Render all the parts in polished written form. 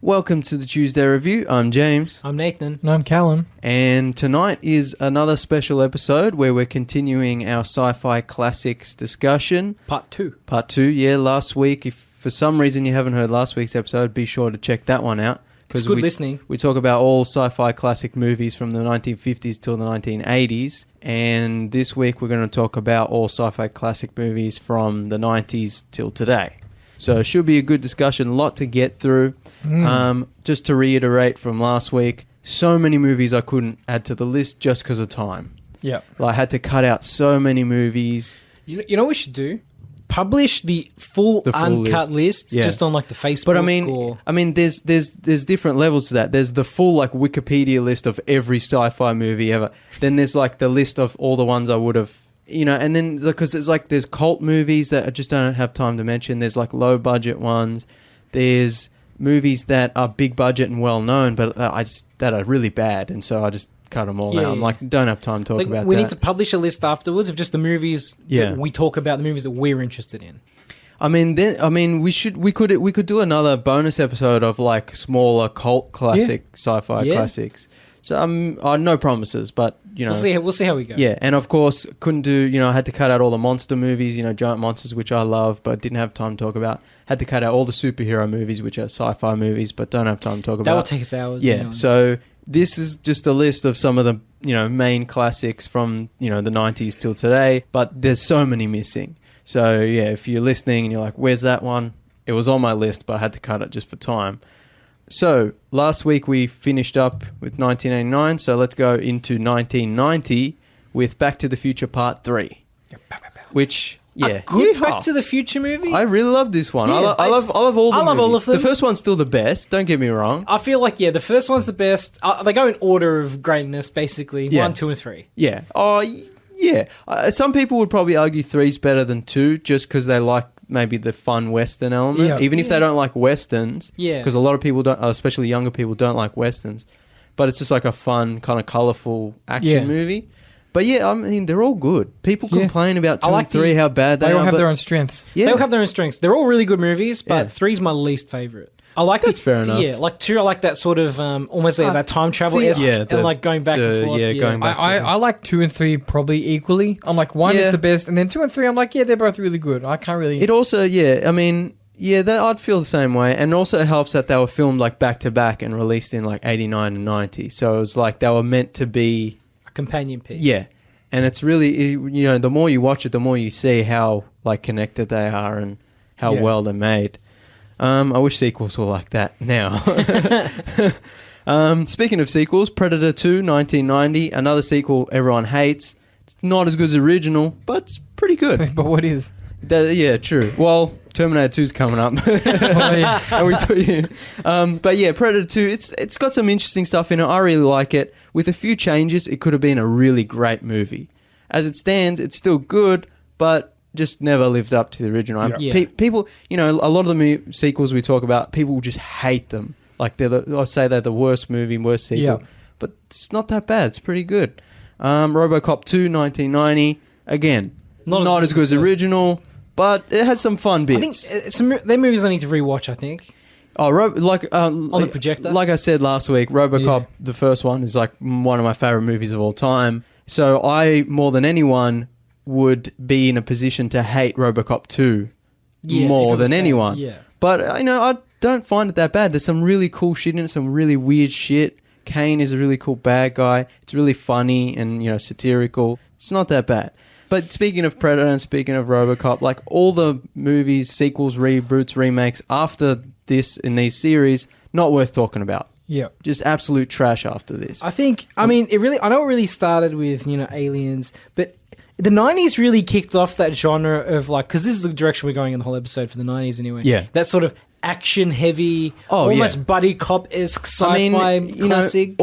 Welcome to the Tuesday Review. I'm James. I'm Nathan. And I'm Callum. And tonight is another special episode where we're continuing our Sci-Fi Classics discussion. Part 2. Part 2, yeah. Last week, if for some reason you haven't heard last week's episode, be sure to check that one out. It's good listening. We talk about all sci-fi classic movies from the 1950s till the 1980s. And this week we're going to talk about all sci-fi classic movies from the 90s till today. So it should be a good discussion, a lot to get through. Just to reiterate from last week, so many movies I couldn't add to the list just because of time. Yeah. I had to cut out so many movies. You know what we should do? Publish the full uncut list just on like the Facebook. But I mean, there's different levels to that. There's the full like Wikipedia list of every sci-fi movie ever. Then there's like the list of all the ones I would have, and then because it's like there's cult movies that I just don't have time to mention. There's like low budget ones. There's movies that are big budget and well known, but that are really bad, and so I just cut them all out. I'm like, don't have time to talk about that. We need to publish a list afterwards of just the movies that we talk about, the movies that we're interested in. We could do another bonus episode of like smaller cult classic sci-fi classics. So no promises, but we'll see how we go. Yeah, and of course couldn't do. I had to cut out all the monster movies, giant monsters, which I love, but didn't have time to talk about. Had to cut out all the superhero movies, which are sci-fi movies, but don't have time to talk about. That will take us hours. Yeah, so this is just a list of some of the main classics from the 90s till today, but there's so many missing. So yeah, if you're listening and you're like, where's that one? It was on my list, but I had to cut it just for time. So last week we finished up with 1989, so let's go into 1990 with Back to the Future Part 3, which a good Back to the Future movie. I really love this one. Yeah, I love all the movies. All of them. The first one's still the best. Don't get me wrong. I feel like the first one's the best. They go in order of greatness, basically. 1, 2, and 3. Yeah. Oh, yeah. Some people would probably argue 3's better than 2, just because they like maybe the fun Western element, even if they don't like Westerns. Yeah. Because a lot of people don't, especially younger people, don't like Westerns. But it's just like a fun, kind of colourful action movie. But yeah, I mean, they're all good. People complain about 2 and 3, how bad they are. They all have their own strengths. Yeah. They all have their own strengths. They're all really good movies, but 3's my least favourite. I like That's fair enough. Yeah, like 2, I like that sort of almost like that time travel-esque and like going back and forth. Going back. I like 2 and 3 probably equally. I'm like 1 is the best, and then 2 and 3 I'm like, they're both really good. I can't really. It also, I'd feel the same way, and also it helps that they were filmed like back to back and released in like 89 and 90. So it was like they were meant to be a companion piece. Yeah. And it's really, the more you watch it, the more you see how like connected they are and how well they're made. I wish sequels were like that now. Speaking of sequels, Predator 2, 1990, another sequel everyone hates. It's not as good as the original, but it's pretty good. But what is? Yeah, true. Well, Terminator 2's coming up. But yeah, Predator 2, it's got some interesting stuff in it. I really like it. With a few changes, it could have been a really great movie. As it stands, it's still good, but just never lived up to the original. People, a lot of the sequels we talk about, people just hate them. Like I say they're the worst movie, worst sequel. Yeah. But it's not that bad. It's pretty good. RoboCop 2, 1990, again, not as good as the original. But it has some fun bits. I think they're movies I need to rewatch, I think. Oh, on the projector? Like I said last week, RoboCop, the first one, is like one of my favourite movies of all time. So I, more than anyone, would be in a position to hate RoboCop 2 more than anyone. Yeah. But, I don't find it that bad. There's some really cool shit in it, some really weird shit. Kane is a really cool bad guy. It's really funny and, satirical. It's not that bad. But speaking of Predator and speaking of RoboCop, like all the movies, sequels, reboots, remakes after this in these series, not worth talking about. Yeah. Just absolute trash after this. I know it really started with, Aliens, but the 90s really kicked off that genre of like, because this is the direction we're going in the whole episode for the 90s anyway. Yeah. That sort of action-heavy, almost buddy cop-esque sci-fi classic.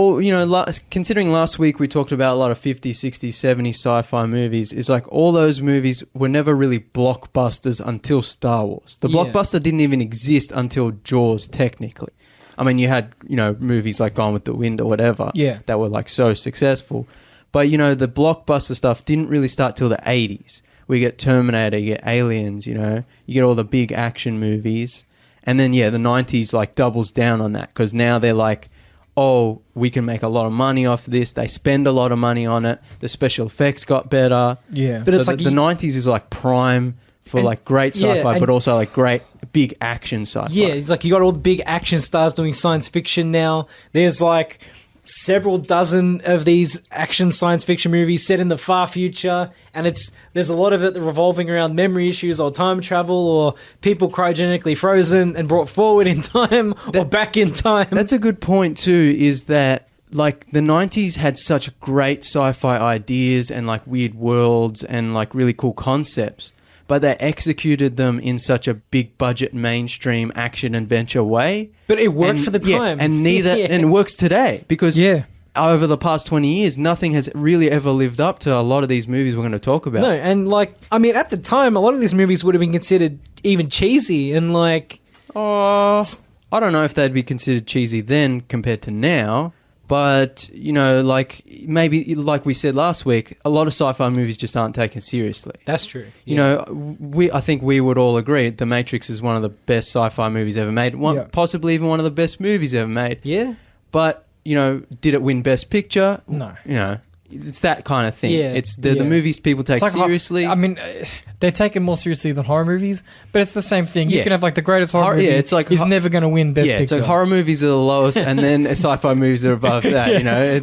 Considering last week we talked about a lot of 50s, 60s, 70s sci-fi movies, it's like all those movies were never really blockbusters until Star Wars. The blockbuster didn't even exist until Jaws, technically. I mean, you had, movies like Gone with the Wind or whatever that were like so successful. But, the blockbuster stuff didn't really start till the 80s. We get Terminator, you get Aliens, you get all the big action movies. And then, the 90s, like, doubles down on that because now they're like, oh, we can make a lot of money off this. They spend a lot of money on it. The special effects got better. Yeah. But so it's like the 90s is, like, prime for, like, great sci-fi, but also, like, great big action sci-fi. Yeah, it's like you got all the big action stars doing science fiction now. There's, like, several dozen of these action science fiction movies set in the far future, and there's a lot of it revolving around memory issues or time travel or people cryogenically frozen and brought forward in time or back in time. That's a good point too, is that like the 90s had such great sci-fi ideas and like weird worlds and like really cool concepts, but they executed them in such a big budget mainstream action adventure way. But it worked for the time. And and it works today because over the past 20 years, nothing has really ever lived up to a lot of these movies we're going to talk about. No, and like, I mean, at the time, a lot of these movies would have been considered even cheesy and like... I don't know if they'd be considered cheesy then compared to now. But, you know, like, maybe, like we said last week, a lot of sci-fi movies just aren't taken seriously. That's true. You know, I think we would all agree The Matrix is one of the best sci-fi movies ever made. Possibly even one of the best movies ever made. Yeah. But, you know, did it win Best Picture? No. You know, it's that kind of thing. Yeah. It's the movies people take like seriously. I mean, they're taken more seriously than horror movies, but it's the same thing. You can have like the greatest horror movie. It's like he's never going to win Best Picture. It's like horror movies are the lowest, and then sci-fi movies are above that. You know.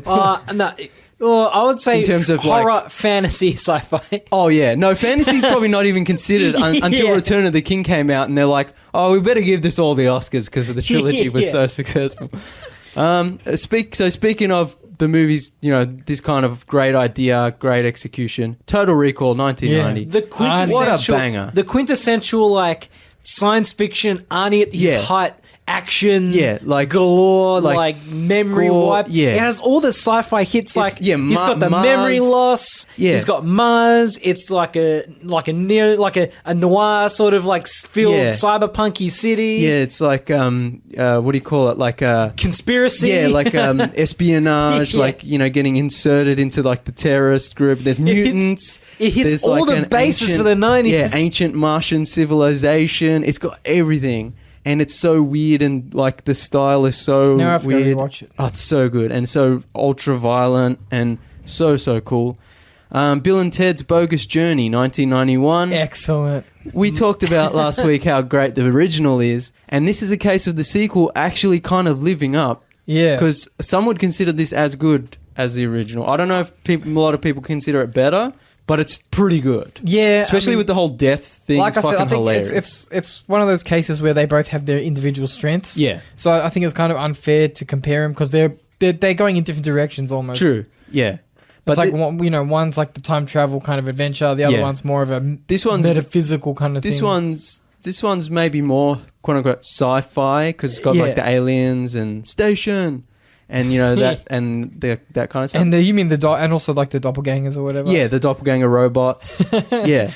No. Well, I would say in terms of horror, like, fantasy, sci-fi. Oh yeah, no, fantasy's probably not even considered until Return of the King came out, and they're like, oh, we better give this all the Oscars because the trilogy was so successful. Speaking of the movies, you know, this kind of great idea, great execution. Total Recall, 1990. The quintessential, what a banger! The quintessential like science fiction, Arnie at his height. Action, like galore, like memory wipe. Yeah, it has all the sci-fi hits. Like he's got the Mars, memory loss. Yeah, he's got Mars. It's like a noir sort of like filled cyberpunky city. Yeah, it's like what do you call it? Like a conspiracy. Yeah, like espionage. Like, you know, getting inserted into like the terrorist group. There's mutants. It hits all the bases for the 90s. Yeah, ancient Martian civilization. It's got everything. And it's so weird, and like the style is so now I have weird. To go watch it. Oh, it's so good and so ultra violent and so cool. Bill and Ted's Bogus Journey, 1991. Excellent. We talked about last week how great the original is, and this is a case of the sequel actually kind of living up. Yeah, because some would consider this as good as the original. I don't know if a lot of people consider it better. But it's pretty good. Yeah. Especially with the whole death thing. Like it's I said, I think hilarious. it's one of those cases where they both have their individual strengths. Yeah. So I think it's kind of unfair to compare them because they're going in different directions almost. True. Yeah. But it's like, you know, one's like the time travel kind of adventure. The other one's more of a metaphysical kind of thing. This one's maybe more, quote unquote, sci-fi because it's got like the aliens and station. And you know that and that kind of stuff. And you mean and also like the doppelgangers or whatever. Yeah, the doppelganger robots. Yeah.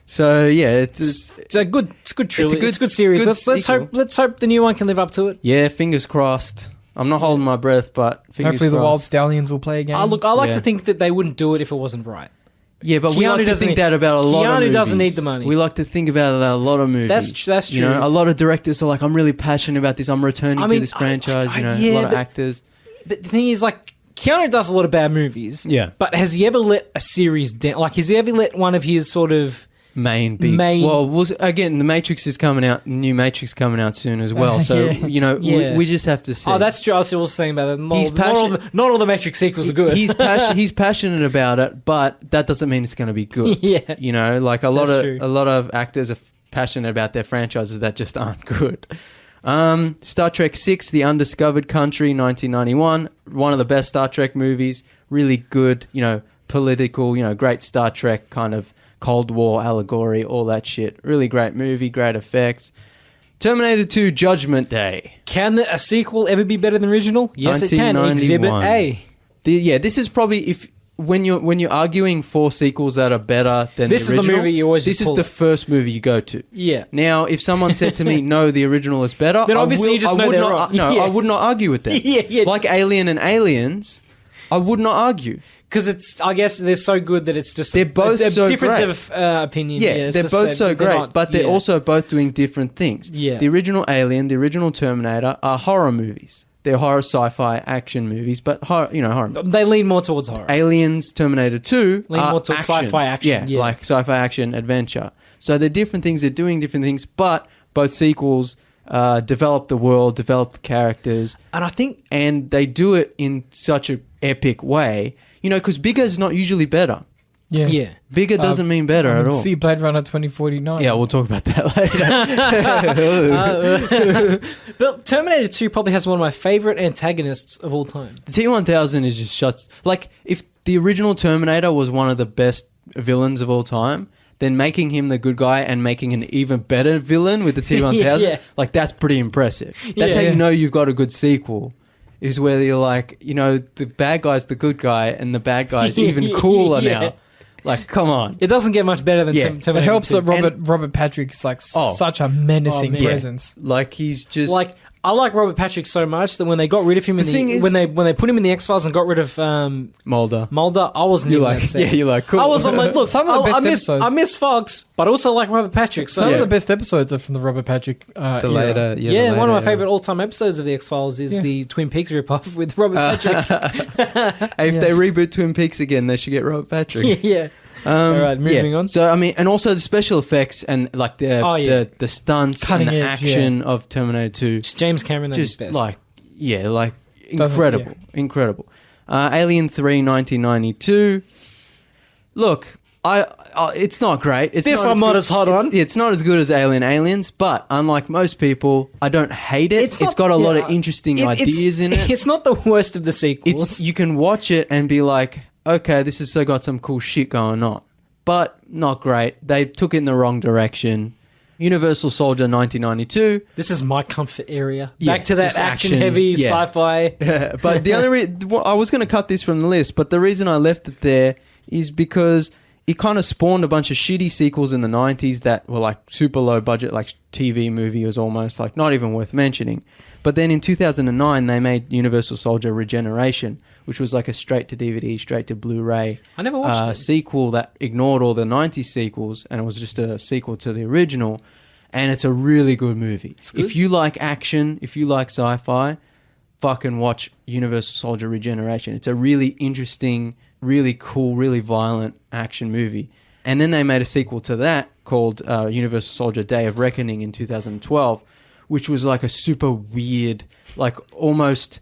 So yeah, it's a good trilogy. It's a good series. Let's hope the new one can live up to it. Yeah, fingers crossed. I'm not holding my breath, but fingers hopefully crossed. the Wild Stallions will play again. I like to think that they wouldn't do it if it wasn't right. Yeah, but we like to think that about a lot of movies. Keanu doesn't need the money. We like to think about that a lot of movies. That's true. You know, a lot of directors are like, I'm really passionate about this. I'm returning to this franchise. A lot of actors. But the thing is, like, Keanu does a lot of bad movies. Yeah. But has he ever let a series down? Like, has he ever let one of his sort of main? Well, again, the Matrix is coming out. New Matrix coming out soon as well. So you know, we just have to see. Oh, that's true. I see what I was saying about that. Not all the Matrix sequels are good. He's passionate about it, but that doesn't mean it's going to be good. Yeah. You know, like a lot of actors are passionate about their franchises that just aren't good. Star Trek VI, The Undiscovered Country, 1991. One of the best Star Trek movies. Really good, you know, political, you know, great Star Trek kind of Cold War allegory, all that shit. Really great movie, great effects. Terminator 2, Judgment Day. Can a sequel ever be better than the original? Yes, it can. Exhibit A. This is probably when you're arguing for sequels that are better than the original, this is the movie you always this is the first movie you go to. Yeah. Now, if someone said to me, no, the original is better, then obviously I would not argue with them. Like Alien and Aliens, I would not argue. Because I guess they're so good that it's just they're both a so difference great. of opinion. Yeah, they're both so great, but they're also both doing different things. Yeah. The original Alien, the original Terminator are horror movies. They're horror sci-fi action movies, but horror movies. They lean more towards horror. Aliens, Terminator 2 lean more towards sci-fi action. Yeah, like sci-fi action adventure. So they're different things. They're doing different things, but both sequels develop the world, develop the characters, and they do it in such an epic way. You know, because bigger is not usually better. Yeah. Bigger doesn't mean better at all. See Blade Runner 2049. Yeah, we'll talk about that later. But Terminator 2 probably has one of my favorite antagonists of all time. The T-1000 is just shuts... Like, if the original Terminator was one of the best villains of all time, then making him the good guy and making an even better villain with the T-1000, like, that's pretty impressive. That's how you know you've got a good sequel. Is where you're like, you know, the bad guy's the good guy and the bad guy's even cooler now. Like, come on. It doesn't get much better than Terminator. It helps 2. that Robert Patrick is like such a menacing presence. Like, he's just... Like, I like Robert Patrick so much that when they got rid of him when they put him in the X-Files and got rid of Mulder, I wasn't like, that set. Yeah, you're like, cool. I'm like, look, some of the best episodes. I miss Fox, but I also like Robert Patrick. So some of the best episodes are from the Robert Patrick the later, one of my favorite all-time episodes of the X-Files is the Twin Peaks ripoff with Robert Patrick. Hey, if they reboot Twin Peaks again, they should get Robert Patrick. Yeah. All right, moving on. So, I mean, and also the special effects and like the stunts Cutting and the edge, action of Terminator 2. Just James Cameron at his best. Incredible. Incredible. Alien 3, 1992. Look, it's not great. I'm not as hot on. It's not as good as Aliens, but unlike most people, I don't hate it. It's got a lot of interesting ideas in it. It's not the worst of the sequels. You can watch it and be like, okay, this has still got some cool shit going on. But not great. They took it in the wrong direction. Universal Soldier 1992. This is my comfort area. Back to that action-heavy sci-fi. Yeah, but the only I was going to cut this from the list, but the reason I left it there is because it kind of spawned a bunch of shitty sequels in the 90s that were like super low budget, like TV movie was almost like not even worth mentioning. But then in 2009, they made Universal Soldier Regeneration, which was like a straight to DVD, straight to Blu-ray I never watched it. Sequel that ignored all the 90s sequels, and it was just a sequel to the original. And it's a really good movie. If you like action, if you like sci-fi, fucking watch Universal Soldier Regeneration. It's a really interesting, really cool, really violent action movie. And then they made a sequel to that called Universal Soldier Day of Reckoning in 2012, which was like a super weird, like almost,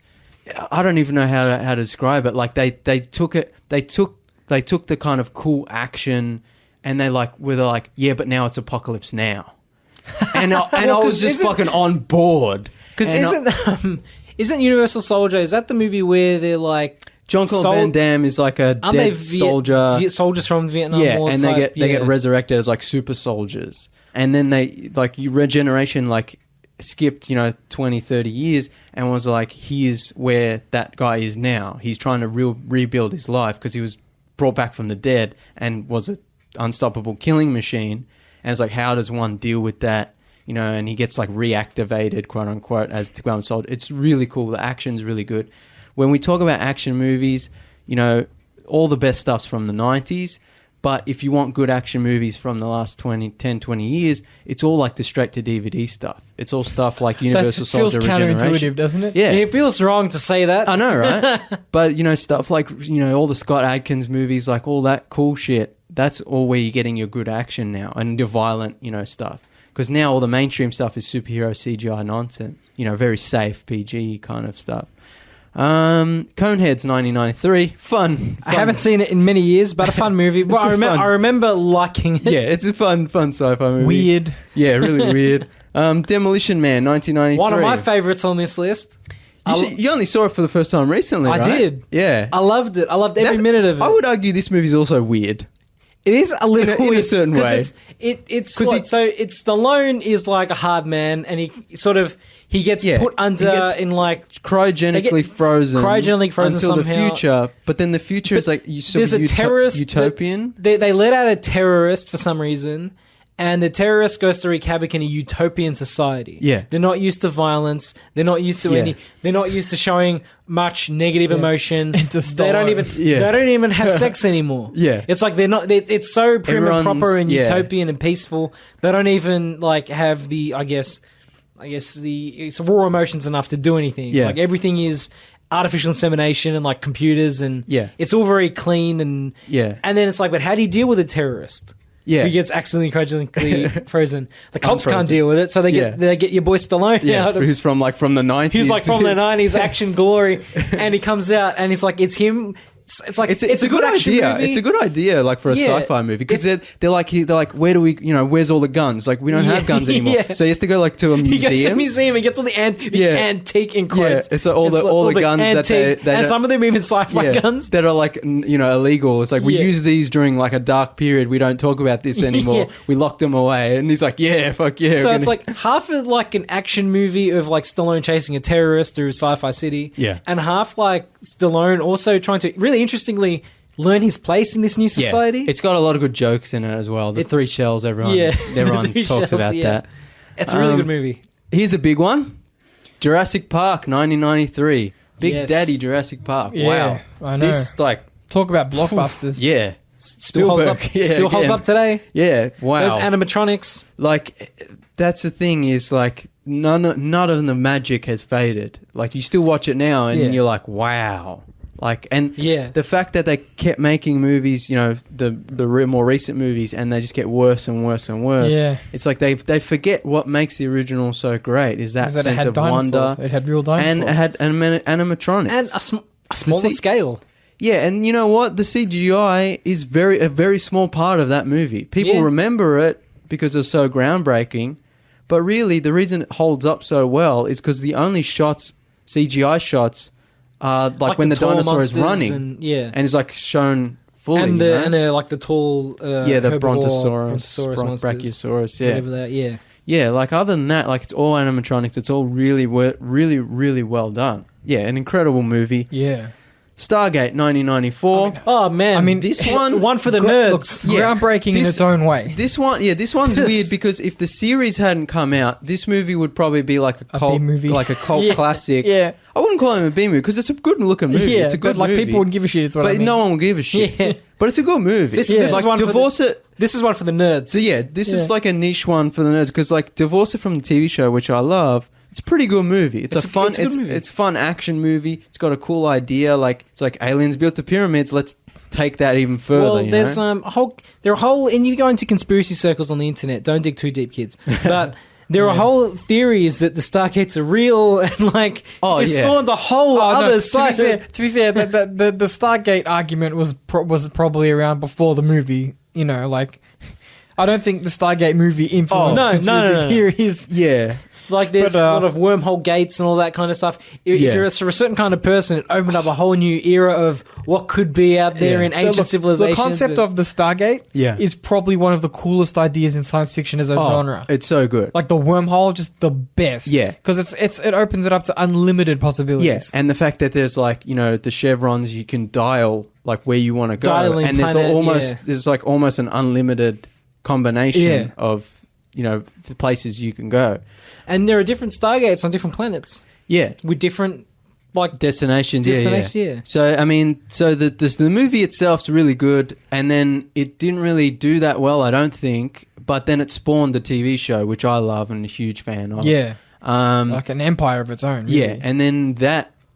I don't even know how to describe it. Like they took the kind of cool action, and they were like, yeah, but now it's apocalypse now, and I was just fucking on board. Because isn't Universal Soldier, is that the movie where they're like Jean-Claude Van Damme is like a dead soldier, soldiers from Vietnam War, and they get resurrected as like super soldiers, and then they Regeneration skipped 20, 30 years and was like, here's where that guy is now. He's trying to rebuild his life because he was brought back from the dead and was an unstoppable killing machine. And it's like, how does one deal with that? And he gets reactivated, quote unquote, as to become soldier. It's really cool. The action's really good. When we talk about action movies, all the best stuff's from the 90s. But if you want good action movies from the last 10, 20 years, it's all like the straight-to-DVD stuff. It's all stuff like Universal Soldier Regeneration. Feels counterintuitive, doesn't it? Yeah. It feels wrong to say that. I know, right? But, stuff like, all the Scott Adkins movies, like all that cool shit, that's all where you're getting your good action now and your violent, stuff. Because now all the mainstream stuff is superhero CGI nonsense. Very safe, PG kind of stuff. Coneheads 1993, fun. I haven't seen it in many years, but a fun movie. Well, I remember liking it. Yeah, it's a fun sci-fi movie. Weird. Yeah, really weird. Demolition Man 1993. One of my favorites on this list. You only saw it for the first time recently, right? I did. Yeah. I loved it. I loved every minute of it. I would argue this movie's also weird. It is a little weird. In a certain way. It's Stallone is like a hard man, and he gets put under cryogenically frozen until somehow. The future. But then the future is like there's a terrorist utopian. They let out a terrorist for some reason, And the terrorist goes to wreak havoc in a utopian society. Yeah. They're not used to violence. They're not used to they're not used to showing much negative emotion. They don't even have sex anymore. Yeah. It's like it's so prim and proper and utopian and peaceful. They don't even like have the I guess it's raw emotions enough to do anything. Yeah. Like everything is artificial insemination and like computers and it's all very clean and and then it's like, but how do you deal with a terrorist? Yeah, who gets accidentally cryogenically frozen. The cops can't deal with it, so they get your boy Stallone out. Who's from the 90s. He's like from the 90s, action glory, and he comes out and he's like, it's him. It's like it's a good idea. It's a good idea, like for a sci-fi movie, because they're like, where do we, where's all the guns? Like we don't have guns anymore. So he has to go like to a museum. He goes to a museum and gets all the antique in quotes. Yeah, it's all the guns antique, that and some of them even sci-fi guns that are like illegal. It's like we use these during like a dark period. We don't talk about this anymore. We locked them away, and he's like, fuck yeah. So it's like half of like an action movie of like Stallone chasing a terrorist through Sci-Fi City, and half like Stallone also trying to really interestingly learn his place in this new society. It's got a lot of good jokes in it as well. The three shells, everyone talks about that. It's a really good movie. Here's a big one. Jurassic Park, 1993. Big Daddy Jurassic Park. Yeah, wow. I know. This talk about blockbusters. Yeah. Still holds up. Still holds up today. Yeah, wow. Those animatronics. Like, that's the thing is like none of the magic has faded. Like you still watch it now and you're like, wow. Like, and the fact that they kept making movies, the more recent movies, and they just get worse and worse and worse. Yeah. It's like they forget what makes the original so great is that sense of dinosaurs. wonder. It had real dinosaurs. And it had animatronics. And a smaller scale. Yeah, and you know what? The CGI is a very small part of that movie. People remember it because it's so groundbreaking, but really the reason it holds up so well is because the only CGI shots, like when the dinosaur is running, and it's like shown fully, and they're like the tall, the brontosaurus monsters, brachiosaurus, whatever yeah. Like other than that, like it's all animatronics. It's all really, really, really well done. Yeah, an incredible movie. Yeah. Stargate 1994. Oh man! I mean, this one for the nerds. Groundbreaking in its own way. This one's weird because if the series hadn't come out, this movie would probably be like a cult B-movie. like a cult classic. Yeah, I wouldn't call it a B movie because it's a good looking movie. Yeah, it's a good movie. Like people wouldn't give a shit. It's what I mean. No one will give a shit. Yeah. But it's a good movie. This is like one Divorce It. This is one for the nerds. So this is like a niche one for the nerds because like Divorce It from the TV show, which I love. It's a pretty good movie. It's fun action movie. It's got a cool idea. Like it's like aliens built the pyramids. Let's take that even further. Well, there's there are whole, and you go into conspiracy circles on the internet. Don't dig too deep, kids. But there are whole theories that the Stargates are real, and like it spawned a whole other side. To be fair, the Stargate argument was probably around before the movie. Like I don't think the Stargate movie influenced no. theories. Yeah. Like there's sort of wormhole gates and all that kind of stuff. If you're a certain kind of person, it opened up a whole new era of what could be out there in ancient civilizations. The concept of the Stargate is probably one of the coolest ideas in science fiction as a genre. It's so good. Like the wormhole, just the best. Yeah. Because it opens it up to unlimited possibilities. Yeah, and the fact that there's like, the chevrons, you can dial like where you want to go. Dialing and there's like almost an unlimited combination of, the places you can go. And there are different Stargates on different planets. Yeah. With different like destinations. Yeah. So I mean, the movie itself's really good, and then it didn't really do that well, I don't think. But then it spawned the TV show, which I love and a huge fan of. Yeah. Like an empire of its own. Really. Yeah, and then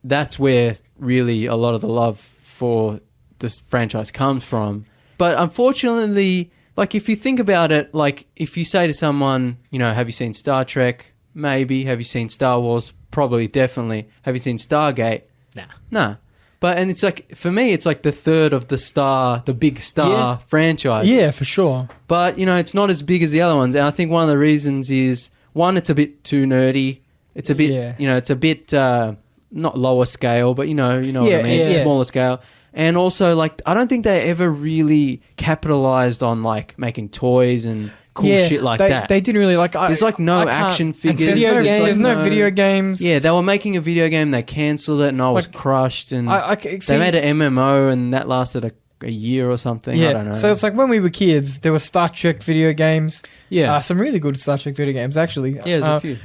that's where really a lot of the love for this franchise comes from. But unfortunately, like if you think about it, like if you say to someone, have you seen Star Trek? Maybe. Have you seen Star Wars? Probably, definitely. Have you seen Stargate? Nah. But, and it's like, for me, it's like the third of the big star franchises. Yeah, for sure. But, it's not as big as the other ones. And I think one of the reasons is, one, it's a bit too nerdy. It's a bit, it's a bit, not lower scale, but you know what I mean? Yeah. Smaller scale. And also, like, I don't think they ever really capitalized on, like, making toys and cool shit like that. They didn't really, like... There's, like, no action figures. There's no video games. Yeah, they were making a video game, they cancelled it, and I was crushed. And they made an MMO, and that lasted a a year or something. I don't know. So it's like when we were kids, there were Star Trek video games. Yeah. Some really good Star Trek video games, actually. Yeah, there's a few.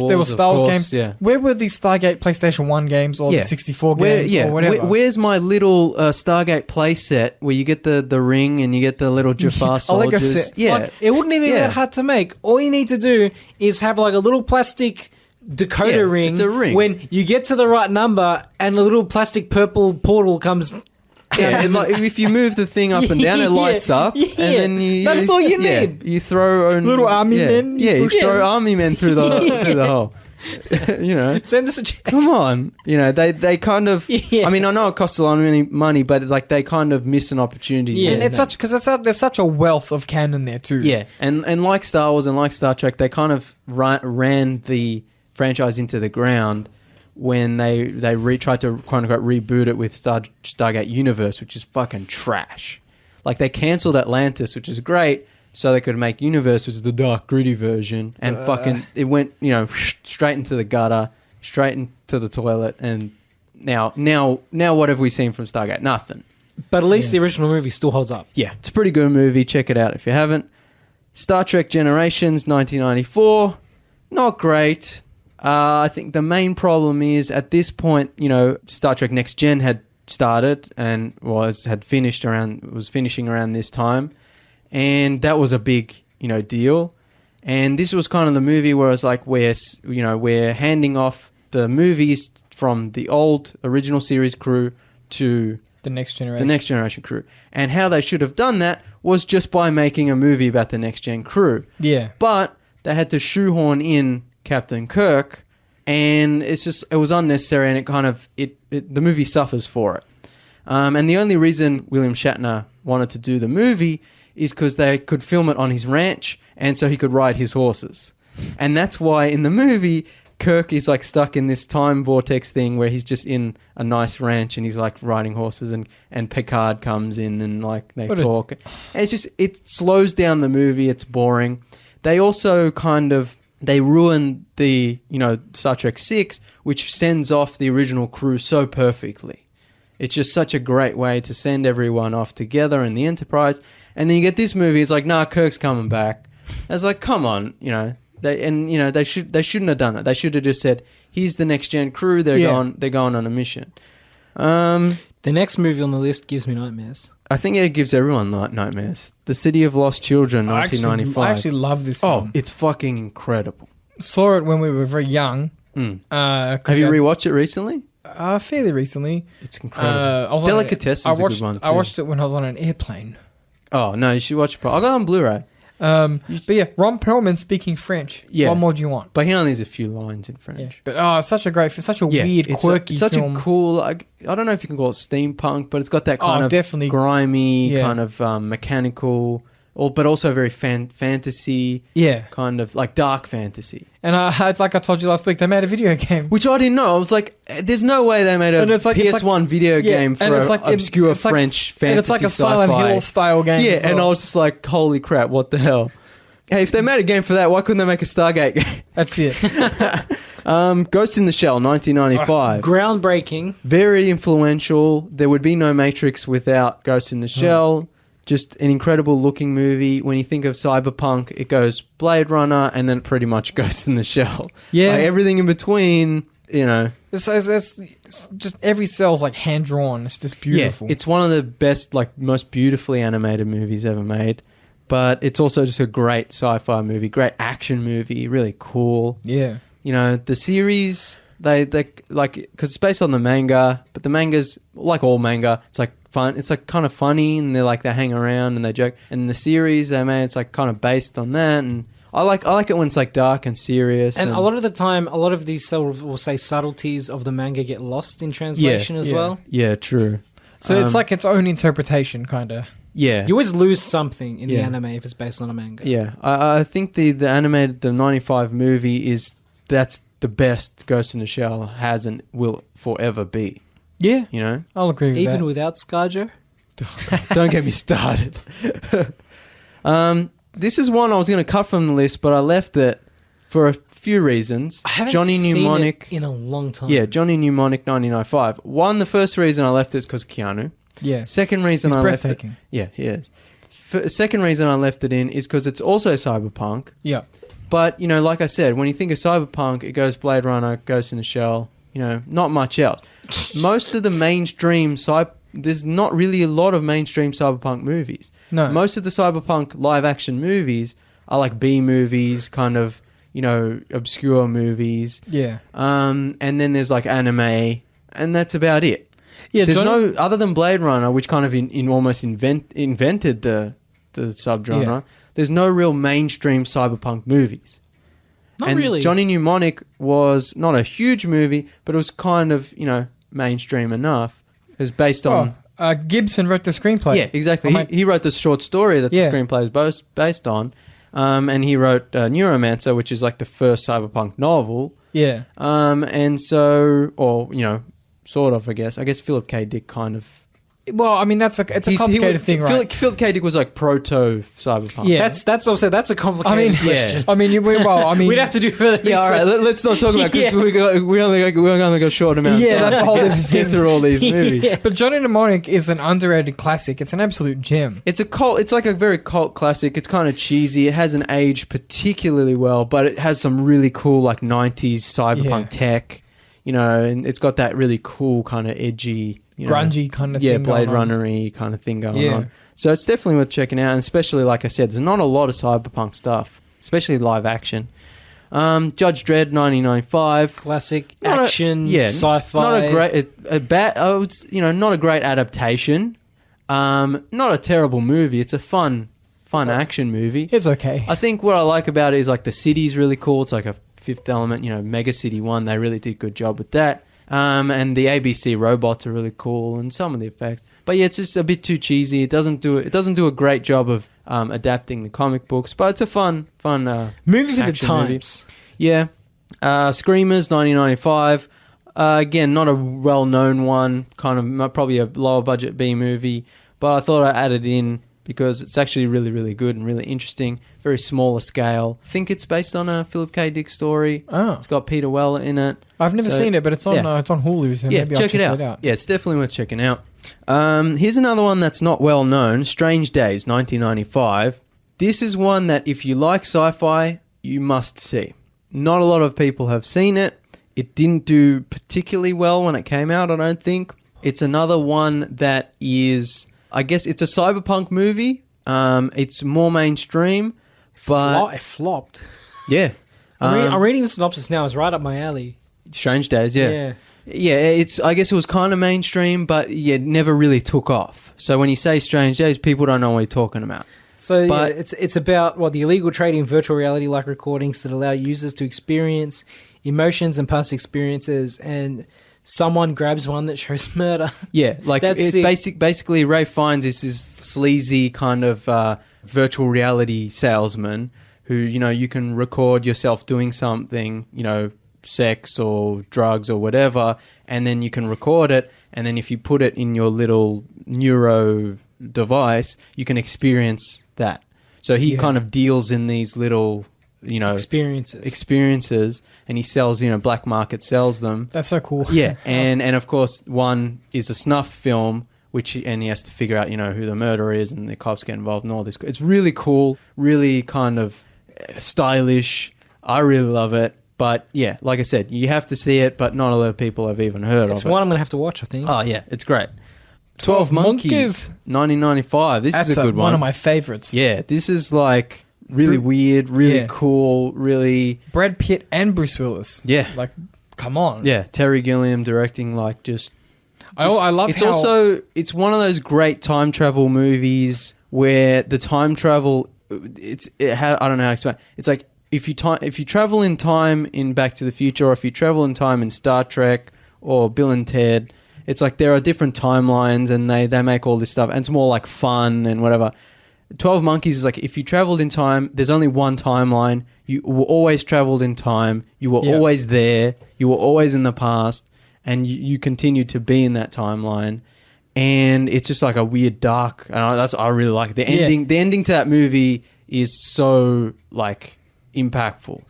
There were Star Wars games. Yeah. Where were the Stargate PlayStation 1 games or the 64 games or whatever? Where's my little Stargate playset where you get the ring and you get the little Jafar Lego soldiers? set. Yeah. Like, it wouldn't even be that hard to make. All you need to do is have like a little plastic decoder ring. It's a ring. When you get to the right number and a little plastic purple portal comes. Yeah, and like, if you move the thing up and down, it lights up, and then that's all you need. You throw little army men. Yeah, you throw army men through the hole. Send us a check. Come on, they kind of. I mean, I know it costs a lot of money, but like they kind of miss an opportunity. Yeah, and it's such because there's such a wealth of canon there too. Yeah, and like Star Wars and like Star Trek, they kind of ran the franchise into the ground when they tried to quote unquote reboot it with Stargate Universe, which is fucking trash. Like they cancelled Atlantis, which is great, so they could make Universe, which is the dark, gritty version, and fucking it went straight into the gutter, straight into the toilet, and now what have we seen from Stargate? Nothing. But at least the original movie still holds up. Yeah, it's a pretty good movie. Check it out if you haven't. Star Trek Generations, 1994, not great. I think the main problem is at this point, Star Trek Next Gen had started and was finishing around this time, and that was a big deal. And this was kind of the movie where it's like we're handing off the movies from the old original series crew to the next generation crew. And how they should have done that was just by making a movie about the next gen crew. Yeah, but they had to shoehorn in Captain Kirk, and it was unnecessary, and it kind of the movie suffers for it. And the only reason William Shatner wanted to do the movie is because they could film it on his ranch, and so he could ride his horses. And that's why in the movie Kirk is like stuck in this time vortex thing where he's just in a nice ranch and he's like riding horses, and Picard comes in and like they talk. And it slows down the movie. It's boring. They also they ruin the, Star Trek 6, which sends off the original crew so perfectly. It's just such a great way to send everyone off together in the Enterprise. And then you get this movie, it's like, nah, Kirk's coming back. It's like, come on, they shouldn't have done it. They should have just said, here's the next gen crew, they're going on a mission. The next movie on the list gives me nightmares. I think it gives everyone nightmares. The City of Lost Children, 1995. I actually love this film. Oh, it's fucking incredible. Saw it when we were very young. Have you rewatched it recently? Fairly recently. It's incredible. Delicatessen's a good one too. I watched it when I was on an airplane. Oh, no, you should watch it. I got it on Blu-ray. But yeah, Ron Perlman speaking French. Yeah. What more do you want? But he only has a few lines in French. Yeah. But such a great film. Such a weird, quirky such film. a cool, I don't know if you can call it steampunk, but it's got that kind of definitely grimy, kind of mechanical, but also very fantasy. Yeah. Kind of like dark fantasy. And like I told you last week, they made a video game. Which I didn't know. I was like, there's no way they made a PS1 video game for obscure French fantasy. And it's like a Silent Hill style game. Yeah, and I was just like, holy crap, what the hell? Hey, if they made a game for that, why couldn't they make a Stargate game? That's it. Ghost in the Shell, 1995. Groundbreaking. Very influential. There would be no Matrix without Ghost in the Shell. Just an incredible looking movie. When you think of cyberpunk, it goes Blade Runner and then pretty much Ghost in the Shell. Yeah. Like everything in between, It's just every cell's like hand drawn. It's just beautiful. Yeah, it's one of the best, like most beautifully animated movies ever made. But it's also just a great sci-fi movie, great action movie, really cool. Yeah. The series, they like, because it's based on the manga, but the manga's like all manga. It's like fun. It's like kind of funny, and they hang around and they joke. And the series they made, it's like kind of based on that. And I like it when it's like dark and serious. And a lot of the time, a lot of these will say subtleties of the manga get lost in translation as well. Yeah, true. So it's like its own interpretation, kind of. Yeah. You always lose something in the anime if it's based on a manga. Yeah. I think the animated, the 95 movie that's the best Ghost in the Shell has and will forever be. Yeah. I'll agree with that. Even without ScarJo? Don't get me started. This is one I was going to cut from the list, but I left it for a few reasons. I haven't Johnny seen Mnemonic it in a long time. Yeah, Johnny Mnemonic 1995. The first reason I left it is because Keanu. Yeah. Second reason He's I left it. breathtaking. Yeah, he is. Second reason I left it in is because it's also cyberpunk. Yeah. But, you know, like I said, when you think of cyberpunk, it goes Blade Runner, Ghost in the Shell, you know, not much else. Most of the mainstream there's not really a lot of mainstream cyberpunk movies. No. Most of the cyberpunk live action movies are like B movies, kind of, you know, obscure movies. Yeah. And then there's like anime, and that's about it. Yeah. There's no other than Blade Runner, which kind of almost invented the subgenre. Yeah. There's no real mainstream cyberpunk movies. Not and really. Johnny Mnemonic was not a huge movie, but it was kind of, you know, mainstream enough. It was based on... Gibson wrote the screenplay. Yeah, exactly. He wrote the short story that the screenplay is based on. And he wrote Neuromancer, which is like the first cyberpunk novel. Yeah. And so... Or, you know, sort of, I guess. I guess Philip K. Dick kind of... Well, I mean, it's a complicated thing, right? Philip K. Dick was like proto-cyberpunk. Yeah, that's also a complicated question. I mean, we'd have to do further. Yeah, all right. Let's not talk about because we only got a short amount. Yeah, of time that's a whole different to thing. get through all these movies. Yeah. But Johnny Mnemonic is an underrated classic. It's an absolute gem. It's a cult. It's like a very cult classic. It's kind of cheesy. It hasn't aged particularly well, but it has some really cool like '90s cyberpunk tech. You know, and it's got that really cool kind of edgy. You know, grungy kind of thing. Yeah, Blade Runner-y kind of thing going Yeah. on. So it's definitely worth checking out, and especially, like I said, there's not a lot of cyberpunk stuff, especially live action. Judge Dredd, 1995. Classic Not action, a, sci-fi. Not a great, not a great adaptation. Not a terrible movie. It's a fun action movie. It's okay. I think what I like about it is like the city's really cool. It's like a Fifth Element, you know, Mega City 1. They really did a good job with that. And the ABC robots are really cool, and some of the effects. But yeah, it's just a bit too cheesy. It doesn't do a great job of adapting the comic books. But it's a fun movie for the action times. Yeah. Screamers, 1995. Again, not a well-known one. Kind of probably a lower budget B movie. But I thought I added in because it's actually really, really good and really interesting. Very smaller scale. I think it's based on a Philip K. Dick story. Oh. It's got Peter Weller in it. I've never seen it, but it's on Hulu, so maybe I'll check it out. Yeah, it's definitely worth checking out. Here's another one that's not well known. Strange Days, 1995. This is one that if you like sci-fi, you must see. Not a lot of people have seen it. It didn't do particularly well when it came out, I don't think. It's another one that is... I guess it's a cyberpunk movie. It's more mainstream, but... It flopped. Yeah. I'm reading the synopsis now. It's right up my alley. Strange Days, yeah. Yeah, I guess it was kind of mainstream, but yeah, never really took off. So when you say Strange Days, people don't know what you're talking about. So it's about the illegal trading of virtual reality-like recordings that allow users to experience emotions and past experiences, and someone grabs one that shows murder. Yeah, like basically Ray Fiennes is this sleazy kind of virtual reality salesman who, you know, you can record yourself doing something, you know, sex or drugs or whatever, and then you can record it, and then if you put it in your little neuro device, you can experience that. So he kind of deals in these little, you know, experiences, and he sells, you know, black market sells them. That's so cool. Yeah, and of course one is a snuff film, and he has to figure out, you know, who the murderer is, and the cops get involved and all this. It's really cool, really kind of stylish. I really love it. But yeah, like I said, you have to see it, but not a lot of people have even heard of it. It's one I'm going to have to watch, I think. Oh yeah, it's great. 12 Monkeys, 1995. This is a good one. One of my favorites. Yeah, this is like really weird, really cool, really... Brad Pitt and Bruce Willis. Yeah. Like, come on. Yeah, Terry Gilliam directing, like, just I love it's also... It's one of those great time travel movies where the time travel... I don't know how to explain. It's like, if you travel in time in Back to the Future, or if you travel in time in Star Trek or Bill and Ted... It's like there are different timelines, and they make all this stuff, and it's more like fun and whatever. 12 Monkeys is like, if you traveled in time, there's only one timeline. You were always traveled in time. You were always there. You were always in the past, and you continued to be in that timeline. And it's just like a weird dark. And I really like it. The ending. The ending to that movie is so like impactful.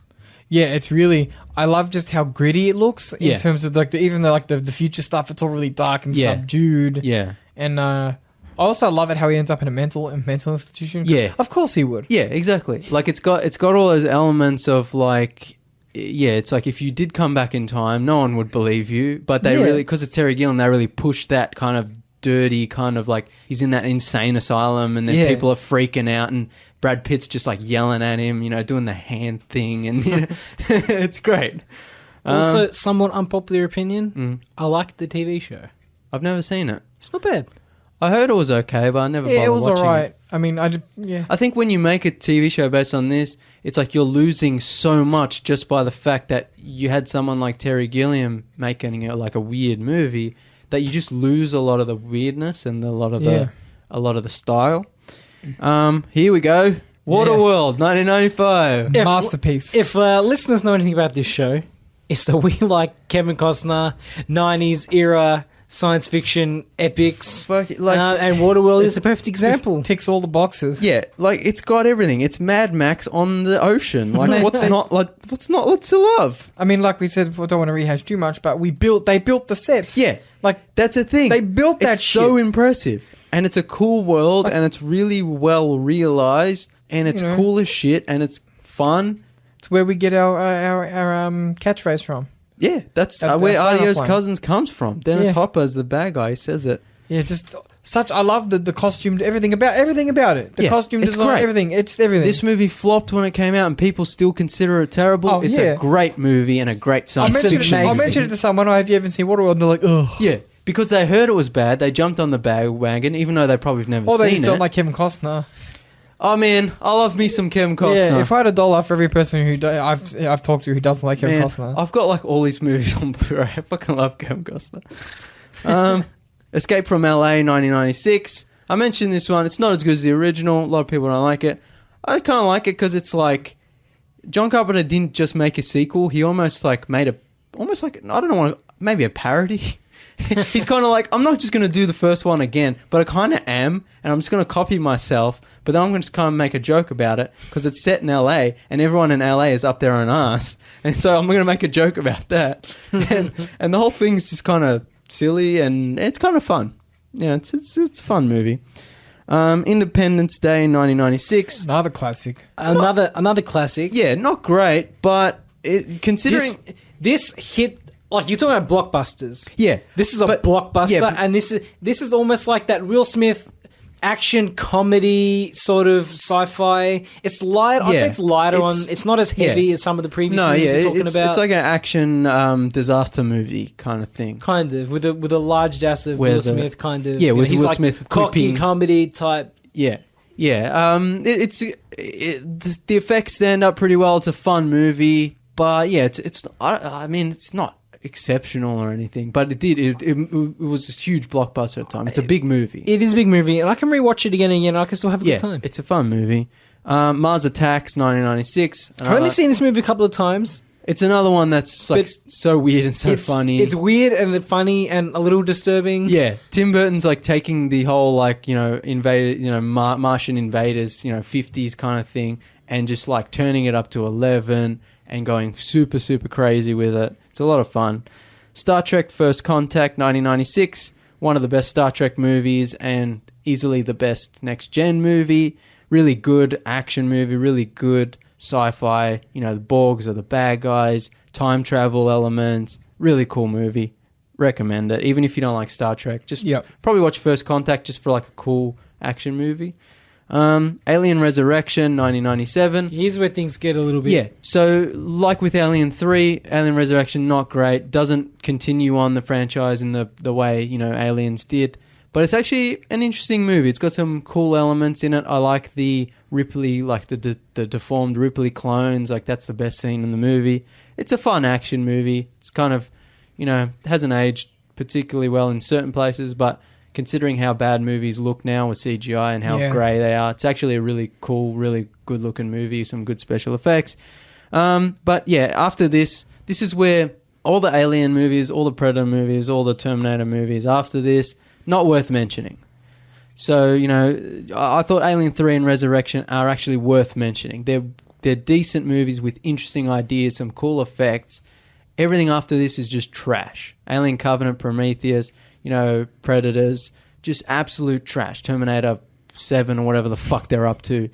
Yeah, it's really... I love just how gritty it looks in terms of like even the future stuff. It's all really dark and subdued. Yeah, And I also love it how he ends up in a mental institution. Yeah. Of course he would. Yeah, exactly. Like it's got all those elements of like, yeah, it's like if you did come back in time, no one would believe you. But they really, because it's Terry Gilliam, they really push that kind of dirty kind of like he's in that insane asylum and then people are freaking out and Brad Pitt's just like yelling at him, you know, doing the hand thing and you know, it's great. Also, somewhat unpopular opinion, I liked the TV show. I've never seen it. It's not bad. I heard it was okay, but I never bothered it was watching alright. it. I mean, I think when you make a TV show based on this, it's like you're losing so much just by the fact that you had someone like Terry Gilliam making it like a weird movie that you just lose a lot of the weirdness and a lot of the style. Here we go. Waterworld, 1995. masterpiece. If listeners know anything about this show, it's that we like Kevin Costner, 90s era science fiction epics, and Waterworld is a perfect example. Just ticks all the boxes. Yeah, like it's got everything. It's Mad Max on the ocean. Like what's not to love? I mean, like we said, we don't want to rehash too much, but they built the sets. Yeah, like that's a thing. They built that. It's so impressive, and it's a cool world, and it's really well realized, and it's cool as shit, and it's fun. It's where we get our catchphrase from. Yeah, that's where Adios Cousins comes from. Dennis Hopper's the bad guy. He says it. Yeah, just such. I love the costume, everything about it. The costume design, great. everything. It's everything. This movie flopped when it came out, and people still consider it terrible. It's a great movie and a great science fiction. I mentioned it to someone. Have you ever seen Waterworld? And they're like, ugh. Yeah, because they heard it was bad. They jumped on the bandwagon, even though they probably never seen it. Or they just don't like Kevin Costner. I mean, I love me some Kevin Costner. Yeah, if I had $1 for every person who I've talked to who doesn't like Kevin Costner. I've got like all these movies on Blu-ray. I fucking love Kevin Costner. Escape from LA, 1996. I mentioned this one. It's not as good as the original. A lot of people don't like it. I kind of like it because it's like John Carpenter didn't just make a sequel. He almost like made I don't know, maybe a parody. He's kind of like, I'm not just going to do the first one again, but I kind of am, and I'm just going to copy myself, but then I'm going to just kind of make a joke about it, because it's set in LA, and everyone in LA is up their own ass, and so I'm going to make a joke about that. And the whole thing's just kind of silly, and it's kind of fun. Yeah, it's a fun movie. Independence Day, 1996. Another classic. Another classic. Yeah, not great, but considering... This hit... Like, you're talking about blockbusters. Yeah. This is a blockbuster, and this is almost like that Will Smith action comedy sort of sci-fi. It's light. I'd say it's lighter it's not as heavy as some of the previous movies you're talking about. It's like an action disaster movie kind of thing. Kind of, with a large dash of Will Smith kind of. Yeah, with he's Will like Smith cocky comedy type. Yeah. Yeah. The effects stand up pretty well. It's a fun movie. But yeah, I mean, it's not exceptional or anything, but it was a huge blockbuster at the time. It's a big movie. It is a big movie, and I can rewatch it again and again. I can still have a good time. It's a fun movie. Mars Attacks, 1996. I've only seen this movie a couple of times. It's another one that's like so weird and so funny. It's weird and funny and a little disturbing. Yeah, Tim Burton's like taking the whole like Martian invaders 50s kind of thing and just like turning it up to 11 and going super super crazy with it. It's a lot of fun. Star Trek First Contact, 1996. One of the best Star Trek movies and easily the best next-gen movie. Really good action movie, really good sci-fi. The Borgs are the bad guys. Time travel elements. Really cool movie. Recommend it. Even if you don't like Star Trek, just probably watch First Contact just for like a cool action movie. Alien Resurrection, 1997. Here's where things get a little bit... Yeah, so like with Alien 3, Alien Resurrection, not great. Doesn't continue on the franchise in the way, Aliens did. But it's actually an interesting movie. It's got some cool elements in it. I like the Ripley, like the deformed Ripley clones. Like, that's the best scene in the movie. It's a fun action movie. It's kind of, hasn't aged particularly well in certain places, but... considering how bad movies look now with CGI and how grey they are, it's actually a really cool, really good-looking movie, some good special effects. But yeah, after this is where all the Alien movies, all the Predator movies, all the Terminator movies, after this, not worth mentioning. So, I thought Alien 3 and Resurrection are actually worth mentioning. They're decent movies with interesting ideas, some cool effects. Everything after this is just trash. Alien Covenant, Prometheus... Predators, just absolute trash. Terminator 7 or whatever the fuck they're up to.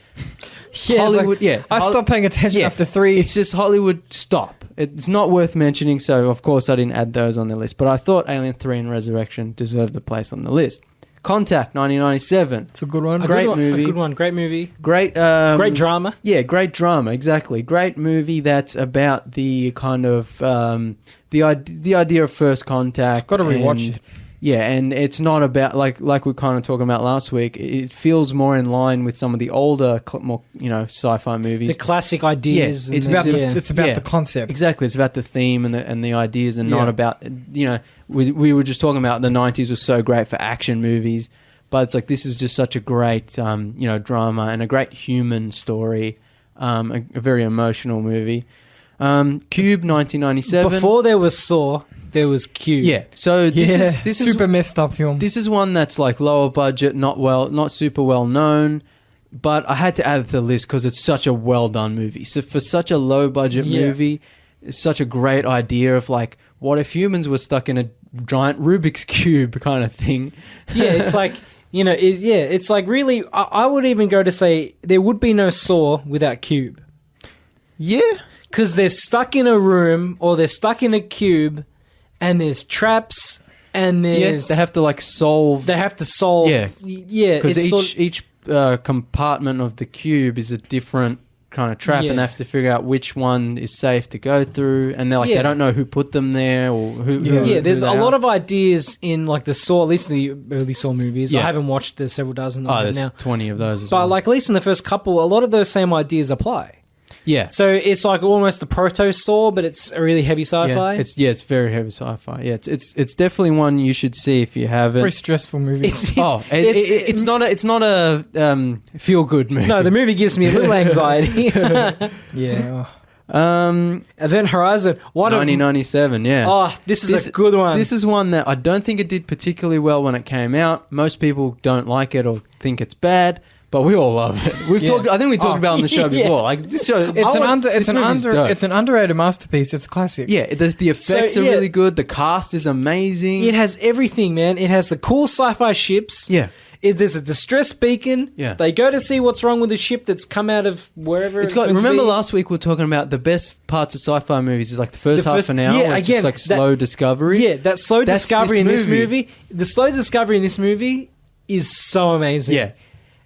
Yeah, Hollywood, I stopped paying attention after 3. It's just Hollywood, stop. It's not worth mentioning, so of course I didn't add those on the list. But I thought Alien 3 and Resurrection deserved a place on the list. Contact, 1997. It's a good one. Great movie. A good one. Great movie. Great drama. Yeah, great drama, exactly. Great movie that's about the kind of the idea of first contact. Got to rewatch it. Yeah, and it's not about like we were kind of talking about last week. It feels more in line with some of the older, more sci-fi movies. The classic ideas. Yeah, it's about the concept. Exactly, it's about the theme and the ideas, and not about We were just talking about the 90s was so great for action movies, but it's like this is just such a great drama and a great human story, a very emotional movie. Cube, 1997. Before there was Saw, there was Cube. Yeah, so this is super messed up film. This is one that's like lower budget, not super well known, but I had to add it to the list because it's such a well done movie. So for such a low budget movie, it's such a great idea of like, what if humans were stuck in a giant Rubik's Cube kind of thing? Yeah, it's like, it's like really, I would even go to say there would be no Saw without Cube. Yeah. Because they're stuck in a room or they're stuck in a cube and there's traps and there's... Yes, they have to like solve... They have to solve... Yeah. Yeah. Because each compartment of the cube is a different kind of trap and they have to figure out which one is safe to go through, and they're like they don't know who put them there or who there's a lot of ideas in like the Saw, at least the early Saw movies. I haven't watched the several dozen there's now. 20 of those as well. But like at least in the first couple, a lot of those same ideas apply. Yeah. So it's like almost the proto Saw, but it's a really heavy sci-fi. It's very heavy sci-fi. Yeah, it's definitely one you should see if you haven't. Very stressful movie. It's not a feel good movie. No, the movie gives me a little anxiety. Yeah. Event Horizon, 1997. Yeah. Oh, this is a good one. This is one that I don't think it did particularly well when it came out. Most people don't like it or think it's bad. But we all love it. We've talked. I think we talked about it on the show before. Like this show, it's an underrated masterpiece. It's classic. Yeah, the effects are really good. The cast is amazing. It has everything, man. It has the cool sci-fi ships. Yeah. There's a distress beacon. Yeah. They go to see what's wrong with the ship that's come out of wherever it's got. Remember last week we were talking about the best parts of sci-fi movies is like the first half an hour. Yeah, again, it's like slow discovery. Yeah, that slow discovery in this movie. The slow discovery in this movie is so amazing. Yeah.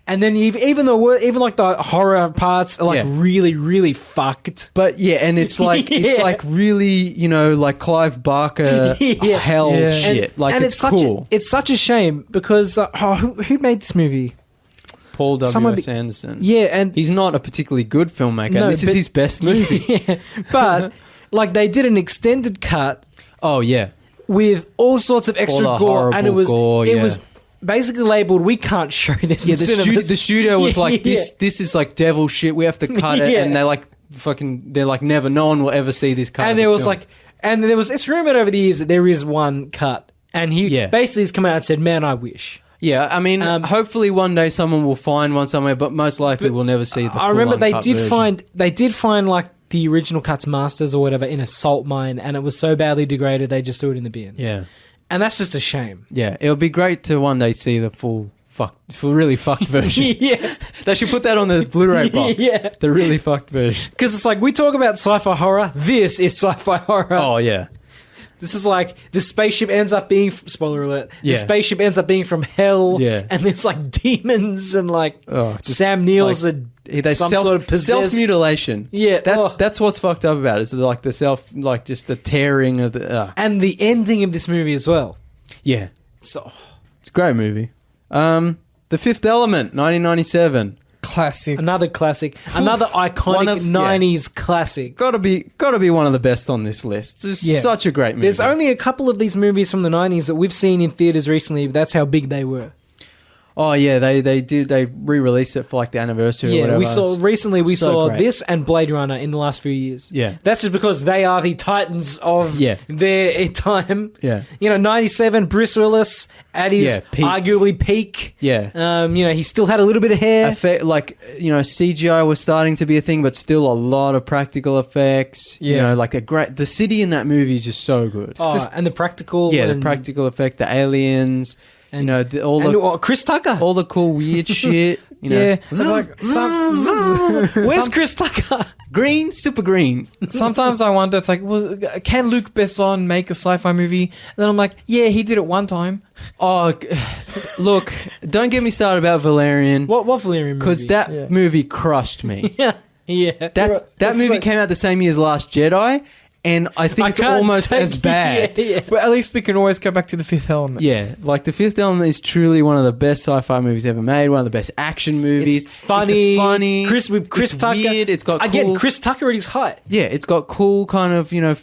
And then even like the horror parts are like really, really fucked. But yeah, and it's like it's like really, like Clive Barker hell shit. It's cool. It's such a shame because who made this movie? Paul W.S. Anderson. Yeah, and he's not a particularly good filmmaker. No, this is his best movie. Yeah, but like they did an extended cut. Oh yeah, with all sorts of extra gore, and it was basically labeled, we can't show this. Yeah, the studio was like, this is like devil shit. We have to cut it, and they're like, never. No one will ever see this cut. And there was it's rumored over the years that there is one cut, and he basically has come out and said, "Man, I wish." Yeah, I mean, hopefully one day someone will find one somewhere, but most likely we'll never see the. I remember they did find like the original cuts masters or whatever in a salt mine, and it was so badly degraded they just threw it in the bin. Yeah. And that's just a shame. Yeah, it would be great to one day see the full really fucked version. Yeah. They should put that on the Blu-ray box. Yeah. The really fucked version. Because it's like, we talk about sci-fi horror. This is sci-fi horror. Oh, yeah. This is like, the spaceship ends up being, spoiler alert, the spaceship ends up being from hell. Yeah. And there's like demons and like Sam Neill's sort of possessed. Self-mutilation. Yeah. That's what's fucked up about it. Is like just the tearing of the... And the ending of this movie as well. Yeah. It's a great movie. The Fifth Element, 1997. Classic. Another classic. Another iconic 90s classic. Gotta be one of the best on this list. It's such a great movie. There's only a couple of these movies from the 90s that we've seen in theaters recently, but that's how big they were. Oh yeah, they re-released it for like the anniversary or whatever. We saw this and Blade Runner in the last few years. Yeah. That's just because they are the titans of their time. Yeah. 97, Bruce Willis at his arguably peak. Yeah. He still had a little bit of hair. CGI was starting to be a thing, but still a lot of practical effects. Yeah. The city in that movie is just so good. And the practical. Yeah, the practical effect, the aliens. And, you know, Chris Tucker. all the cool weird shit. You know, Where's Chris Tucker? green, super green. Sometimes I wonder, it's like, well, can Luc Besson make a sci-fi movie? And then I'm like, yeah, he did it one time. Oh, look, don't get me started about Valerian. What Valerian movie? Because that movie crushed me. Yeah. That movie came out the same year as Last Jedi, and I think it's almost as bad. But at least we can always go back to The Fifth Element. Yeah, like The Fifth Element is truly one of the best sci-fi movies ever made, one of the best action movies. It's funny. It's funny. Chris Tucker. Weird. It's got Again, cool, Chris Tucker at his height. Yeah, it's got cool kind of, you know,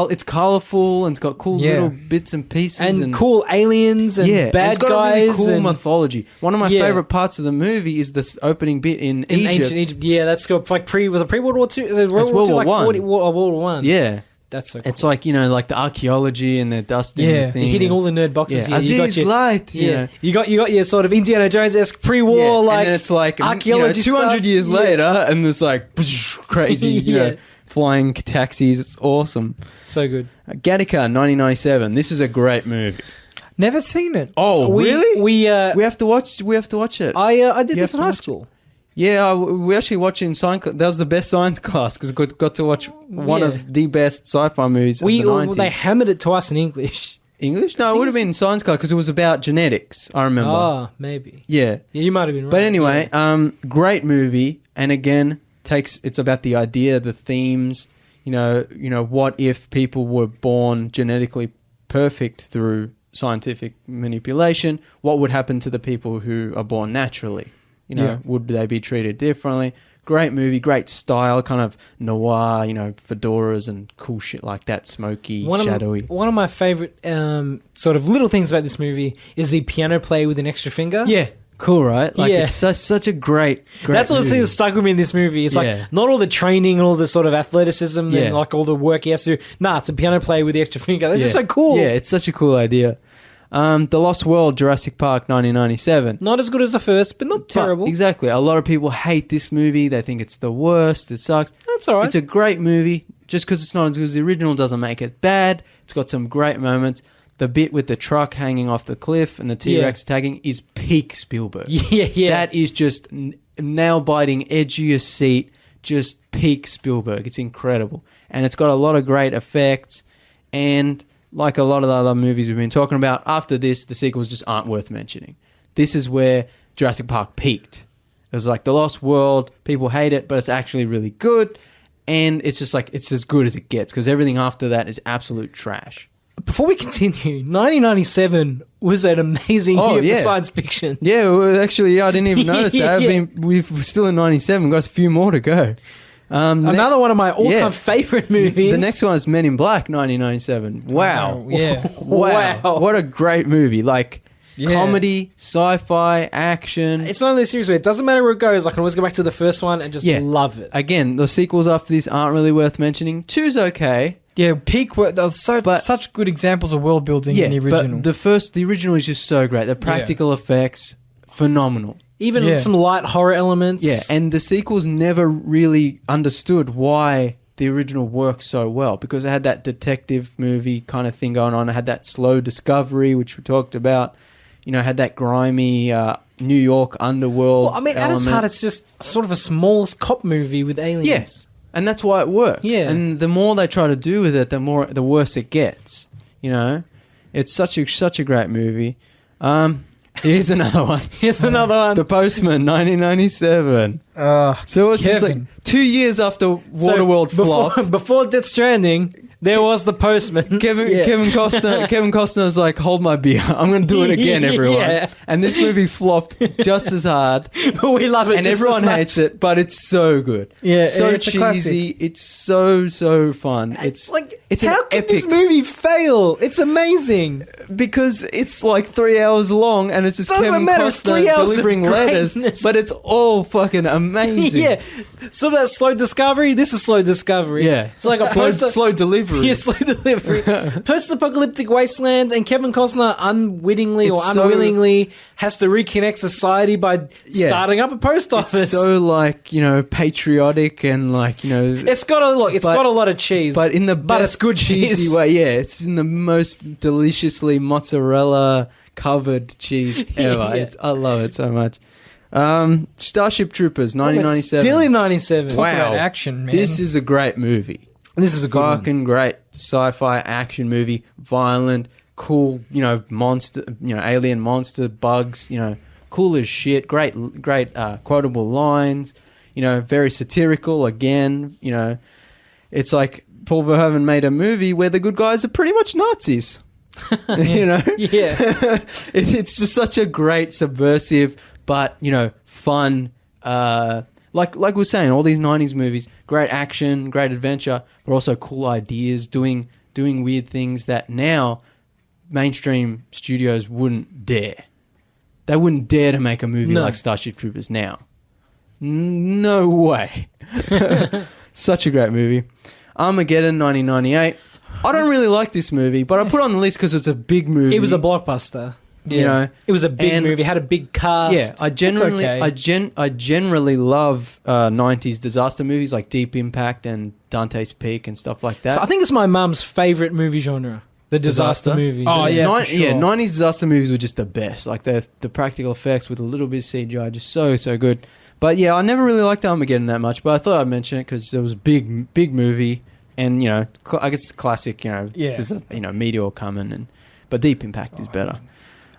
it's colourful and it's got cool little bits and pieces. And cool aliens and bad it's got guys. a really cool mythology. One of my favourite parts of the movie is this opening bit in Egypt. Ancient Egypt. Yeah, that's got like was it pre-World War II? Is it World War II? Like World War One. Yeah. That's so cool. It's like, you know, like the archaeology and the dusting the thing. You're hitting all the nerd boxes. Yeah. Aziz Light. You got your sort of Indiana Jones-esque pre-war like and then it's like archaeology 200 years later, and there's like crazy, you know, flying taxis. It's awesome. So good. Gattaca, 1997. This is a great movie. Never seen it. Oh, really? We have to watch. We have to watch it. I did this in high school. Yeah, we actually watched it in science. That was the best science class because we got to watch one of the best sci-fi movies of the 90s. They hammered it to us in English. English? No, it would have been in science class because it was about genetics. I remember. Oh, maybe. Yeah. Yeah, you might have been right. But anyway, great movie, and again, it's about the idea, the themes. You know, what if people were born genetically perfect through scientific manipulation? What would happen to the people who are born naturally? You know, would they be treated differently? Great movie, great style, kind of noir, you know, fedoras and cool shit like that, smoky, shadowy. One of my favourite sort of little things about this movie is the piano player with an extra finger. Yeah, cool, right? Like, it's such a great That's what the stuck with me in this movie. It's like, not all the training and all the sort of athleticism and like all the work he has to do. Nah, it's a piano player with the extra finger. That's just so cool. Yeah, it's such a cool idea. The Lost World, Jurassic Park, 1997. Not as good as the first, but not terrible. Exactly. A lot of people hate this movie. They think it's the worst. It sucks. That's all right. It's a great movie. Just because it's not as good as the original doesn't make it bad. It's got some great moments. The bit with the truck hanging off the cliff and the T-Rex tagging is peak Spielberg. Yeah. That is just nail-biting, edge of your seat, just peak Spielberg. It's incredible. And it's got a lot of great effects, and like a lot of the other movies we've been talking about, after this, the sequels just aren't worth mentioning. This is where Jurassic Park peaked. It was like The Lost World, people hate it, but it's actually really good, and it's just like, it's as good as it gets, because everything after that is absolute trash. Before we continue, 1997 was an amazing year for science fiction. Yeah, well, actually, I didn't even notice that. We're still in 97, we've got a few more to go. Another one of my all-time favorite movies. The next one is Men in Black, 1997. Wow. Yeah. Wow. What a great movie. Like, comedy, sci-fi, action. It's one of those series where it doesn't matter where it goes. I can always go back to the first one and just love it. Again, the sequels after this aren't really worth mentioning. 2's okay. Yeah, peak work. There were such good examples of world building in the original. But the original is just so great. The practical effects, phenomenal. Even some light horror elements. Yeah, and the sequels never really understood why the original worked so well, because it had that detective movie kind of thing going on. It had that slow discovery, which we talked about. You know, had that grimy New York underworld. Well, I mean, at its heart, it's just sort of a small cop movie with aliens. Yes, and that's why it works. Yeah, and the more they try to do with it, the worse it gets. You know, it's such a great movie. Here's another one. The Postman, 1997. So it's just like 2 years after Waterworld flopped. Before Death Stranding, there was The Postman. Kevin Costner's like, hold my beer. I'm going to do it again, everyone. Yeah. And this movie flopped just as hard. But we love it. And everyone hates it, but it's so good. Yeah, so it's cheesy. It's so fun. It's like, it's how could this movie fail? It's amazing. Because it's like 3 hours long and it's just Kevin Costner delivering letters, but it's all fucking amazing. Yeah. So that slow discovery, this is slow discovery. Yeah. It's like a slow delivery. Yeah, slow delivery. Post-apocalyptic wasteland, and Kevin Costner unwittingly or unwillingly has to reconnect society by starting up a post office. It's so like, you know, patriotic and like, you know, it's got a lot of cheese, but in the best it's good cheesy cheese way. Yeah, it's in the most deliciously mozzarella covered cheese ever. Yeah. I love it so much. Starship Troopers, 1997. Still in 97. Talk about action, man. This is a great movie. This is a good one. Fucking great sci-fi action movie. Violent, cool, monster, alien monster, bugs, cool as shit. Great quotable lines, very satirical again, It's like Paul Verhoeven made a movie where the good guys are pretty much Nazis. Yeah. It's just such a great subversive but fun like we were saying, all these 90s movies, great action, great adventure, but also cool ideas, doing weird things that now mainstream studios wouldn't dare. They wouldn't dare to make a movie like Starship Troopers now. No way. Such a great movie. Armageddon, 1998. I don't really like this movie, but I put it on the list because it's a big movie. It was a blockbuster. Yeah. It was a big movie. Had a big cast. Yeah, I generally love 90s disaster movies like Deep Impact and Dante's Peak and stuff like that. So I think it's my mum's favorite movie genre. The disaster movie. Oh, yeah, for sure. Yeah, 90s disaster movies were just the best. Like the practical effects with a little bit of CGI, just so good. But yeah, I never really liked Armageddon that much, but I thought I'd mention it because it was a big movie. And, I guess it's classic, there's a, meteor coming. But Deep Impact is better.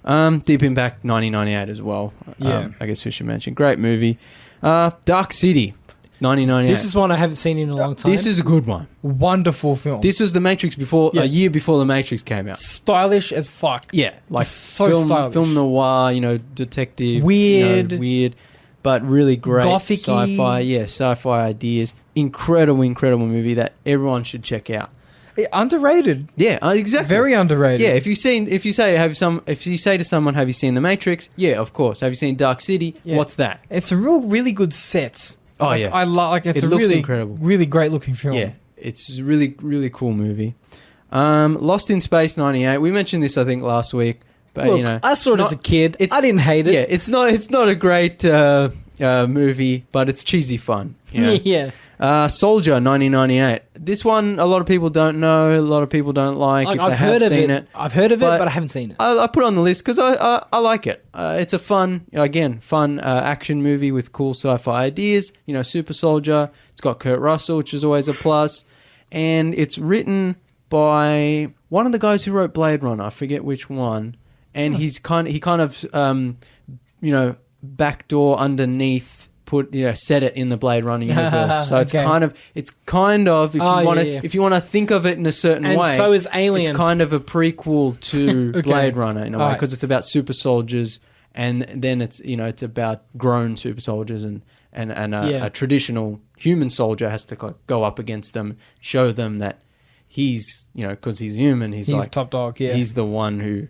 Deep Impact 1998 as well. Yeah. I guess we should mention. Great movie. Dark City 1998. This is one I haven't seen in a long time. This is a good one. Wonderful film. This was The Matrix a year before The Matrix came out. Stylish as fuck. Yeah. Like so stylish. Film noir, detective. Weird. But really great. Gothic-y. Sci-fi. Yeah, sci-fi ideas. Incredible movie that everyone should check out. Underrated. Yeah, exactly. Very underrated. Yeah, if you say to someone, have you seen The Matrix? Yeah, of course. Have you seen Dark City? Yeah. What's that? It's a really good sets. Oh, yeah. I like it's It a looks really incredible. really great looking film. Yeah, it's a really cool movie. Lost in Space 98. We mentioned this I think last week, but Look, I saw it as a kid. I didn't hate it. Yeah, it's not a great movie, but it's cheesy fun. Yeah. Soldier 1998. This one a lot of people don't know, a lot of people don't like. If I've heard of it. I've heard of it, but I haven't seen it. I put it on the list because I like it. It's a fun action movie with cool sci-fi ideas. Super soldier. It's got Kurt Russell, which is always a plus, and it's written by one of the guys who wrote Blade Runner. I forget which one, and he kind of backdoor underneath. Set it in the Blade Runner universe. So it's kind of if you want to think of it in a certain and way. So is Alien. It's kind of a prequel to Blade Runner in a way because it's about super soldiers, and then it's about grown super soldiers and a traditional human soldier has to go up against them, show them that he's because he's human, he's like top dog. Yeah, he's the one who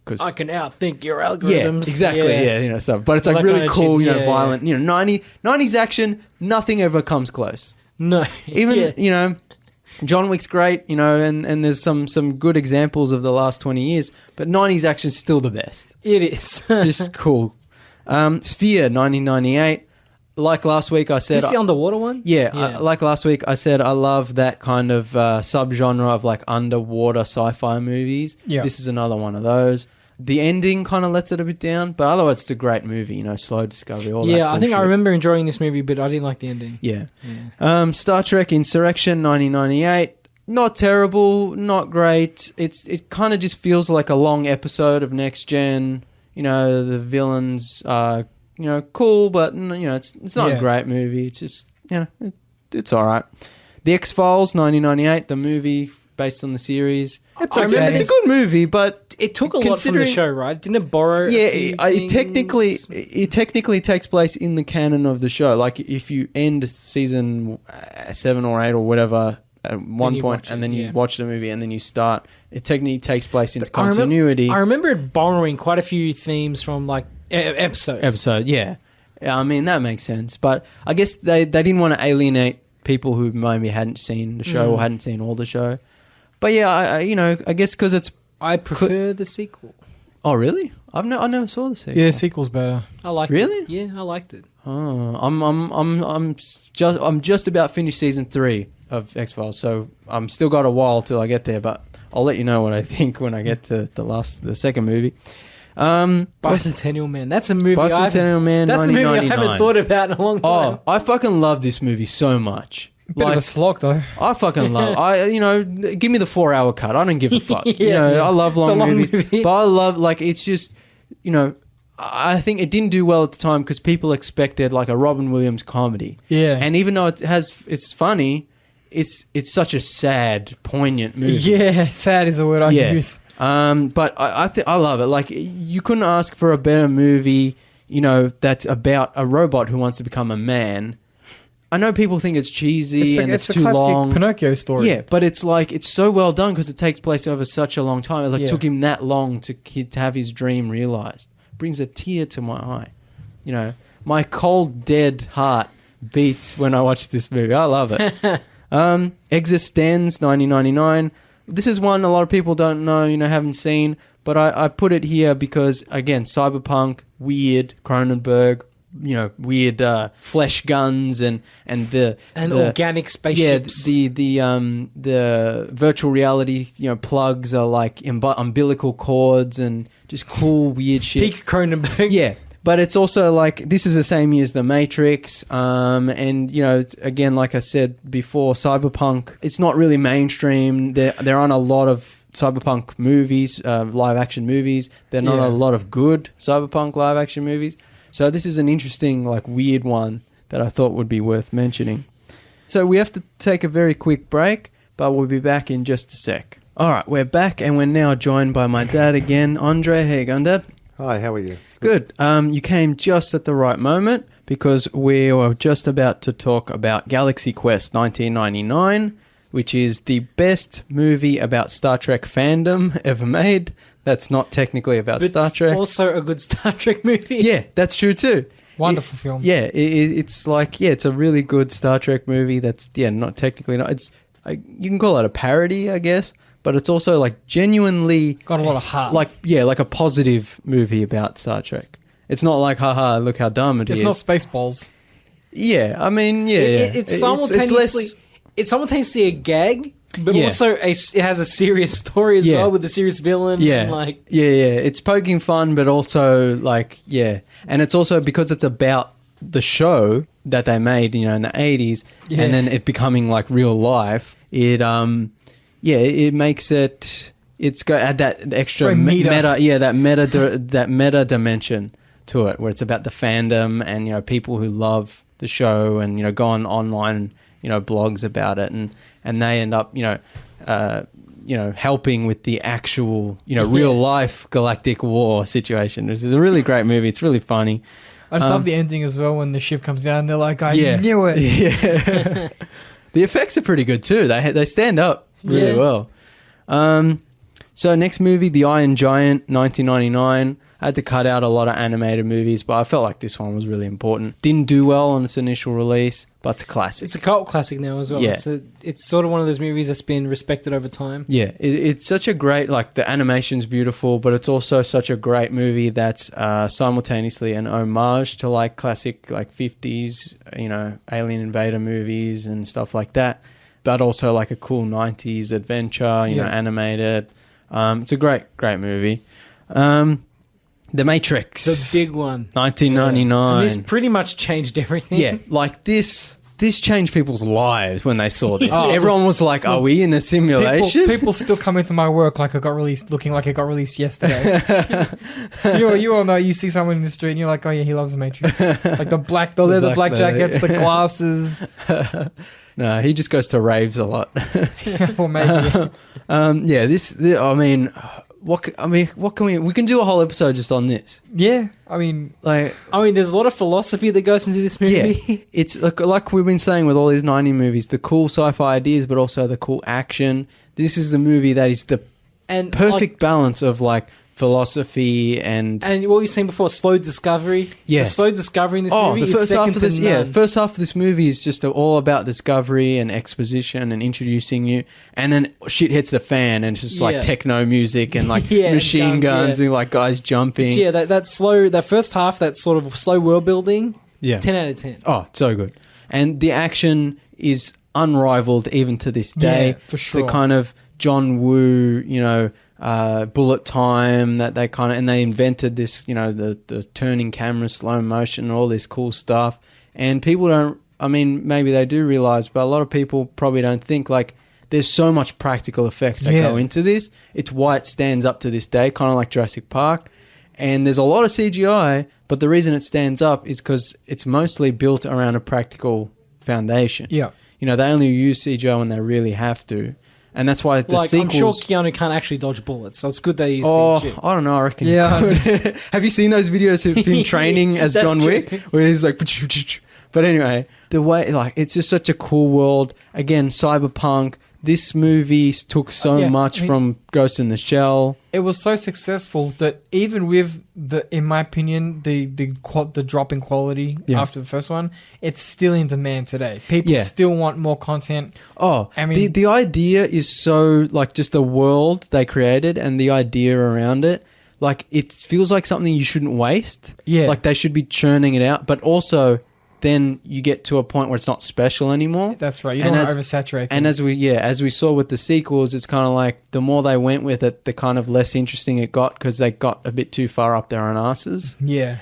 because I can outthink your algorithms. Yeah, exactly. Yeah, stuff. But it's like really cool, violent. 90s action. Nothing ever comes close. No, even John Wick's great. And there's some good examples of the last 20 years. But 90s action is still the best. It is just cool. Sphere 1998. Like last week, I said this the underwater one. Yeah, like last week, I said I love that kind of subgenre of like underwater sci-fi movies. Yeah, this is another one of those. The ending kind of lets it a bit down, but otherwise it's a great movie. Slow discovery. All that cool I think shit. I remember enjoying this movie, but I didn't like the ending. Yeah. Star Trek Insurrection 1998. Not terrible, not great. It kind of just feels like a long episode of Next Gen. The villains are cool, but it's not a great movie. It's just it's all right. The X-Files 1998, the movie based on the series. It's a good movie, but it took a lot from the show, right? Didn't it borrow? Yeah, it technically takes place in the canon of the show. Like if you end season 7 or 8 or whatever at one point, and then you watch the movie, and then you start, it technically takes place into continuity. I remember it borrowing quite a few themes from like episodes. Yeah. I mean, that makes sense. But I guess they didn't want to alienate people who maybe hadn't seen the show or hadn't seen all the show. But yeah, I guess because it's... I prefer the sequel. Oh, really? I never saw the sequel. Yeah, sequel's better. I liked it. Really? Yeah, I liked it. Oh, I'm just about finished season 3 of X-Files, so I'm still got a while till I get there, but I'll let you know what I think when I get to the second movie. Bicentennial Man. That's a movie. Bicentennial Man. That's a movie I haven't thought about in a long time. Oh, I fucking love this movie so much. Bit of a slog though. I fucking love. Give me the 4-hour cut. I don't give a fuck. Yeah. I love long movies, movie. but I love it's just, I think it didn't do well at the time because people expected like a Robin Williams comedy. Yeah. And even though it's funny, it's such a sad, poignant movie. Yeah, sad is a word I use. But I love it. Like, you couldn't ask for a better movie, that's about a robot who wants to become a man. I know people think it's cheesy and it's too long. It's the classic Pinocchio story. Yeah, but it's so well done because it takes place over such a long time. It took him that long to have his dream realized. Brings a tear to my eye. My cold, dead heart beats when I watch this movie. I love it. Existenz, 1999. This is one a lot of people don't know, haven't seen, but I put it here because, again, cyberpunk, weird, Cronenberg, weird flesh guns and the organic spaceships. Yeah, the virtual reality, plugs are like umbilical cords and just cool weird shit. Peak Cronenberg. Yeah. But it's also like, this is the same year as The Matrix. And, again, like I said before, cyberpunk, it's not really mainstream. There aren't a lot of cyberpunk movies, live action movies. There are not a lot of good cyberpunk live action movies. So this is an interesting, weird one that I thought would be worth mentioning. So we have to take a very quick break, but we'll be back in just a sec. All right, we're back, and we're now joined by my dad again. Andre, how you going, Dad? Hi, how are you? Good. You came just at the right moment because we were just about to talk about Galaxy Quest 1999, which is the best movie about Star Trek fandom ever made. That's not technically about Star Trek. It's also a good Star Trek movie. Yeah, that's true too. Wonderful film. Yeah, it's it's a really good Star Trek movie that's, not technically not. You can call it a parody, I guess, but it's also genuinely got a lot of heart. Like a positive movie about Star Trek. It's not like, haha, look how dumb it is. It's not Spaceballs. Yeah, I mean, It's simultaneously it's simultaneously a gag, but also it has a serious story as well with a serious villain. Yeah, and it's poking fun, but also and it's also because it's about the show that they made, in the 80s, and then it becoming real life. It makes it. It's got add that extra meta, that meta dimension to it, where it's about the fandom and people who love the show and go on online blogs about it, and they end up helping with the actual real life galactic war situation. This is a really great movie. It's really funny. I just love the ending as well when the ship comes down and they're like, I knew it. Yeah. The effects are pretty good too. They stand up really well. So next movie, The Iron Giant, 1999. I had to cut out a lot of animated movies, but I felt like this one was really important. Didn't do well on its initial release, but it's a classic. It's a cult classic now as well. Yeah. It's sort of one of those movies that's been respected over time. Yeah, it's such a great, the animation's beautiful, but it's also such a great movie that's simultaneously an homage to classic 50s, alien invader movies and stuff like that, but also a cool 90s adventure, animated. It's a great movie. The Matrix. The big one. 1999. And this pretty much changed everything. Yeah, this changed people's lives when they saw this. Everyone was like, are we in a simulation? People still come into my work looking like it got released yesterday. you all know, you see someone in the street and you're like, oh yeah, he loves the Matrix. The leather black jackets, the glasses. No, he just goes to raves a lot. Well, maybe. What can we can do a whole episode just on this. Yeah, I mean, there's a lot of philosophy that goes into this movie. Yeah, it's like we've been saying with all these 90 movies, the cool sci-fi ideas, but also the cool action. This is the movie that is the perfect balance of philosophy and what you're saying before, slow discovery. Yeah, the slow discovery in this movie is second to none. The first half of this movie is just all about discovery and exposition and introducing you, and then shit hits the fan and it's just techno music and machine guns and guys jumping. But that first half, that sort of slow world building. Yeah, 10 out of 10. Oh, so good, and the action is unrivaled even to this day. Yeah, for sure. The kind of John Woo, bullet time that they and they invented this, the turning camera, slow motion, all this cool stuff. And people don't, maybe they do realize, but a lot of people probably don't think, like, there's so much practical effects that go into this. It's why it stands up to this day, kind of like Jurassic Park. And there's a lot of CGI, but the reason it stands up is because it's mostly built around a practical foundation. Yeah. They only use CGI when they really have to. And that's why the sequels... I'm sure Keanu can't actually dodge bullets, so it's good that he's CG. I don't know, I reckon he could. Have you seen those videos of him training as John Wick? Where he's like... But anyway, the way... it's just such a cool world. Again, cyberpunk. This movie took so much from Ghost in the Shell. It was so successful that even with in my opinion, the drop in quality after the first one, it's still in demand today. People still want more content. Oh, the idea is so, just the world they created and the idea around it. It feels like something you shouldn't waste. Yeah. They should be churning it out, but also... then you get to a point where it's not special anymore. That's right. You don't want to oversaturate things. And as we saw with the sequels, it's kind of like the more they went with it, the kind of less interesting it got because they got a bit too far up their own asses. Yeah.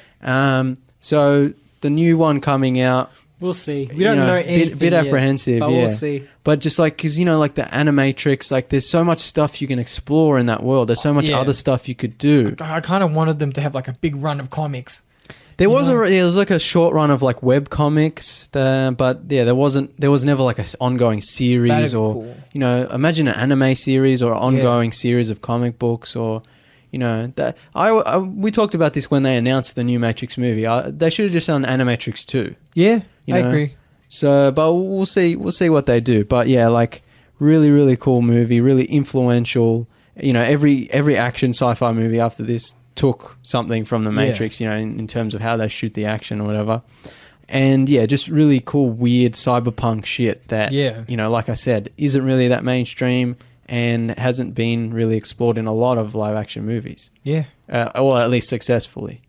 So the new one coming out... We'll see. We don't know anything bit apprehensive, but we'll see. But just because, the Animatrix, there's so much stuff you can explore in that world. There's so much other stuff you could do. I kind of wanted them to have a big run of comics. There was a short run of web comics, but there was never an ongoing series or cool. Imagine an anime series or an ongoing series of comic books or that. We talked about this when they announced the new Matrix movie. They should have just done Animatrix 2. Yeah, I agree. So, but we'll see what they do. But really really cool movie, really influential. Every action sci-fi movie after this took something from the Matrix, in terms of how they shoot the action or whatever. And just really cool, weird cyberpunk shit that, like I said, isn't really that mainstream and hasn't been really explored in a lot of live action movies. Yeah. Or at least successfully.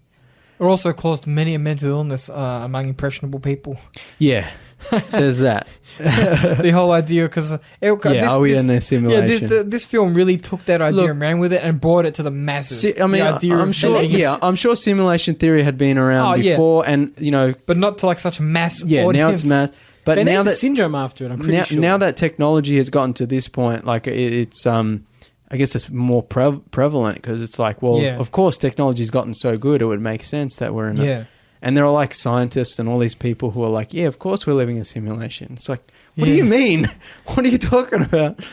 It also caused many a mental illness among impressionable people. Yeah. There's that. The whole idea, because are we in a simulation? Yeah, this film really took that idea and ran with it and brought it to the masses. I'm sure simulation theory had been around before, and but not to such a mass audience. Now it's mass. But they now named that the syndrome after it, I'm pretty sure. Now that technology has gotten to this point, it's I guess it's more prevalent because it's of course technology's gotten so good, it would make sense that we're in a... And there are scientists and all these people who are of course we're living in a simulation. It's what do you mean? What are you talking about?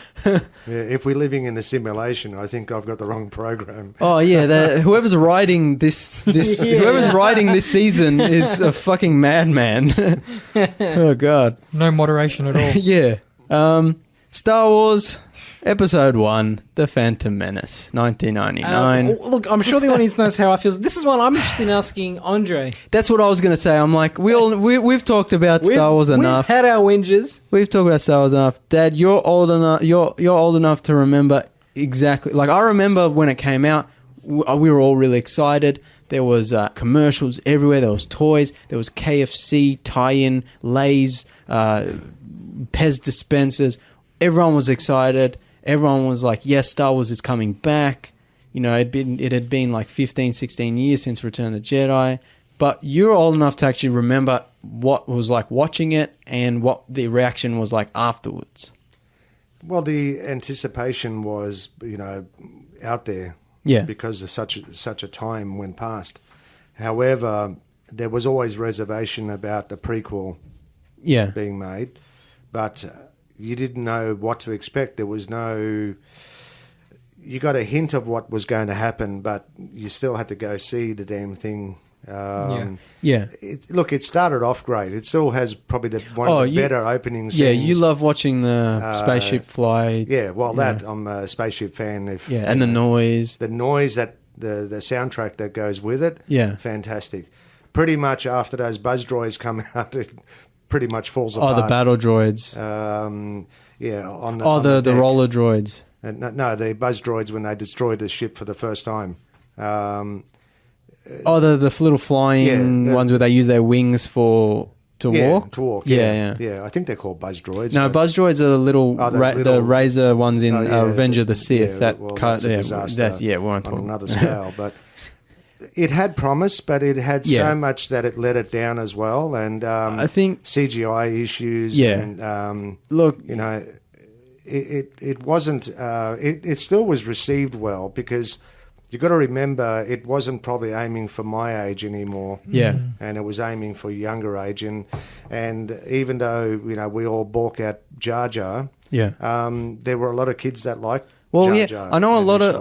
If we're living in a simulation, I think I've got the wrong program. Oh yeah, whoever's writing this whoever's writing this season is a fucking madman. Oh god. No moderation at all. Yeah. Star Wars Episode 1, The Phantom Menace, 1999. Look, I'm sure the audience knows how I feel. This is one I'm interested in asking Andre. That's what I was going to say. I'm we've talked about Star Wars enough. We've had our whinges. We've talked about Star Wars enough. Dad, you're old enough. You're old enough to remember exactly. I remember when it came out, we were all really excited. There was commercials everywhere. There was toys. There was KFC tie-in, Lay's, Pez dispensers. Everyone was excited. Everyone was like, yes, Star Wars is coming back. It had been 15, 16 years since Return of the Jedi. But you're old enough to actually remember what was like watching it and what the reaction was like afterwards. Well, the anticipation was, out there. Yeah. Because of such a time went past. However, there was always reservation about the prequel being made. But... you didn't know what to expect. There was no... You got a hint of what was going to happen, but you still had to go see the damn thing. It started off great. It still has probably one of the better opening scenes. Yeah, you love watching the spaceship fly. Yeah, I'm a spaceship fan. And the noise. The noise, that the soundtrack that goes with it. Yeah. Fantastic. Pretty much after those buzz droids come out... pretty much falls apart. Oh, the battle droids. The roller droids. No, the buzz droids when they destroyed the ship for the first time. The little flying ones where they use their wings walk? To walk, yeah. I think they're called buzz droids. No, buzz droids are the little, the razor ones in Revenge of the Sith. That's a disaster we won't talk on another scale. But it had promise, but it had so much that it let it down as well. And I think CGI issues. Yeah. And, look, you know, it wasn't. It still was received well because. You've got to remember, it wasn't probably aiming for my age anymore. Yeah. And it was aiming for younger age. And even though, you know, we all balk at Jar Jar, there were a lot of kids that liked Jar Jar. I know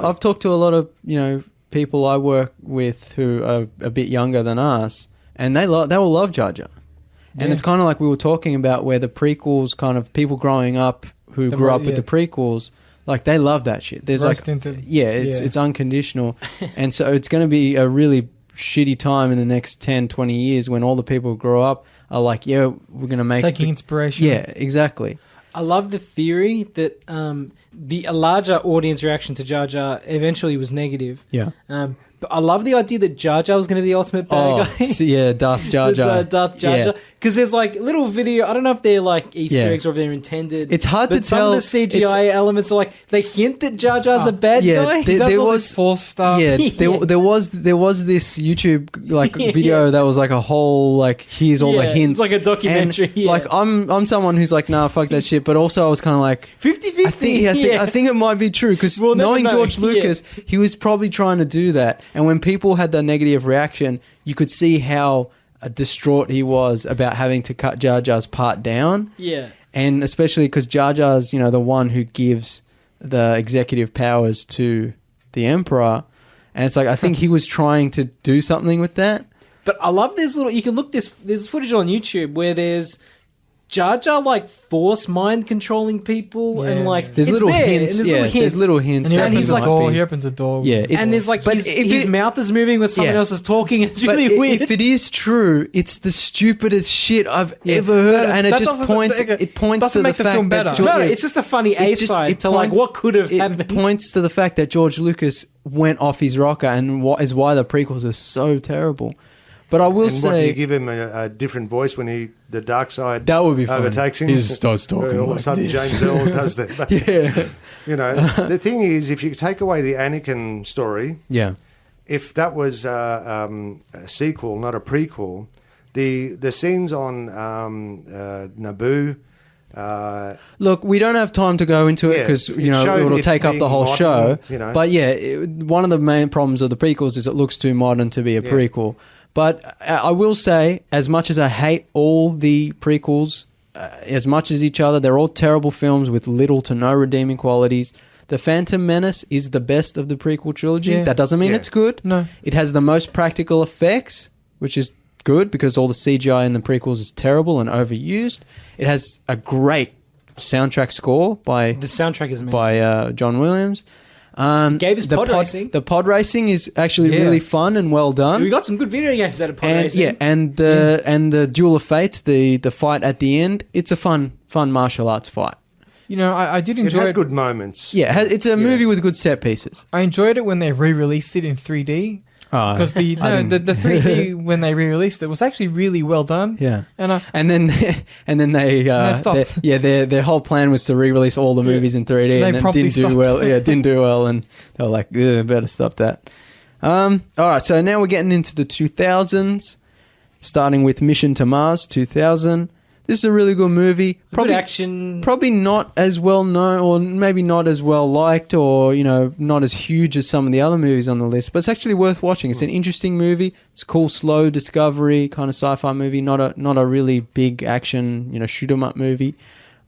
I've talked to a lot of, you know, people I work with who are a bit younger than us, and they will love Jar Jar. And it's kind of like we were talking about where the prequels, kind of people growing up who grew up with the prequels, like they love that shit. There's it's unconditional. And so it's going to be a really shitty time in the next 10, 20 years when all the people who grow up are like, we're going to make... Taking inspiration. Yeah, exactly. I love the theory that a larger audience reaction to Jar Jar eventually was negative. Yeah. But I love the idea that Jar Jar was going to be the ultimate bad guy. Darth Jar Jar. Darth Jar Jar. Because there's like little video, I don't know if they're like Easter eggs or if they're intended. It's hard to tell. Some of the CGI elements are like, they hint that Jar Jar's a bad guy. There was false stuff. Yeah, there was this YouTube like video that was like a whole like, here's all the hints. It's like a documentary. And, like I'm someone who's like, nah, fuck that shit. But also I was kind of like 50-50. I think it might be true because knowing George Lucas, he was probably trying to do that. And when people had the negative reaction, you could see how distraught he was about having to cut Jar Jar's part down. Yeah. And especially because Jar Jar's, you know, the one who gives the executive powers to the Emperor. And it's like, I think he was trying to do something with that. But I love this little... You can look there's footage on YouTube where there's Jar Jar like force mind controlling people and like there's little hints. There's little hints. And he opens a door. Yeah, and there's like his mouth is moving when someone else is talking. And it's really weird. If it is true, it's the stupidest shit I've ever heard, and it just points. It points to the fact that it's just a funny A-side to like what could have happened. It points to the fact that George Lucas went off his rocker, and is why the prequels are so terrible. But I will say... What, do you give him a different voice when the dark side that would be overtakes him? He starts talking all of a sudden James Earl does that. But, you know, the thing is, if you take away the Anakin story, if that was a sequel, not a prequel, the scenes on Naboo... Look, we don't have time to go into it because it'll take up the whole show. You know. But one of the main problems of the prequels is it looks too modern to be a prequel. But I will say, as much as I hate all the prequels, as much as each other, they're all terrible films with little to no redeeming qualities. The Phantom Menace is the best of the prequel trilogy. Yeah. That doesn't mean it's good. No. It has the most practical effects, which is good because all the CGI in the prequels is terrible and overused. It has a great soundtrack score by... The soundtrack is amazing. By John Williams. Gave us pod racing. The pod racing is actually really fun and well done. We got some good video games out of pod racing. Yeah, and the Duel of Fates, the fight at the end, it's a fun martial arts fight. You know, I did enjoy it. It had good moments. Yeah, it's a movie with good set pieces. I enjoyed it when they re-released it in 3D. Because the 3D when they re-released it was actually really well done. Yeah, and then they stopped. Their whole plan was to re-release all the movies in 3D, and then didn't do well. Yeah, didn't do well, and they were like, better stop that. All right, so now we're getting into the 2000s, starting with Mission to Mars 2000. This is a really good movie. Good action. Probably not as well known, or maybe not as well liked, or not as huge as some of the other movies on the list. But it's actually worth watching. It's an interesting movie. It's a cool, slow discovery kind of sci-fi movie. Not a really big action, shoot 'em up movie.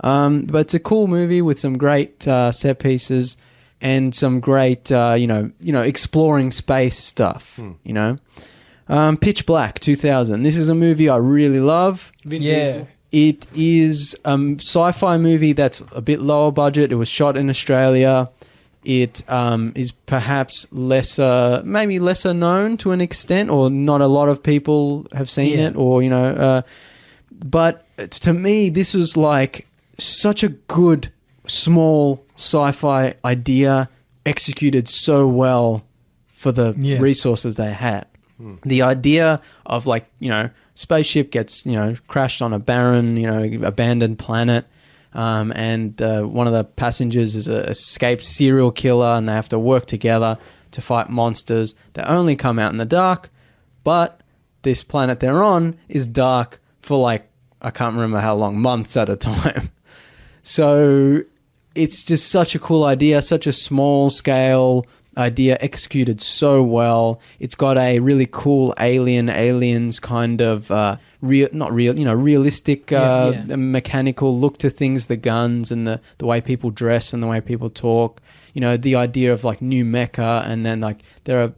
But it's a cool movie with some great set pieces and some great exploring space stuff. Pitch Black 2000. This is a movie I really love. Vin Diesel. It is a sci-fi movie that's a bit lower budget. It was shot in Australia. It is perhaps maybe lesser known to an extent, or not a lot of people have seen it, or, but to me, this was like such a good, small sci-fi idea executed so well for the resources they had. The idea of like, spaceship gets, crashed on a barren, abandoned planet. And one of the passengers is a escaped serial killer, and they have to work together to fight monsters that only come out in the dark. But this planet they're on is dark for like, I can't remember how long, months at a time. So it's just such a cool idea, such a small scale idea, executed so well. It's got a really cool aliens kind of realistic mechanical look to things, the guns and the way people dress and the way people talk. The idea of like new Mecca, and then like there are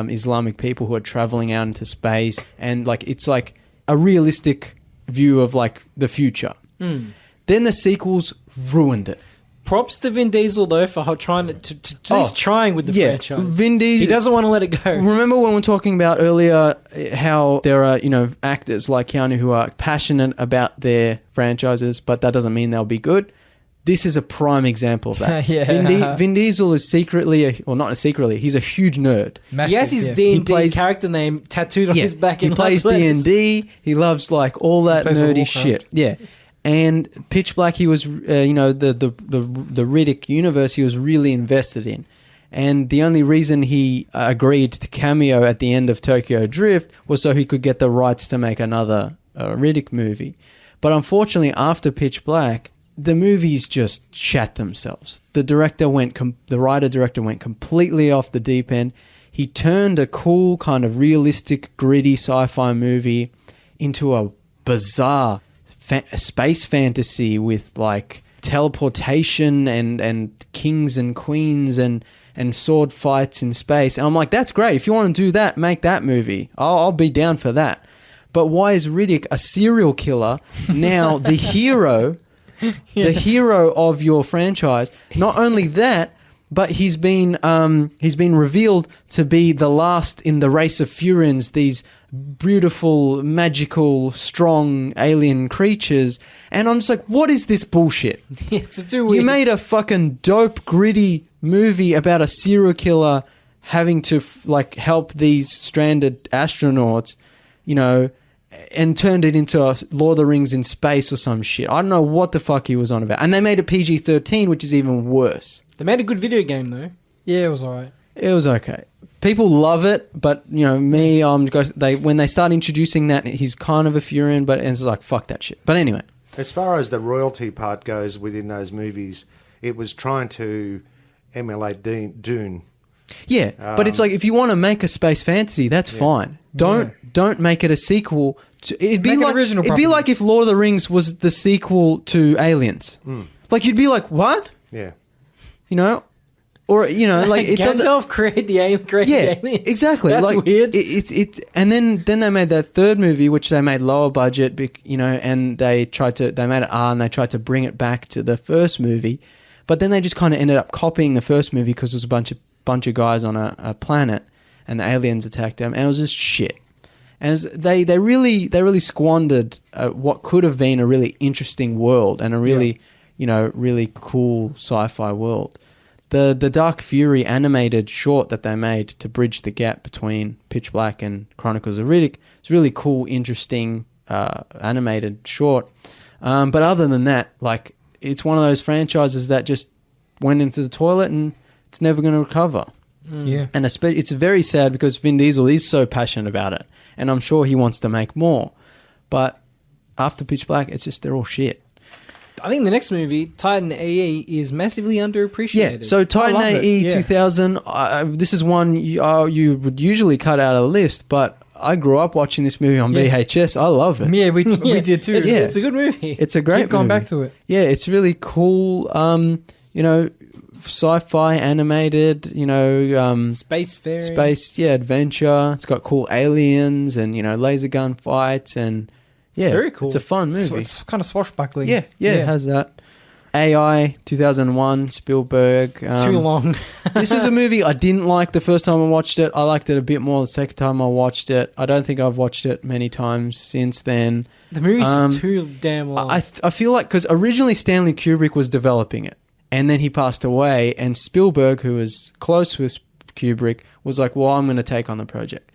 Islamic people who are traveling out into space, and like it's like a realistic view of like the future. Then the sequels ruined it. Props to Vin Diesel though for trying trying with the franchise. Vin Diesel, he doesn't want to let it go. Remember when we were talking about earlier how there are actors like Keanu who are passionate about their franchises, but that doesn't mean they'll be good. This is a prime example of that. Vin Diesel is secretly, not secretly, he's a huge nerd. Massive, he has his D&D character name tattooed on his back. He plays D&D. He loves like all that nerdy shit. Yeah. And Pitch Black, he was, the Riddick universe, he was really invested in. And the only reason he agreed to cameo at the end of Tokyo Drift was so he could get the rights to make another Riddick movie. But unfortunately, after Pitch Black, the movies just shat themselves. The writer-director went completely off the deep end. He turned a cool kind of realistic, gritty sci-fi movie into a bizarre space fantasy with like teleportation and kings and queens and sword fights in space. And I'm like, that's great. If you want to do that, make that movie. I'll be down for that. But why is Riddick, a serial killer, now the hero... the hero of your franchise? Not only that, but he's been revealed to be the last in the race of Furians, these beautiful, magical, strong alien creatures. And I'm just like, what is this bullshit? You made a fucking dope, gritty movie about a serial killer having to help these stranded astronauts, and turned it into a Lord of the Rings in space or some shit. I don't know what the fuck he was on about. And they made a PG-13, which is even worse. They made a good video game, though. Yeah, it was alright. It was okay. People love it, but, me, when they start introducing that, he's kind of a Furian, but it's like, fuck that shit. But anyway. As far as the royalty part goes within those movies, it was trying to emulate Dune. Yeah, but it's like, if you want to make a space fantasy, that's fine. Don't make it a sequel to... It'd be like if Lord of the Rings was the sequel to Aliens. Like, you'd be like, what? Yeah. Or, like... it Gandalf created the aliens. Exactly. That's like, weird. And then they made that third movie, which they made lower budget, and they made it R, and they tried to bring it back to the first movie. But then they just kind of ended up copying the first movie because there was a bunch of guys on a planet and the aliens attacked them, and it was just shit. And they really squandered what could have been a really interesting world and a really really cool sci-fi world. The Dark Fury animated short that they made to bridge the gap between Pitch Black and Chronicles of Riddick, it's really cool, interesting animated short. But other than that, like, it's one of those franchises that just went into the toilet and it's never going to recover. Yeah. And it's very sad because Vin Diesel is so passionate about it, and I'm sure he wants to make more. But after Pitch Black, it's just, they're all shit. I think the next movie, Titan AE, is massively underappreciated. Yeah, so Titan AE 2000, this is one you would usually cut out of the list, but I grew up watching this movie on VHS. I love it. Yeah, we did too. It's a good movie. It's a great movie. Keep going back to it. Yeah, it's really cool. Sci-fi animated, space, adventure. It's got cool aliens and, laser gun fights, and it's very cool. It's a fun movie. It's kind of swashbuckling. Yeah, it has that. AI 2001, Spielberg. Too long. This is a movie I didn't like the first time I watched it. I liked it a bit more the second time I watched it. I don't think I've watched it many times since then. The movie's just too damn long. I feel like, because originally Stanley Kubrick was developing it, and then he passed away, and Spielberg, who was close with Kubrick, was like, well, I'm going to take on the project.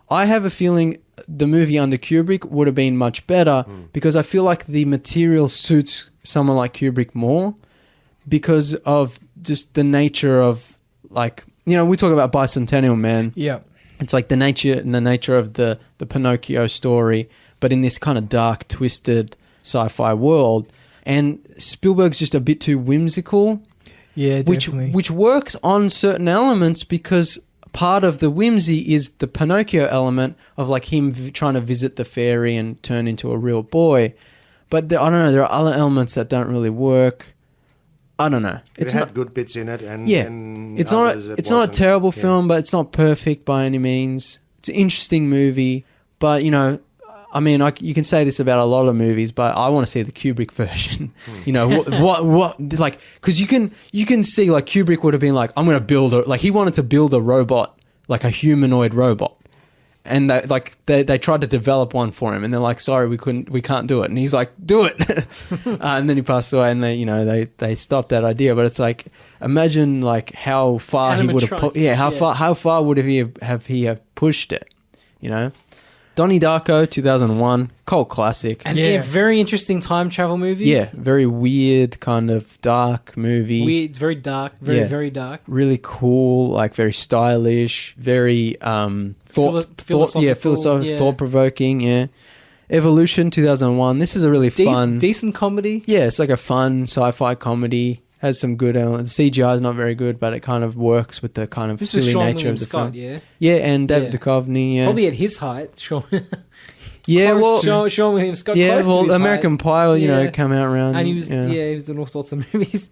I have a feeling the movie under Kubrick would have been much better because I feel like the material suits someone like Kubrick more because of just the nature of, like, you know, we talk about Bicentennial Man. Yeah. It's like the nature of the Pinocchio story, but in this kind of dark, twisted sci-fi world. And Spielberg's just a bit too whimsical. Yeah, definitely. Which works on certain elements because part of the whimsy is the Pinocchio element of like him trying to visit the fairy and turn into a real boy. But I don't know, there are other elements that don't really work. I don't know. It had good bits in it, and it's not a terrible film, but it's not perfect by any means. It's an interesting movie, but you know, I mean, you can say this about a lot of movies, but I want to see the Kubrick version. You know, what like, because you can see like Kubrick would have been like, I'm going to build he wanted to build a robot, like a humanoid robot. And they tried to develop one for him, and they're like, "Sorry, we can't do it." And he's like, "Do it!" And then he passed away, and they stopped that idea. But it's like, imagine like how far he would have, how far would he have pushed it, you know? Donnie Darko, 2001, cult classic. And a very interesting time travel movie. Yeah, very weird, kind of dark movie. Weird, very dark, very dark. Really cool, like very stylish, very thought-provoking, yeah. Evolution, 2001. This is a really fun... Decent comedy. Yeah, it's like a fun sci-fi comedy. Has some good elements. The CGI is not very good, but it kind of works with the kind of silly nature of the film. Yeah, and David Duchovny. Yeah. Probably at his height, Sean. Yeah, well, Sean William Scott. Yeah, close to well, his American Pie, you know, come out around. And he was doing all sorts of movies.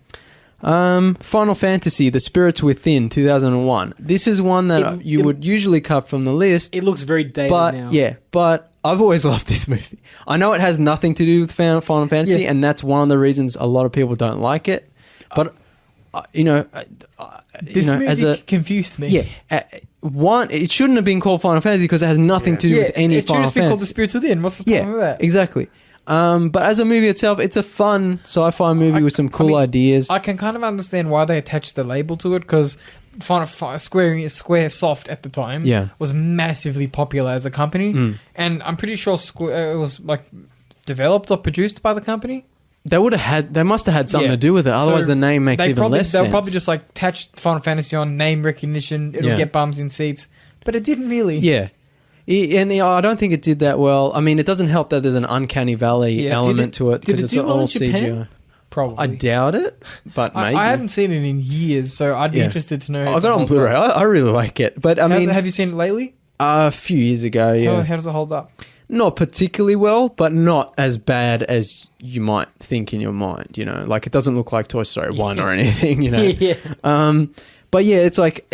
Final Fantasy: The Spirits Within, 2001. This is one that you would usually cut from the list. It looks very dated now. Yeah, but I've always loved this movie. I know it has nothing to do with Final Fantasy, and that's one of the reasons a lot of people don't like it. But this movie confused me. Yeah, it shouldn't have been called Final Fantasy because it has nothing to do with any Final Fantasy. It should just be called The Spirits Within. What's the problem with that? Exactly. But as a movie itself, it's a fun sci-fi movie with some cool ideas. I can kind of understand why they attached the label to it because Square Soft at the time was massively popular as a company, and I'm pretty sure Square it was like developed or produced by the company. They must have had something to do with it. Otherwise, the name makes even less sense. They'll probably just like attach Final Fantasy on name recognition. It'll get bums in seats, but it didn't really. Yeah, and I don't think it did that well. I mean, it doesn't help that there's an uncanny valley element to it because it's all CGI. Probably. I doubt it, but maybe. I haven't seen it in years, so I'd be interested to know. I got it on Blu-ray. I really like it, but I mean, have you seen it lately? A few years ago. Yeah. How does it hold up? Not particularly well, but not as bad as you might think in your mind, you know? Like, it doesn't look like Toy Story 1 or anything, you know? But yeah, it's like,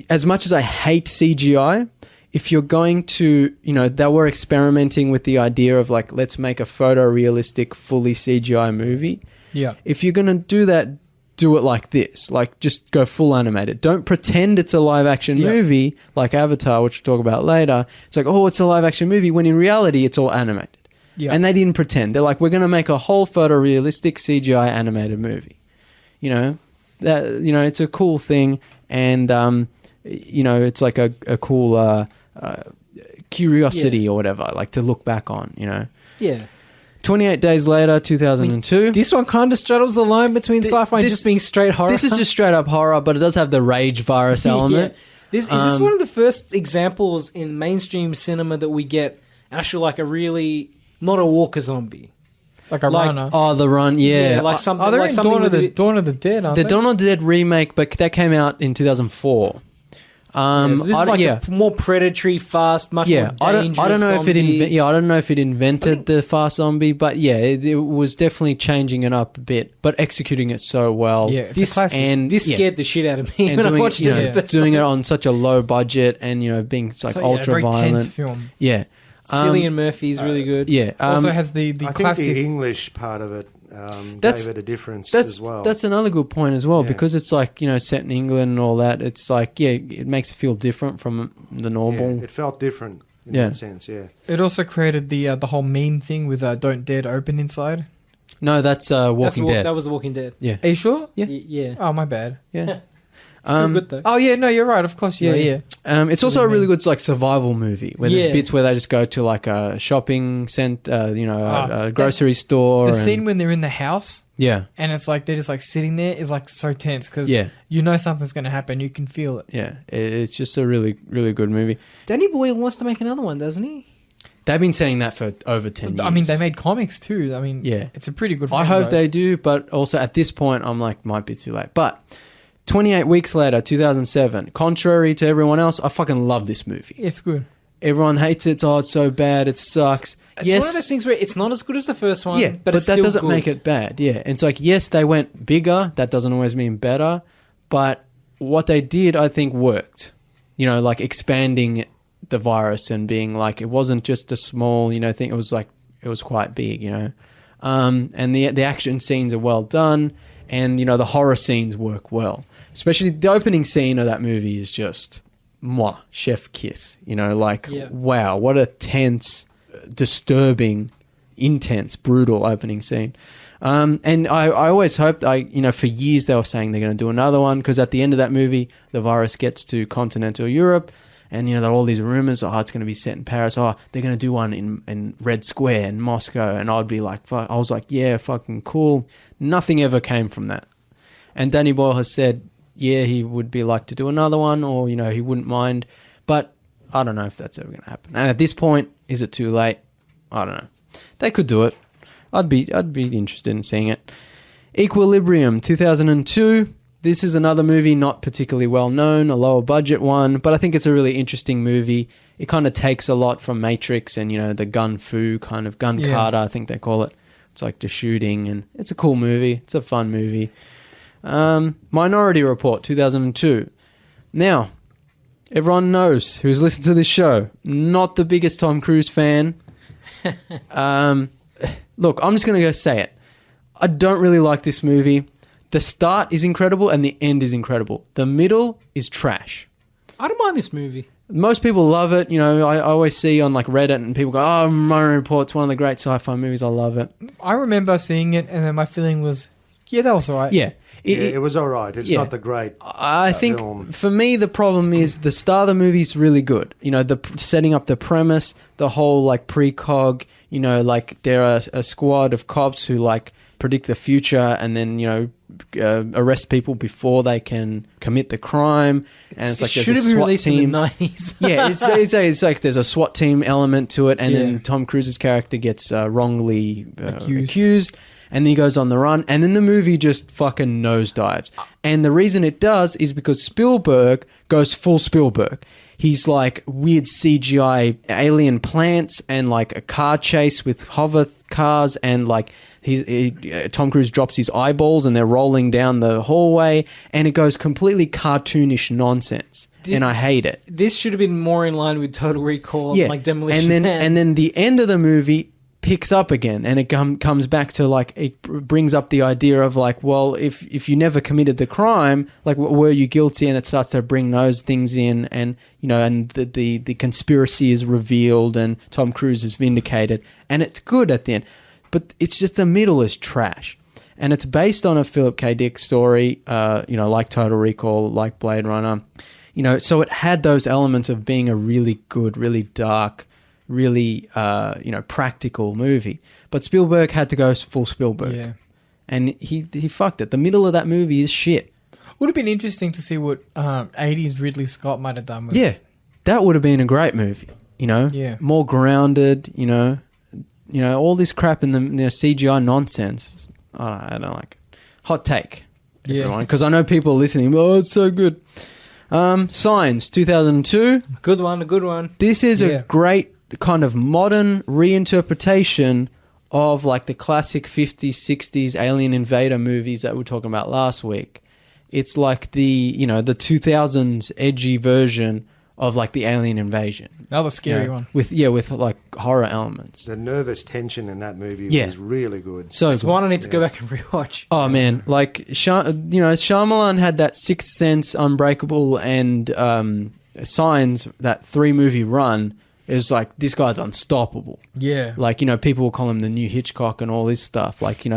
as much as I hate CGI, if you're going to, you know, they were experimenting with the idea of like, let's make a photorealistic, fully CGI movie. Yeah. If you're going to do that, do it like this. Like, just go full animated. Don't pretend it's a live-action movie like Avatar, which we'll talk about later. It's like, oh, it's a live-action movie, when in reality, it's all animated. Yeah. And they didn't pretend. They're like, we're going to make a whole photorealistic CGI animated movie. You know? It's a cool thing. And, it's like a cool curiosity or whatever, like to look back on, you know? Yeah. 28 Days Later, 2002. This one kind of straddles the line between sci-fi and just being straight horror. This is just straight up horror, but it does have the rage virus element. Is this one of the first examples in mainstream cinema that we get actually like a really, not a walker zombie? Like a runner. Oh, the run, yeah. Like something. Oh, they're like in Dawn of the Dead, aren't they? The Dawn of the Dead remake, but that came out in 2004. So this is like a more predatory, fast, much more dangerous I don't know zombie. I don't know if it invented the fast zombie, but it was definitely changing it up a bit, but executing it so well. Yeah, it's a classic. This scared the shit out of me when I watched it. Doing it on such a low budget and being like ultra violent. Tense film. Yeah. Cillian Murphy's really good. Yeah. Also has the classic. I think the English part of it gave it a difference as well. That's another good point as well, because it's like, set in England and all that. It's like, it makes it feel different from the normal. Yeah, it felt different in that sense, It also created the whole meme thing with Don't Dare to Open Inside. No, that's Walking Dead. That was Walking Dead. Yeah. Are you sure? Yeah. Yeah. Oh, my bad. Yeah. Still good though. Oh yeah, no, you're right. Of course you are. Yeah. It's also a really good like survival movie where there's bits where they just go to like a shopping center, a grocery store. The scene when they're in the house. Yeah. And it's like they're just like sitting there is like so tense because you know something's going to happen. You can feel it. Yeah. It's just a really, really good movie. Danny Boyle wants to make another one, doesn't he? They've been saying that for over 10 years. I mean, they made comics too. I mean, it's a pretty good franchise. I hope they do, but also at this point, I'm like, might be too late. But 28 weeks later, 2007, contrary to everyone else, I fucking love this movie. It's good. Everyone hates it. Oh, it's so bad. It sucks. It's one of those things where it's not as good as the first one, but it's that still doesn't good. make it bad. Yeah. And it's like, yes, they went bigger. That doesn't always mean better. But what they did, I think, worked. You know, like expanding the virus and being like, it wasn't just a small, thing. It was like, it was quite big, and the action scenes are well done, and the horror scenes work well. Especially the opening scene of that movie is just chef kiss. Wow, what a tense, disturbing, intense, brutal opening scene. And I always hoped, for years they were saying they're going to do another one, because at the end of that movie, the virus gets to continental Europe, and there are all these rumors, it's going to be set in Paris. Oh, they're going to do one in Red Square in Moscow. And I'd be like, I was like, yeah, fucking cool. Nothing ever came from that. And Danny Boyle has said, yeah, he would be like to do another one, or, he wouldn't mind. But I don't know if that's ever going to happen. And at this point, is it too late? I don't know. They could do it. I'd be interested in seeing it. Equilibrium, 2002. This is another movie not particularly well known, a lower budget one, but I think it's a really interesting movie. It kind of takes a lot from Matrix and, the gun fu kind of gun kata, I think they call it. It's like the shooting, and it's a cool movie. It's a fun movie. Minority Report, 2002. Now, everyone knows who's listened to this show. Not the biggest Tom Cruise fan. Look, I'm just going to go say it. I don't really like this movie. The start is incredible and the end is incredible. The middle is trash. I don't mind this movie. Most people love it. I always see on like Reddit and people go, oh, Minority Report's one of the great sci-fi movies. I love it. I remember seeing it and then my feeling was, yeah, that was all right. Yeah. It was all right. It's not the great I think film. For me, the problem is the start of the movie's really good. The setting up the premise, the whole like precog, like there are a squad of cops who like predict the future and then, arrest people before they can commit the crime. And it's like should have been released in the 90s. Yeah, it's like there's a SWAT team element to it, and then Tom Cruise's character gets wrongly accused, and then he goes on the run, and then the movie just fucking nosedives. And the reason it does is because Spielberg goes full Spielberg. He's like weird CGI alien plants and like a car chase with hover cars, and like Tom Cruise drops his eyeballs and they're rolling down the hallway, and it goes completely cartoonish nonsense. And I hate it. This should have been more in line with Total Recall, like Demolition Man. And then the end of the movie picks up again, and it comes back to like, it brings up the idea of like, well, if you never committed the crime, like were you guilty? And it starts to bring those things in, and and the conspiracy is revealed, and Tom Cruise is vindicated, and it's good at the end. But it's just the middle is trash. And it's based on a Philip K. Dick story, like Total Recall, like Blade Runner. So it had those elements of being a really good, really dark, really, practical movie. But Spielberg had to go full Spielberg. Yeah. And he fucked it. The middle of that movie is shit. Would have been interesting to see what 80s Ridley Scott might have done with it. Yeah. That would have been a great movie, Yeah. More grounded, all this crap in the CGI nonsense. I don't like it. Hot take, everyone, because I know people are listening. Oh, it's so good. Signs, 2002. Good one, a good one. This is a great kind of modern reinterpretation of like the classic 50s, 60s alien invader movies that we were talking about last week. It's like the 2000s edgy version of like the alien invasion. Another scary one. With like horror elements. The nervous tension in that movie was really good. So it's one I need to go back and rewatch. Oh man, like Shyamalan had that Sixth Sense, Unbreakable, and Signs, that 3-movie run. It was like, this guy's unstoppable. Yeah. Like, people will call him the new Hitchcock and all this stuff. Like, he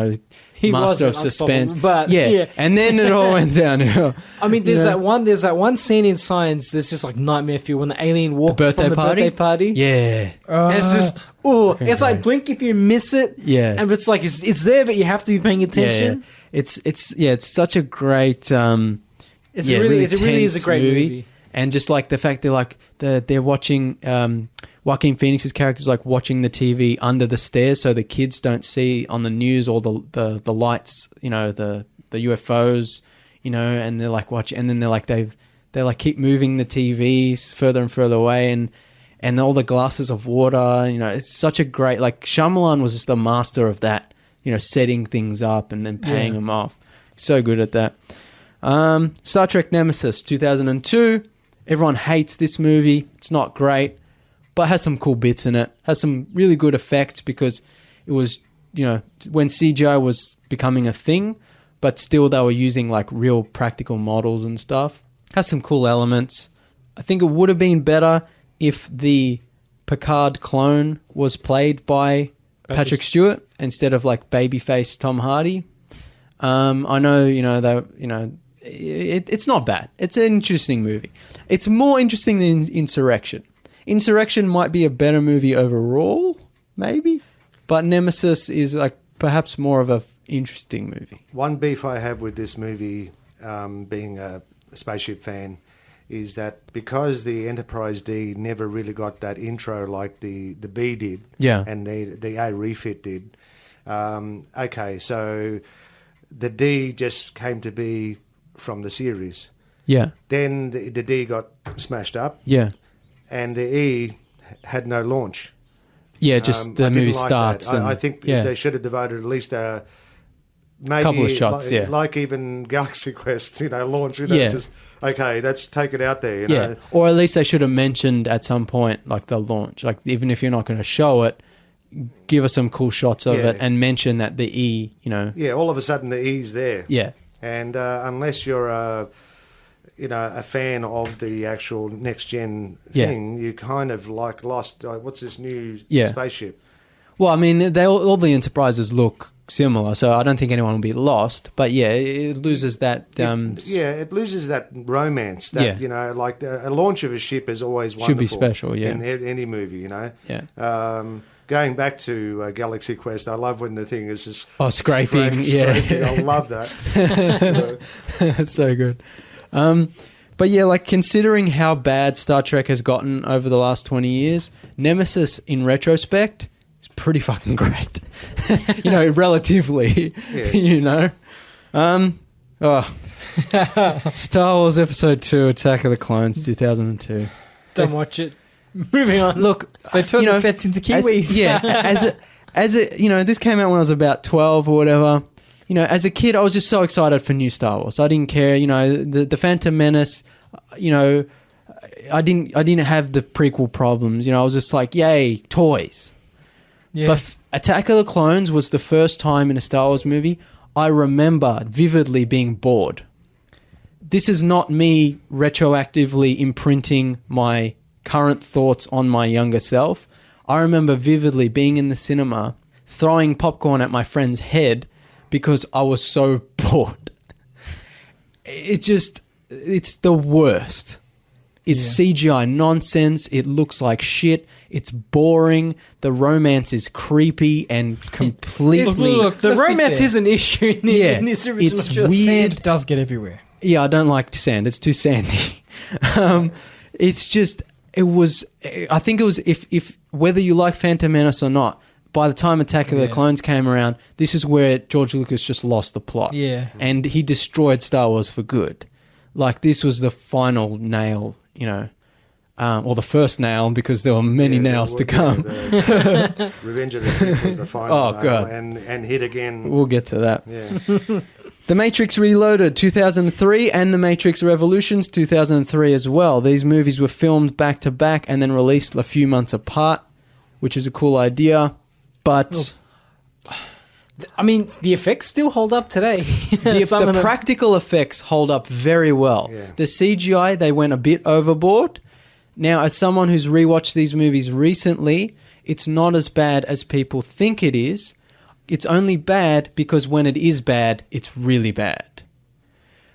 master of suspense. But yeah. And then it all went downhill. I mean, there's that one scene in Science that's just like nightmare fuel when the alien walks birthday from the party? birthday party. Yeah. And it's just, it's like blink if you miss it. Yeah. And it's like, it's there, but you have to be paying attention. Yeah. It's such a great, it really is a great movie. And just like the fact they're watching Joaquin Phoenix's character's like watching the TV under the stairs, so the kids don't see on the news all the lights, the UFOs, and they're like watching, and then they're like keep moving the TVs further and further away, and all the glasses of water. It's such a great, like, Shyamalan was just the master of that, setting things up and then paying them off. So good at that. Star Trek Nemesis 2002. Everyone hates this movie. It's not great, but has some cool bits in it. Has some really good effects because it was, when CGI was becoming a thing, but still they were using like real practical models and stuff. Has some cool elements. I think it would have been better if the Picard clone was played by Patrick Stewart instead of like babyface Tom Hardy. I know, it's not bad. It's an interesting movie. It's more interesting than Insurrection. Insurrection might be a better movie overall, maybe, but Nemesis is like perhaps more of a interesting movie. One beef I have with this movie, being a spaceship fan, is that because the Enterprise D never really got that intro like the B did, and the A refit did. Okay, so the D just came to be from the series. Yeah. Then the D got smashed up. Yeah. And the E had no launch. Yeah, just the movie starts. I think they should have devoted at least maybe couple of shots, like even Galaxy Quest, launch. Just okay, let's take it out there. You know? Or at least they should have mentioned at some point like the launch. Like even if you're not going to show it, give us some cool shots of it and mention that the E. Yeah, all of a sudden the E's there. Yeah. And unless you're a fan of the actual next gen thing, you kind of like lost. What's this new spaceship? Well, I mean, all the Enterprises look similar, so I don't think anyone will be lost. But it loses that. It loses that romance. That like a launch of a ship is always wonderful. Should be special, in any movie. Yeah. Going back to Galaxy Quest, I love when the thing is just scraping. Scraping. I love that. That's so good. But like considering how bad Star Trek has gotten over the last 20 years, Nemesis in retrospect is pretty fucking great. Relatively. Star Wars Episode 2, Attack of the Clones, 2002. Don't watch it. Moving on. Look, they turned the Fets into Kiwis. This came out when I was about 12 or whatever. As a kid, I was just so excited for new Star Wars. I didn't care. The Phantom Menace. I didn't have the prequel problems. I was just like, yay, toys. Yeah. But Attack of the Clones was the first time in a Star Wars movie I remember vividly being bored. This is not me retroactively imprinting my current thoughts on my younger self. I remember vividly being in the cinema, throwing popcorn at my friend's head because I was so bored. It's the worst. It's CGI nonsense. It looks like shit. It's boring. The romance is creepy and completely... Look, the romance is an issue in this original. It's weird. Sand does get everywhere. Yeah, I don't like sand. It's too sandy. It's just... I think it was if whether you like Phantom Menace or not, by the time Attack of the Clones came around, this is where George Lucas just lost the plot. Yeah. And he destroyed Star Wars for good. Like, this was the final nail, or the first nail, because there were many nails to come. Revenge of the Sith was the final nail, God. And hit again. We'll get to that. Yeah. The Matrix Reloaded, 2003, and The Matrix Revolutions, 2003 as well. These movies were filmed back-to-back and then released a few months apart, which is a cool idea, but... I mean, the effects still hold up today. The practical effects hold up very well. Yeah. The CGI, they went a bit overboard. Now, as someone who's rewatched these movies recently, it's not as bad as people think it is. It's only bad because when it is bad, it's really bad.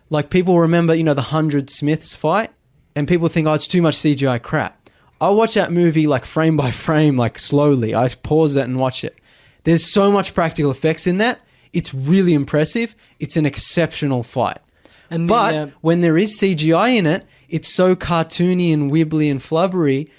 Like, people remember, the 100 Smiths fight, and people think, oh, it's too much CGI crap. I watch that movie, like, frame by frame, like, slowly. I pause that and watch it. There's so much practical effects in that. It's really impressive. It's an exceptional fight. But when there is CGI in it, it's so cartoony and wibbly and flubbery,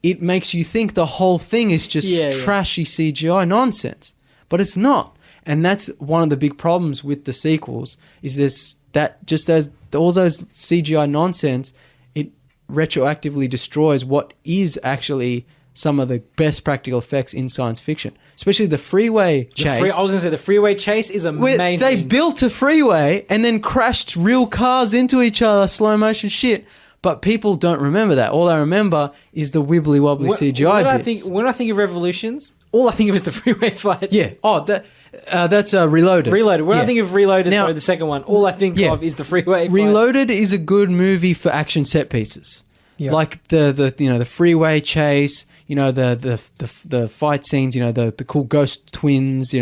it makes you think the whole thing is just trashy CGI nonsense. But it's not. And that's one of the big problems with the sequels, is this, that just as all those CGI nonsense, it retroactively destroys what is actually some of the best practical effects in science fiction. Especially the freeway chase. I was going to say, the freeway chase is amazing. They built a freeway and then crashed real cars into each other, slow motion shit. But people don't remember that. All I remember is the wibbly wobbly CGI bits. When I think of Revolutions, all I think of is the freeway fight. Yeah. Oh, that's Reloaded. Reloaded. When I think of Reloaded, the second one, all I think of is the freeway fight. Reloaded is a good movie for action set pieces. Yeah. Like the freeway chase, the fight scenes, the cool ghost twins,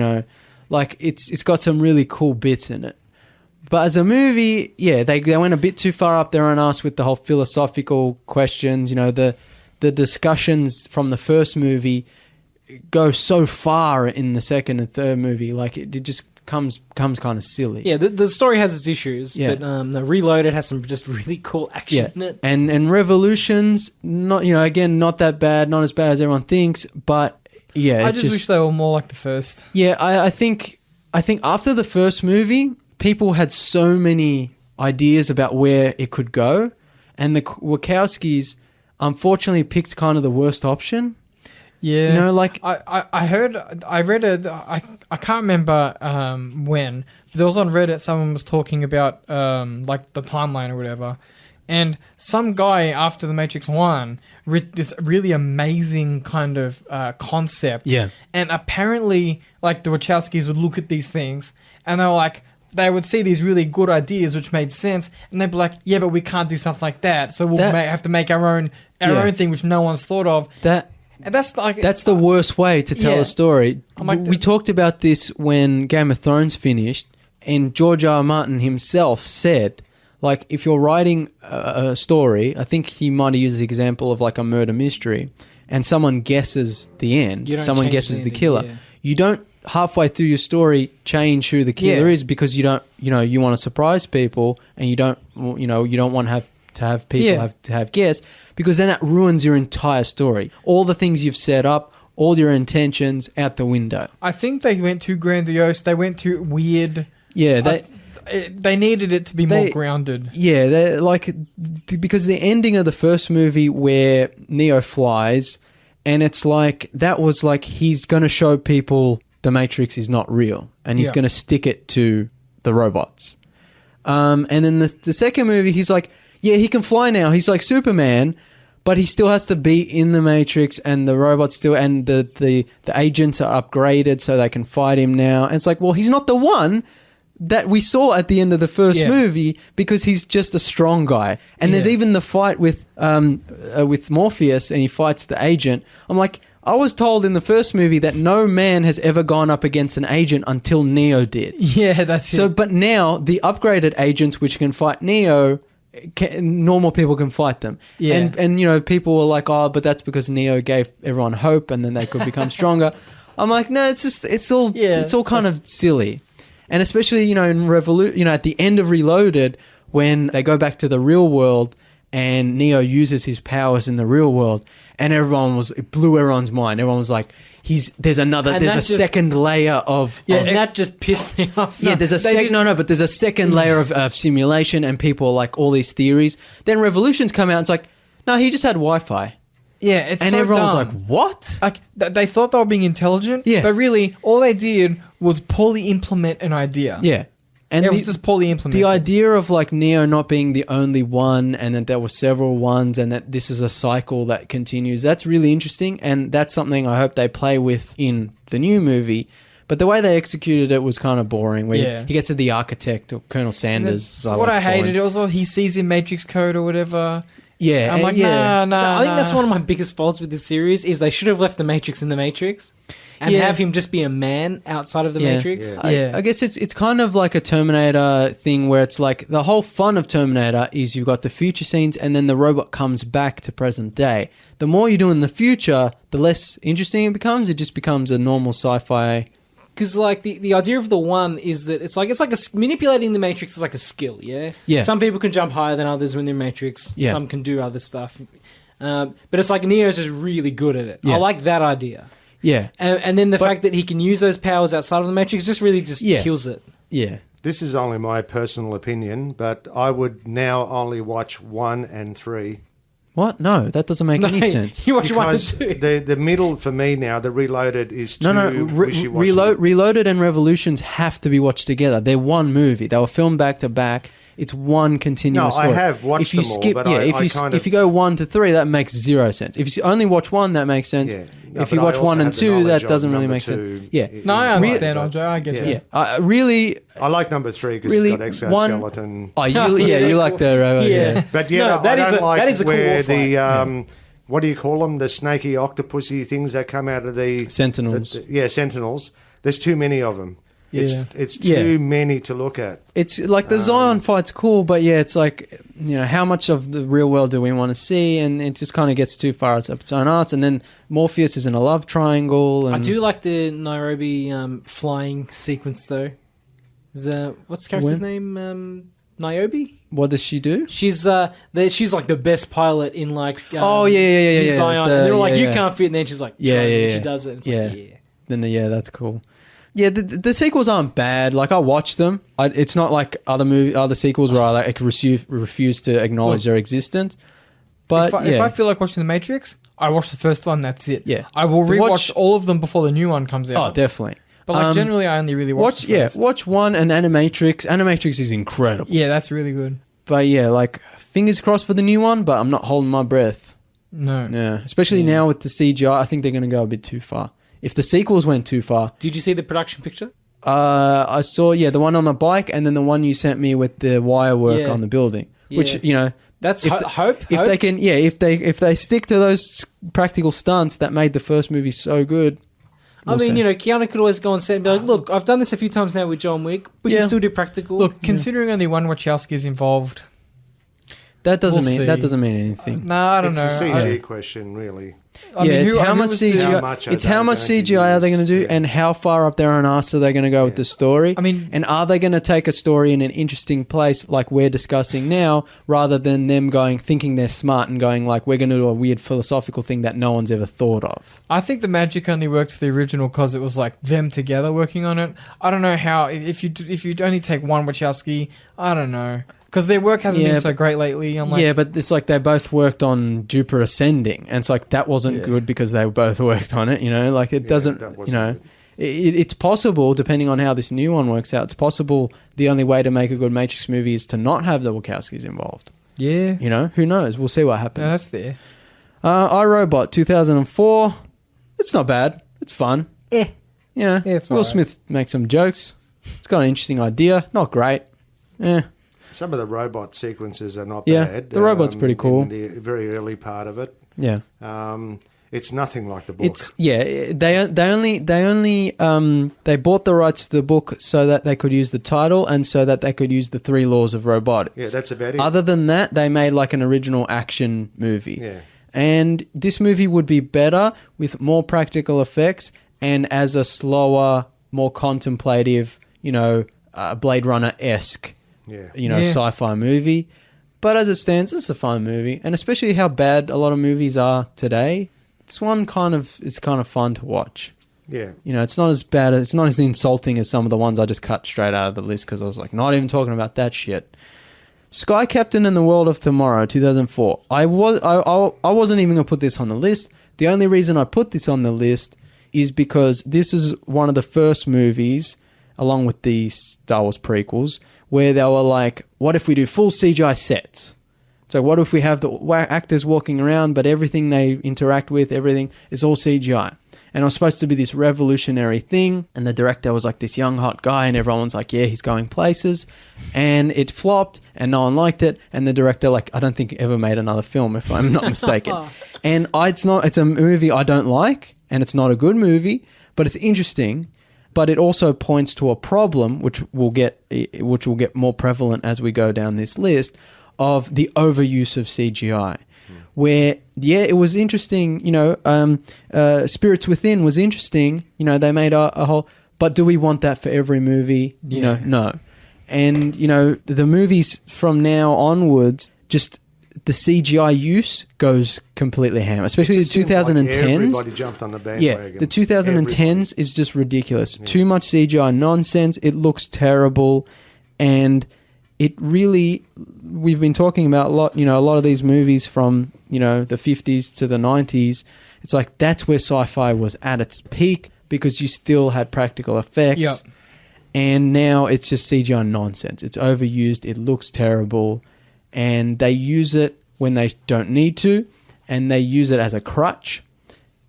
like it's got some really cool bits in it. But as a movie, they went a bit too far up their own arse with the whole philosophical questions. The discussions from the first movie go so far in the second and third movie. Like, it just comes kind of silly. Yeah, the story has its issues, but the Reloaded has some just really cool action in it. And Revolutions, not again, not that bad, not as bad as everyone thinks, but I just wish they were more like the first. Yeah, I think after the first movie, people had so many ideas about where it could go, and the Wachowskis unfortunately picked kind of the worst option. Yeah, I read I can't remember when, but there was on Reddit, someone was talking about like the timeline or whatever, and some guy after The Matrix 1 wrote this really amazing kind of concept. Yeah, and apparently, like, the Wachowskis would look at these things and they were like, they would see these really good ideas which made sense, and they'd be like, yeah, but we can't do something like that, so we'll have to make our own thing which no one's thought of. And that's the worst way to tell a story. We talked about this when Game of Thrones finished, and George R. R. Martin himself said, like, if you're writing a story, I think he might have used the example of like a murder mystery, and someone guesses the end, someone guesses the killer. Yeah. You don't halfway through your story change who the killer is, because you don't, you want to surprise people, and you don't want to have people have guess, because then that ruins your entire story. All the things you've set up, all your intentions, out the window. I think they went too grandiose. They went too weird. Yeah, they needed it to be more grounded. Yeah, because the ending of the first movie where Neo flies, and it's like, that was like, he's going to show people the Matrix is not real, and he's going to stick it to the robots. And then the second movie, he's like, yeah, he can fly now. He's like Superman, but he still has to be in the Matrix, and the robots still, and the agents are upgraded so they can fight him now. And it's like, well, he's not the one that we saw at the end of the first movie, because he's just a strong guy. And there's even the fight with Morpheus, and he fights the agent. I'm like, I was told in the first movie that no man has ever gone up against an agent until Neo did. Yeah, that's it. So, but now the upgraded agents which can fight Neo, normal people can fight them. Yeah. And people were like, oh, but that's because Neo gave everyone hope, and then they could become stronger. I'm like, no, it's all kind of silly. And especially, in at the end of Reloaded, when they go back to the real world and Neo uses his powers in the real world, and it blew everyone's mind. Everyone was like, there's a second layer of... Yeah, and that just pissed me off. Yeah, there's a second layer of simulation, and people are like, all these theories. Then Revolutions come out, and it's like, no, he just had Wi-Fi. Yeah, it's and so everyone dumb. was like, what? Like, they thought they were being intelligent, but really, all they did was poorly implement an idea. Yeah. And it was just poorly implemented. The idea of like Neo not being the only one, and that there were several ones, and that this is a cycle that continues, that's really interesting, and that's something I hope they play with in the new movie. But the way they executed it was kind of boring, where he gets to the architect, or Colonel Sanders. What I hated, it was he sees in Matrix code or whatever. Yeah, I'm like, yeah. nah. I think that's one of my biggest faults with this series is they should have left the Matrix in the Matrix and have him just be a man outside of the Matrix. Yeah. I guess it's kind of like a Terminator thing where it's like the whole fun of Terminator is you've got the future scenes and then the robot comes back to present day. The more you do in the future, the less interesting it becomes. It just becomes a normal sci-fi. Because like the idea of the one is that it's like manipulating the Matrix is like a skill, yeah. Yeah. Some people can jump higher than others when they're Matrix. Yeah. Some can do other stuff, but it's like Neo's just really good at it. Yeah. I like that idea. Yeah, And then the fact that he can use those powers outside of the Matrix just really kills it. yeah. This is only my personal opinion, but I would now only watch 1 and 3. What? No, that doesn't make any sense. You watch 1 and Because 2. the middle for me now, the Reloaded is too wishy-washy. Reloaded and Revolutions have to be watched together. They're one movie. They were filmed back to back. It's one continuous story. I have watched them all, but if you go 1 to 3, that makes zero sense. If you only watch 1, that makes sense. Yeah. If you watch 1 and 2, that doesn't really make sense. Yeah. No, I understand, Andre. I get you. Yeah. Really. I like number 3 because Really, it's got exoskeleton. Oh, you like the Yeah. But that is a cool where war the what do you call them? The snaky octopusy things that come out of the Sentinels. Sentinels. There's too many of them. Yeah. It's too many to look at. It's like the Zion fight's cool, but it's like, how much of the real world do we want to see? And it just kind of gets too far up its own arse. And then Morpheus is in a love triangle. And I do like the Nairobi flying sequence though. What's the character's name? Niobe? What does she do? She's she's like the best pilot in like yeah. Zion. And they're like, you can't fit, and then she's like, she does it. It's Then that's cool. Yeah, the sequels aren't bad. Like I watched them. It's not like other sequels where I refuse to acknowledge their existence. But if I feel like watching The Matrix, I watch the first one. That's it. Yeah, I will rewatch all of them before the new one comes out. Oh, definitely. But generally, I only really watch the first. Watch 1 and Animatrix. Animatrix is incredible. Yeah, that's really good. But fingers crossed for the new one. But I'm not holding my breath. No. Yeah, especially now with the CGI. I think they're going to go a bit too far. If the sequels went too far. Did you see the production picture? I saw the one on the bike and then the one you sent me with the wire work on the building. Yeah. Which that's hope. If they can, if they stick to those practical stunts that made the first movie so good. Keanu could always go on set and be like, "Look, I've done this a few times now with John Wick, but you still do practical." Look, considering only one Wachowski is involved, that doesn't mean anything. No, I don't know. It's a CG question, really. It's how much CGI. It's how much CGI are they going to do, and how far up their own arse are they going to go with the story? And are they going to take a story in an interesting place, like we're discussing now, rather than them thinking they're smart and going like we're going to do a weird philosophical thing that no one's ever thought of? I think the magic only worked for the original because it was like them together working on it. I don't know how if you only take one Wachowski, I don't know. Because their work hasn't been so great lately. But it's like they both worked on Jupiter Ascending, and it's like that wasn't good because they both worked on it. It doesn't. It's possible, depending on how this new one works out. It's possible the only way to make a good Matrix movie is to not have the Wachowskis involved. Yeah. Who knows? We'll see what happens. No, that's fair. iRobot 2004. It's not bad. It's fun. It's Will Smith makes some jokes. It's got an interesting idea. Not great. Some of the robot sequences are not bad. The robot's pretty cool. In the very early part of it. Yeah. It's nothing like the book. They bought the rights to the book so that they could use the title and so that they could use the 3 laws of robotics. Yeah, that's about it. Other than that, they made like an original action movie. Yeah. And this movie would be better with more practical effects and as a slower, more contemplative, Blade Runner-esque sci-fi movie. But as it stands, it's a fun movie. And especially how bad a lot of movies are today, it's kind of fun to watch. Yeah. It's not as bad, it's not as insulting as some of the ones I just cut straight out of the list because I was like, not even talking about that shit. Sky Captain and the World of Tomorrow, 2004. I wasn't even going to put this on the list. The only reason I put this on the list is because this is one of the first movies, along with the Star Wars prequels, where they were like, what if we do full CGI sets? So what if we have the actors walking around, but everything they interact with, everything is all CGI? and it was supposed to be this revolutionary thing, and the director was like this young hot guy, and everyone was like, yeah, he's going places, and it flopped, and no one liked it, and the director, like, I don't think ever made another film, if I'm not mistaken. And it's a movie I don't like, and it's not a good movie, but it's interesting. But it also points to a problem, which will get more prevalent as we go down this list, of the overuse of CGI. Where, yeah, it was interesting, Spirits Within was interesting, they made a whole... But do we want that for every movie? No. And, the movies from now onwards, just the CGI use goes completely ham, especially the 2010s. Like everybody jumped on the bandwagon. Yeah, the 2010s is just ridiculous. Yeah. Too much CGI nonsense. It looks terrible, and it really... We've been talking about a lot of these movies from the 50s to the 90s. It's like that's where sci-fi was at its peak because you still had practical effects. Yep. And now it's just CGI nonsense. It's overused. It looks terrible. And they use it when they don't need to, and they use it as a crutch.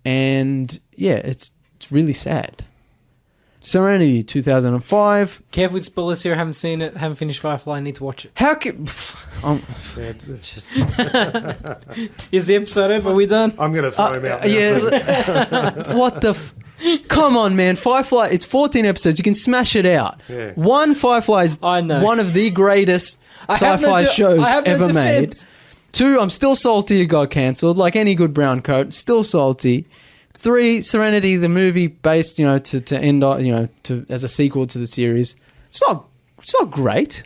And yeah, it's really sad. Serenity, 2005. Careful with spoilers here. I haven't seen it. Haven't finished Firefly. I need to watch it. How can... it's just... Is the episode over? Are we done? I'm going to throw him out. Yeah. What the... Come on, man. Firefly, it's 14 episodes. You can smash it out. Yeah. One, Firefly is one of the greatest sci-fi shows ever made. Two, I'm still salty it got cancelled. Like any good brown coat, still salty. Three, Serenity, the movie based, to end, as a sequel to the series. It's not great.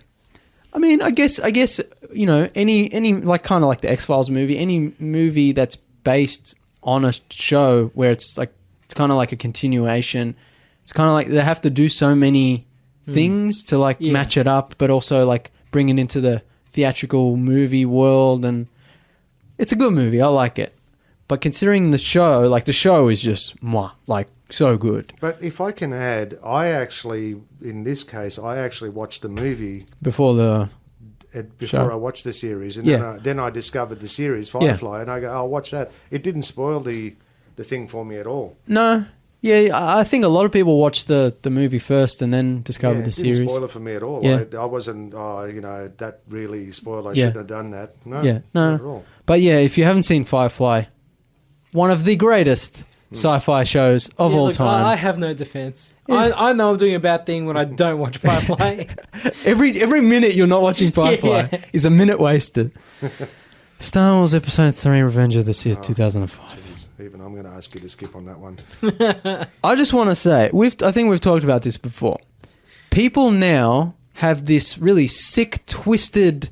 I mean, I guess, any like kind of like the X-Files movie, any movie that's based on a show where it's kind of like a continuation. It's kind of like they have to do so many things to match it up, but also like bring it into the theatrical movie world. And it's a good movie. I like it. But considering the show is just so good. But if I can add, in this case, I actually watched the movie before I watched the series, and then I discovered the series Firefly, and I go, I'll watch that. It didn't spoil the thing for me at all. No. Yeah, I think a lot of people watch the movie first and then discover the series. It didn't spoil it for me at all. Yeah. I wasn't, that really spoiled. I shouldn't have done that. No, no. Not at all. But yeah, if you haven't seen Firefly, one of the greatest sci-fi shows of all time. I have no defense. I know I'm doing a bad thing when I don't watch Firefly. every minute you're not watching Firefly is a minute wasted. Star Wars Episode 3, Revenge of the Sith, 2005. Even I'm going to ask you to skip on that one. I just want to say, I think we've talked about this before. People now have this really sick, twisted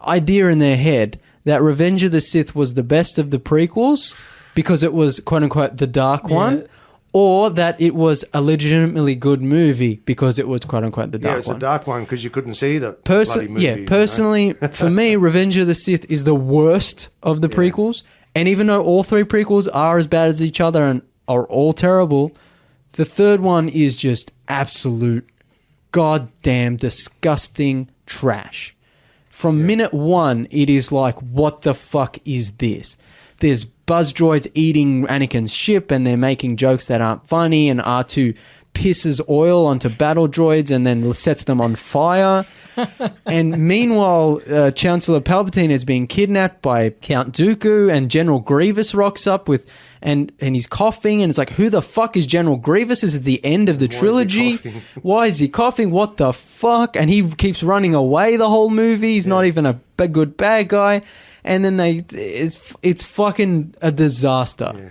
idea in their head that Revenge of the Sith was the best of the prequels because it was, quote-unquote, the dark one, or that it was a legitimately good movie because it was, quote-unquote, the dark one. Yeah, it's a dark one because you couldn't see the bloody movie. Yeah, personally, for me, Revenge of the Sith is the worst of the prequels. And even though all three prequels are as bad as each other and are all terrible, the third one is just absolute goddamn disgusting trash. From minute one, it is like, what the fuck is this? There's buzz droids eating Anakin's ship and they're making jokes that aren't funny, and R2 pisses oil onto battle droids and then sets them on fire. And meanwhile, Chancellor Palpatine is being kidnapped by Count Dooku, and General Grievous rocks up with... And he's coughing, and it's like, who the fuck is General Grievous? This is the end of the trilogy. Why is he coughing? What the fuck? And he keeps running away the whole movie. He's not even a good bad guy. And then it's fucking a disaster. Yeah.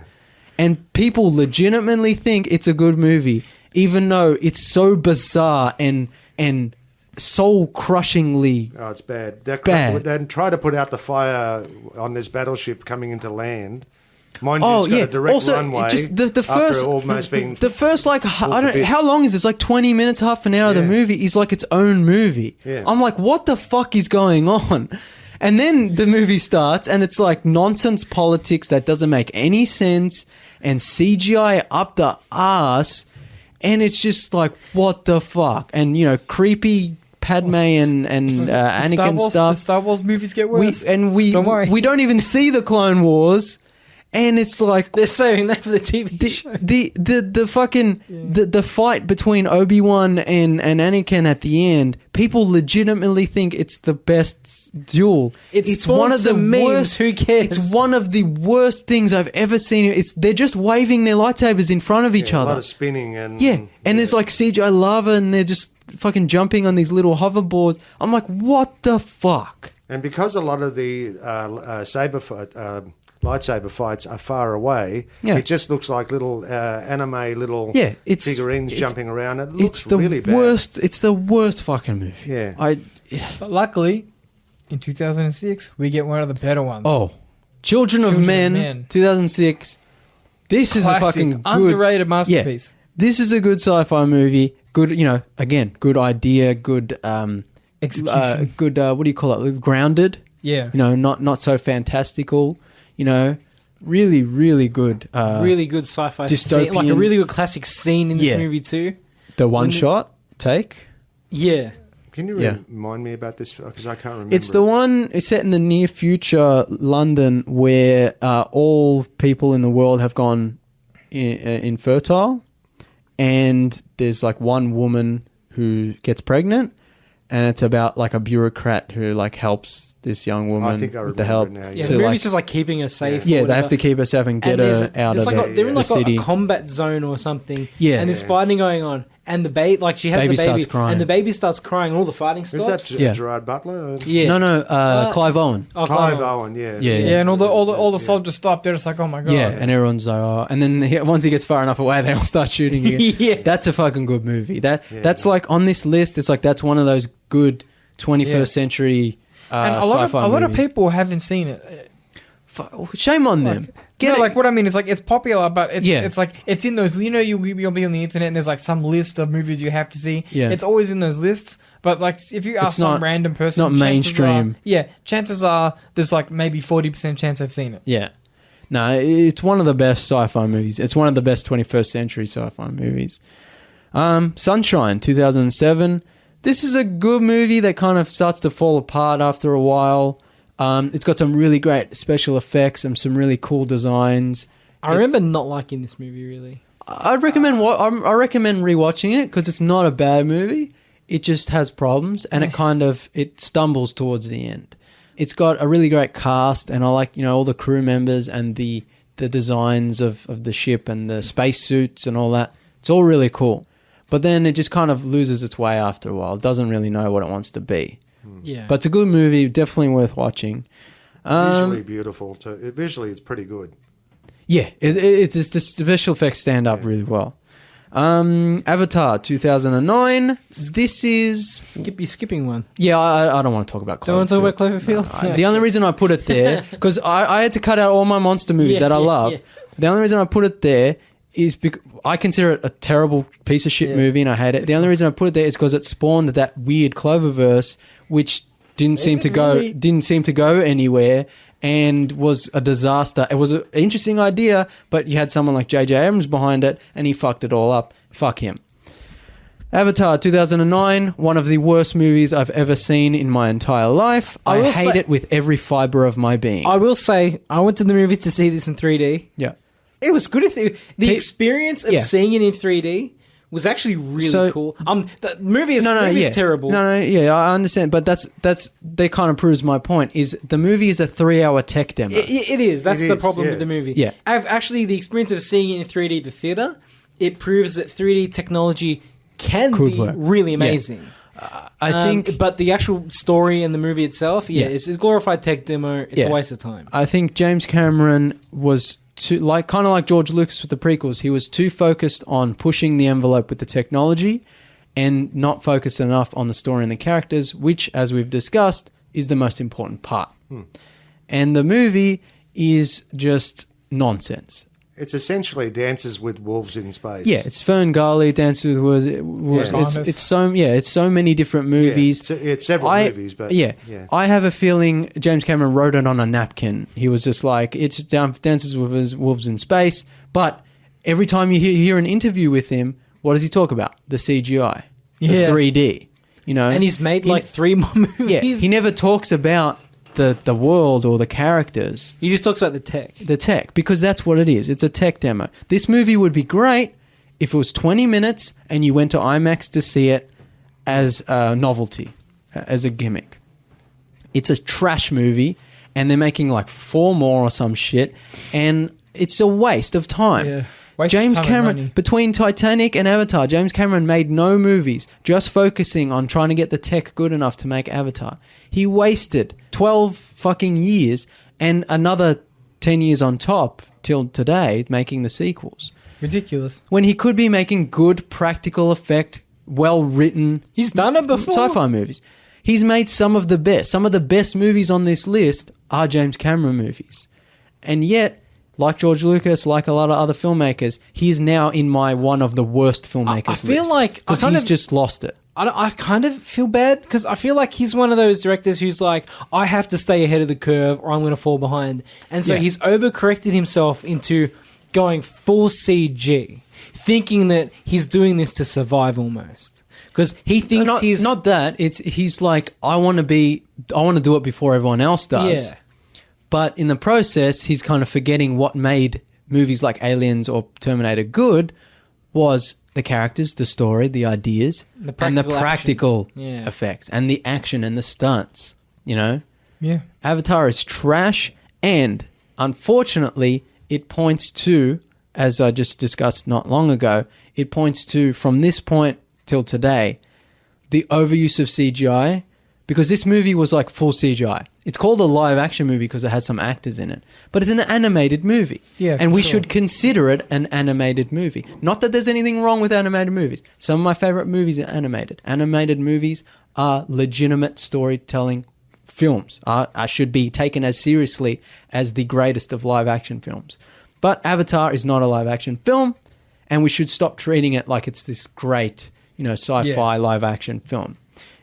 And people legitimately think it's a good movie, even though it's so bizarre and soul-crushingly Oh, it's bad. They try to put out the fire on this battleship coming into land. Mind you, it's got a direct runway. Just the first, almost being the first how long is this? Like 20 minutes, half an hour of the movie is like its own movie. Yeah. I'm like, what the fuck is going on? And then the movie starts, and it's like nonsense politics that doesn't make any sense, and CGI up the ass, and it's just like, what the fuck? And creepy Padme and Anakin stuff. The Star Wars movies get worse. Don't worry. We don't even see the Clone Wars. And it's like they're saving that for the TV show. The fucking the fight between Obi-Wan and Anakin at the end, people legitimately think it's the best duel. It's one of the worst. Who cares? It's one of the worst things I've ever seen. They're just waving their lightsabers in front of each other. A lot of spinning and there's like CGI lava, and they're just fucking jumping on these little hoverboards. I'm like, what the fuck? And because a lot of the lightsaber fights are far away, it just looks like little anime figurines jumping around. It looks really bad. It's the worst fucking movie. Yeah. But luckily, in 2006, we get one of the better ones. Oh, Children of Men, 2006. This is a fucking good, underrated masterpiece. Yeah, this is a good sci-fi movie. Good, again, good idea, good execution. Good, what do you call it? Grounded. Yeah. Not so fantastical. Really, really good. Really good sci-fi scene. Like a really good classic scene in this movie too. The one-shot take. Yeah. Can you remind me about this? Because I can't remember. It's the one set in the near future London where all people in the world have gone infertile. And there's like one woman who gets pregnant. And it's about like a bureaucrat who like helps this young woman with the help. Now, yeah, the movie's just like keeping her safe. Yeah, they have to keep her safe and get her out of they're in like the city. a combat zone or something. Yeah, and there's fighting going on, and the baby, like she has the baby, starts crying. and the baby starts crying, and all the fighting stops. Is that Gerard Butler? Yeah, no, Clive Owen. Oh, Clive Owen, yeah, and all the soldiers stop. They're just like, oh my god. Yeah, and everyone's like, oh, and then once he gets far enough away, they all start shooting again. Yeah, that's a fucking good movie. That's like on this list. It's like that's one of those good 21st century and a lot of people haven't seen it. Shame on them. Like what I mean is like it's popular, but it's like it's in those. You'll be on the internet and there's like some list of movies you have to see. Yeah, it's always in those lists. But like if you ask some random person, it's not mainstream. Chances are there's like maybe 40% chance I've seen it. Yeah, no, it's one of the best sci-fi movies. It's one of the best 21st century sci-fi movies. Sunshine, 2007. This is a good movie that kind of starts to fall apart after a while. It's got some really great special effects and some really cool designs. I remember not liking this movie, really. I'd recommend I recommend rewatching it because it's not a bad movie. It just has problems and it stumbles towards the end. It's got a really great cast and I like, all the crew members and the designs of the ship and the space suits and all that. It's all really cool. But then it just kind of loses its way after a while. It doesn't really know what it wants to be. Yeah. But it's a good movie, definitely worth watching. Visually beautiful too. Visually, it's pretty good. Yeah, it's the special effects stand up really well. Avatar 2009. This is you're skipping one. Yeah, I don't want to talk about Cloverfield. Don't want to talk about Cloverfield? No, the only reason I put it there because I had to cut out all my monster movies that I love. Yeah. The only reason I put it there is because I consider it a terrible piece of shit movie and I hate it. The only reason I put it there is because it spawned that weird Cloververse, which didn't seem to go anywhere and was a disaster. It was an interesting idea, but you had someone like J.J. Abrams behind it and he fucked it all up. Fuck him. Avatar 2009, one of the worst movies I've ever seen in my entire life. I hate it with every fiber of my being. I will say, I went to the movies to see this in 3D. Yeah. It was good. The experience of seeing it in 3D was actually really cool. The movie is terrible. I understand, but that kind of proves my point. Is the movie is a 3-hour tech demo? It is. That's the problem with the movie. Yeah, the experience of seeing it in 3D at the theater, it proves that 3D technology could be really amazing. Yeah. I think, but the actual story and the movie itself, it's a glorified tech demo. It's a waste of time. I think James Cameron was kind of like George Lucas with the prequels. He was too focused on pushing the envelope with the technology and not focused enough on the story and the characters, which, as we've discussed, is the most important part. And the movie is just nonsense. It's essentially Dances with Wolves in Space. Yeah, it's Fern Gully, Dances with Wolves. Yeah. It's so many different movies. Yeah, it's several movies, but I have a feeling James Cameron wrote it on a napkin. He was just like, it's Dances with Wolves in Space. But every time you hear an interview with him, what does he talk about? The CGI, the 3D. And he's made like 3 more movies. Yeah, he never talks about the world or the characters. He just talks about the tech. The tech, because that's what it is. It's a tech demo. This movie would be great if it was 20 minutes and you went to IMAX to see it as a novelty, as a gimmick. It's a trash movie, and they're making like 4 more or some shit, and it's a waste of time. Yeah. James Cameron, between Titanic and Avatar, James Cameron made no movies, just focusing on trying to get the tech good enough to make Avatar. He wasted 12 fucking years and another 10 years on top till today making the sequels. Ridiculous. When he could be making good practical effect, well-written... He's done it before. ...sci-fi movies. He's made some of the best. Some of the best movies on this list are James Cameron movies. And yet... like George Lucas, like a lot of other filmmakers, he's now in my one of the worst filmmakers list. I feel like... because he's just lost it. I kind of feel bad because I feel like he's one of those directors who's like, I have to stay ahead of the curve or I'm going to fall behind. And so he's overcorrected himself into going full CG, thinking that he's doing this to survive almost. Because he thinks he's... Not that. He's like, I want to do it before everyone else does. Yeah. But in the process, he's kind of forgetting what made movies like Aliens or Terminator good was the characters, the story, the ideas, and the practical effects, and the action and the stunts, you know? Yeah. Avatar is trash, and unfortunately, it points to, as I just discussed not long ago, it points to, from this point till today, the overuse of CGI, because this movie was like full CGI. It's called a live action movie because it has some actors in it. But it's an animated movie. Yeah, and we should consider it an animated movie. Not that there's anything wrong with animated movies. Some of my favorite movies are animated. Animated movies are legitimate storytelling films. I should be taken as seriously as the greatest of live action films. But Avatar is not a live action film, and we should stop treating it like it's this great, sci-fi live action film.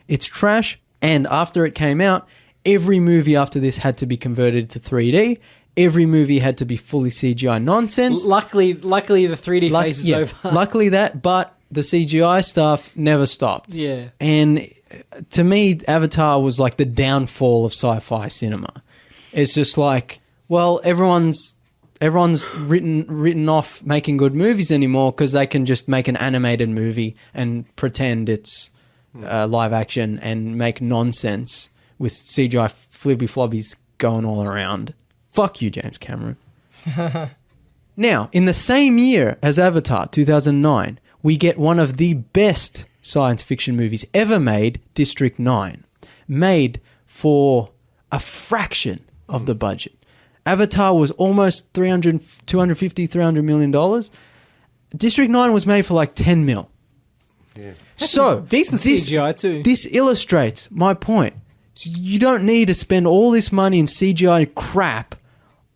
It's trash, and after it came out, every movie after this had to be converted to 3D. Every movie had to be fully CGI nonsense. Luckily the 3D phase is over. Luckily that, but the CGI stuff never stopped. Yeah. And to me, Avatar was like the downfall of sci-fi cinema. It's just like, well, everyone's written off making good movies anymore because they can just make an animated movie and pretend it's live action and make nonsense with CGI flibby flobbies going all around. Fuck you, James Cameron. Now, in the same year as Avatar, 2009, we get one of the best science fiction movies ever made, District 9, made for a fraction of the budget. Avatar was almost $250-300 million. District 9 was made for like 10 mil. Yeah. So decent CGI too. This illustrates my point. So you don't need to spend all this money in CGI crap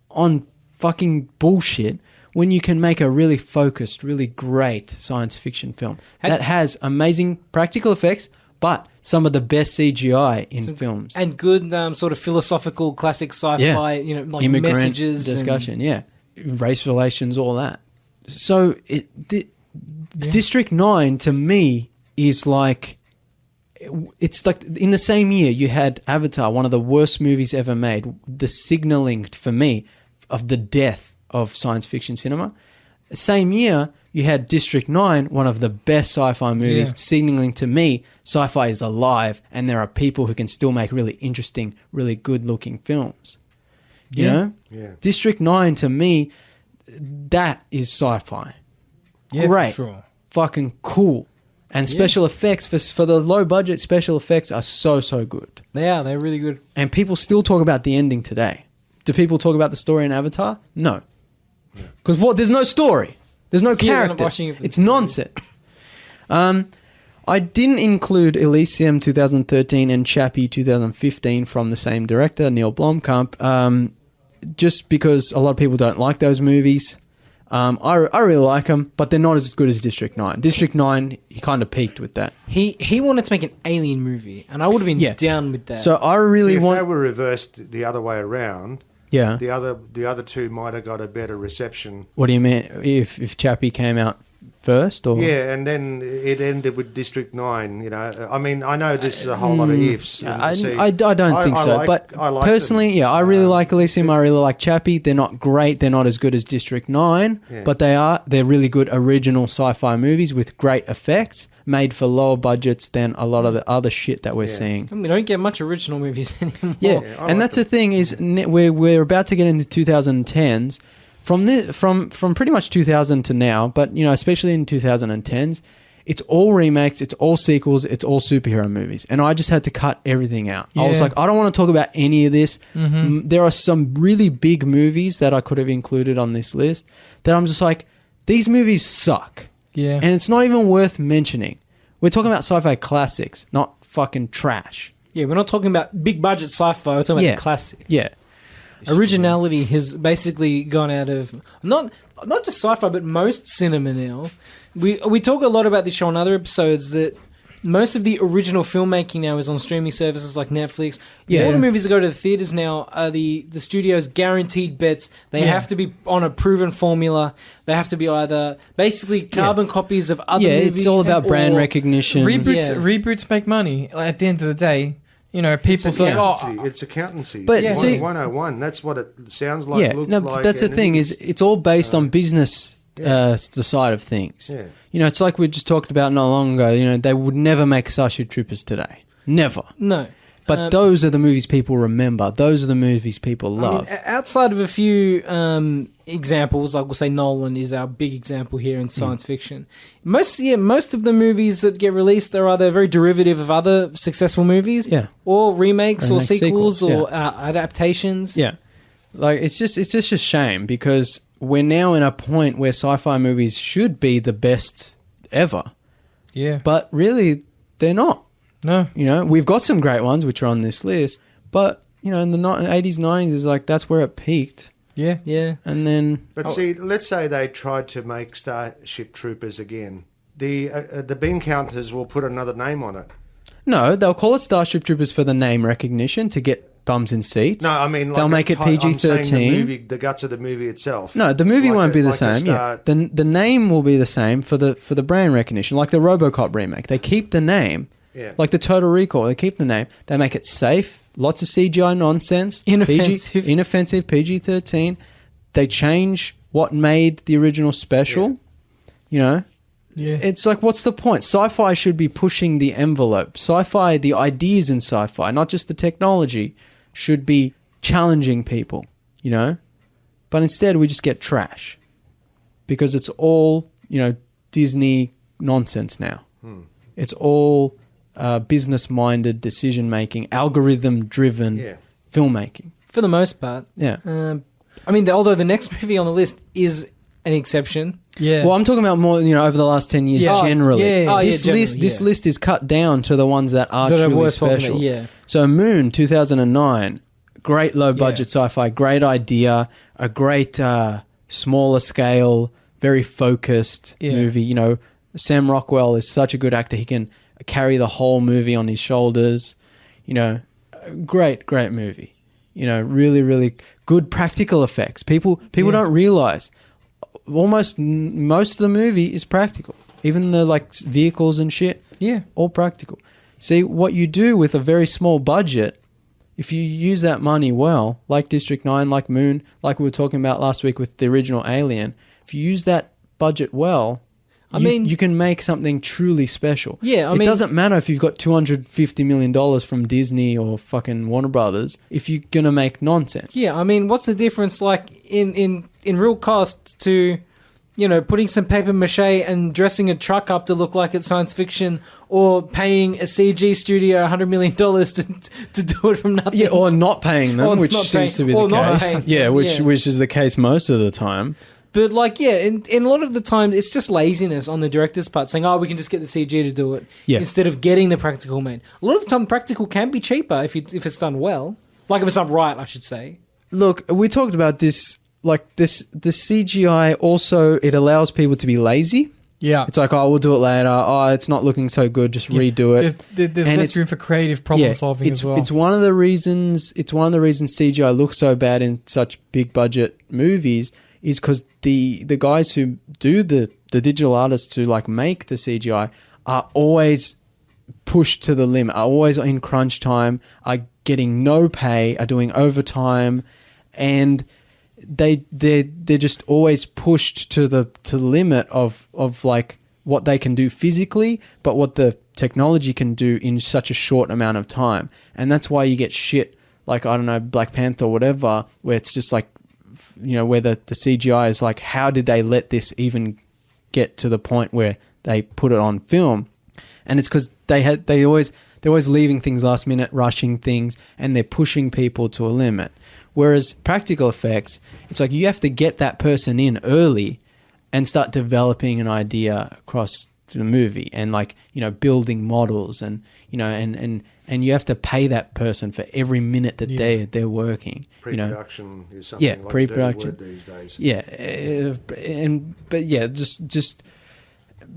on fucking bullshit when you can make a really focused, really great science fiction film that has amazing practical effects, but some of the best CGI in films. And good sort of philosophical classic sci-fi, like immigrant messages. Discussion, race relations, all that. So District 9 to me is like... It's like in the same year you had Avatar, one of the worst movies ever made, the signaling for me of the death of science fiction cinema. Same year you had District 9, one of the best sci-fi movies, signaling to me sci-fi is alive and there are people who can still make really interesting, really good-looking films. You know? Yeah. District 9 to me, that is sci-fi. Yeah, great. For sure. Fucking cool. And special effects, for the low budget, special effects are so good. They're really good. And people still talk about the ending today. Do people talk about the story in Avatar? No. Because there's no story. There's no character. It's nonsense. I didn't include Elysium 2013 and Chappie 2015 from the same director, Neil Blomkamp, just because a lot of people don't like those movies. I really like them, but they're not as good as District 9. District 9, he kind of peaked with that. He wanted to make an alien movie, and I would have been down with that. So I really if they were reversed the other way around, yeah, the other two might have got a better reception. What do you mean? If Chappie came out first, or yeah, and then it ended with District 9. You know, I mean, I know this is a whole lot of ifs. I don't think so. But personally, I really like Elysium. I really like Chappie. They're not great. They're not as good as District 9, but they're really good original sci-fi movies with great effects, made for lower budgets than a lot of the other shit that we're seeing. And we don't get much original movies anymore. Yeah, and that's the thing is we're about to get into 2010s. From pretty much 2000 to now, but you know, especially in 2010s, it's all remakes, it's all sequels, it's all superhero movies, and I just had to cut everything out. I was like, I don't want to talk about any of this. There are some really big movies that I could have included on this list that I'm just like, these movies suck. Yeah, and it's not even worth mentioning. We're talking about sci-fi classics, not fucking trash. Yeah, we're not talking about big budget sci-fi. We're talking about the classics. Yeah. Originality has basically gone out of not just sci-fi, but most cinema now. We talk a lot about this show on other episodes that most of the original filmmaking now is on streaming services like Netflix. Yeah. All the movies that go to the theaters now are the studio's guaranteed bets. They have to be on a proven formula. They have to be either basically carbon copies of other movies. Yeah, it's all about brand recognition. Reboots make money. At the end of the day. You know, people say, it's accountancy. But see, 101, that's what it sounds like, looks like. That's the thing, is it's all based on business, the side of things. Yeah. You know, it's like we just talked about not long ago, you know, they would never make Starship Troopers today. Never. No. But those are the movies people remember. Those are the movies people love. I mean, outside of a few examples, like we'll say Nolan is our big example here in science fiction. Most of the movies that get released are either very derivative of other successful movies, or remakes or sequels or adaptations. Yeah, like it's just a shame because we're now in a point where sci-fi movies should be the best ever. Yeah, but really they're not. No. You know, we've got some great ones which are on this list, but, you know, in the 80s, 90s is like, that's where it peaked. Yeah. Yeah. And then... But see, let's say they tried to make Starship Troopers again. The bean counters will put another name on it. No, they'll call it Starship Troopers for the name recognition to get bums in seats. No, I mean... Like they'll make it PG-13. The guts of the movie itself. No, the movie won't be the same. The name will be the same for the brand recognition, like the RoboCop remake. They keep the name... Yeah. Like the Total Recall, they keep the name. They make it safe. Lots of CGI nonsense. Inoffensive, PG-13. They change what made the original special. You know? Yeah. It's like, what's the point? Sci-fi should be pushing the envelope. Sci-fi, the ideas in sci-fi, not just the technology, should be challenging people, you know? But instead, we just get trash. Because it's all, you know, Disney nonsense now. It's all... business-minded decision-making, algorithm-driven filmmaking. For the most part. Yeah. I mean, although the next movie on the list is an exception. Yeah. Well, I'm talking about more, you know, over the last 10 years generally. This list is cut down to the ones that are truly special. So Moon, 2009, great low-budget sci-fi, great idea, a great smaller scale, very focused movie. You know, Sam Rockwell is such a good actor. He can carry the whole movie on his shoulders. You know, great movie. You know, really, really good practical effects. People don't realize most of the movie is practical. Even the like vehicles and shit. Yeah, all practical. See, what you do with a very small budget, if you use that money well, like District 9, like Moon, like we were talking about last week with the original Alien, if you use that budget well, you can make something truly special. Yeah, it doesn't matter if you've got $250 million from Disney or fucking Warner Brothers if you're gonna make nonsense. Yeah, I mean, what's the difference, like in real cost to, you know, putting some paper mache and dressing a truck up to look like it's science fiction, or paying a CG studio $100 million to do it from nothing? Yeah, or not paying them, which seems to be the case. Yeah, which is the case most of the time. But, like, in a lot of the time, it's just laziness on the director's part, saying, we can just get the CG to do it, instead of getting the practical made. A lot of the time, practical can be cheaper if it's done well. Like, if it's done right, I should say. Look, we talked about this, like, the CGI also, it allows people to be lazy. Yeah. It's like, we'll do it later. It's not looking so good, just redo it. There's less room for creative problem solving as well. It's one of the reasons CGI looks so bad in such big budget movies is because the guys who do the the digital artists who like make the CGI are always pushed to the limit, are always in crunch time, are getting no pay, are doing overtime, and they're just always pushed to the limit of like what they can do physically, but what the technology can do in such a short amount of time. And that's why you get shit like, I don't know, Black Panther or whatever, where it's just like, you know, where the CGI is like, how did they let this even get to the point where they put it on film? And it's because they're always leaving things last minute, rushing things, and they're pushing people to a limit. Whereas practical effects, it's like you have to get that person in early and start developing an idea across the movie, and like, you know, building models, and you know, and you have to pay that person for every minute that they're working. Pre-production, you know? Is something like pre-production these days. Yeah, just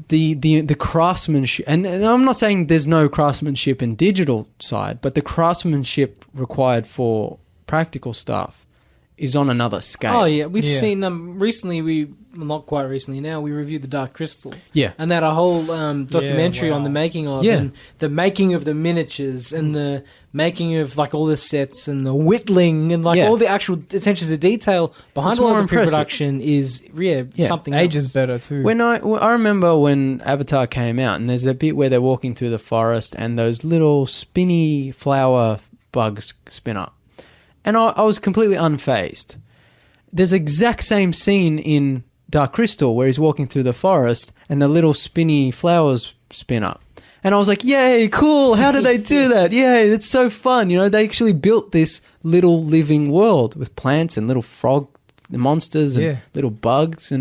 the craftsmanship, and I'm not saying there's no craftsmanship in digital side, but the craftsmanship required for practical stuff is on another scale. Oh yeah, we've seen recently. Not quite recently now, we reviewed The Dark Crystal. Yeah. And that a whole documentary on the making of, and the making of the miniatures, and the making of like all the sets, and the whittling, and like all the actual attention to detail behind all of the pre-production is something ages else. better too. When I remember when Avatar came out, and there's that bit where they're walking through the forest and those little spinny flower bugs spin up. And I was completely unfazed. There's the exact same scene in Dark Crystal where he's walking through the forest and the little spinny flowers spin up. And I was like, yay, cool. How did they do that? Yay, it's so fun. You know, they actually built this little living world with plants and little frog monsters and little bugs.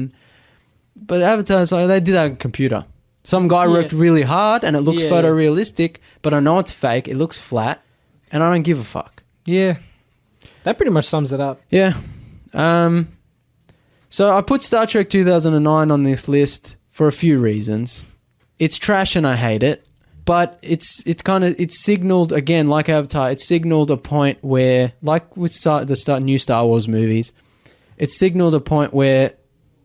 But Avatar's like, they did that on computer. Some guy worked really hard and it looks photorealistic, but I know it's fake. It looks flat and I don't give a fuck. Yeah. That pretty much sums it up. Yeah. So I put Star Trek 2009 on this list for a few reasons. It's trash and I hate it, but it's signaled, again, like Avatar, it signaled a point where, like with new Star Wars movies, it signaled a point where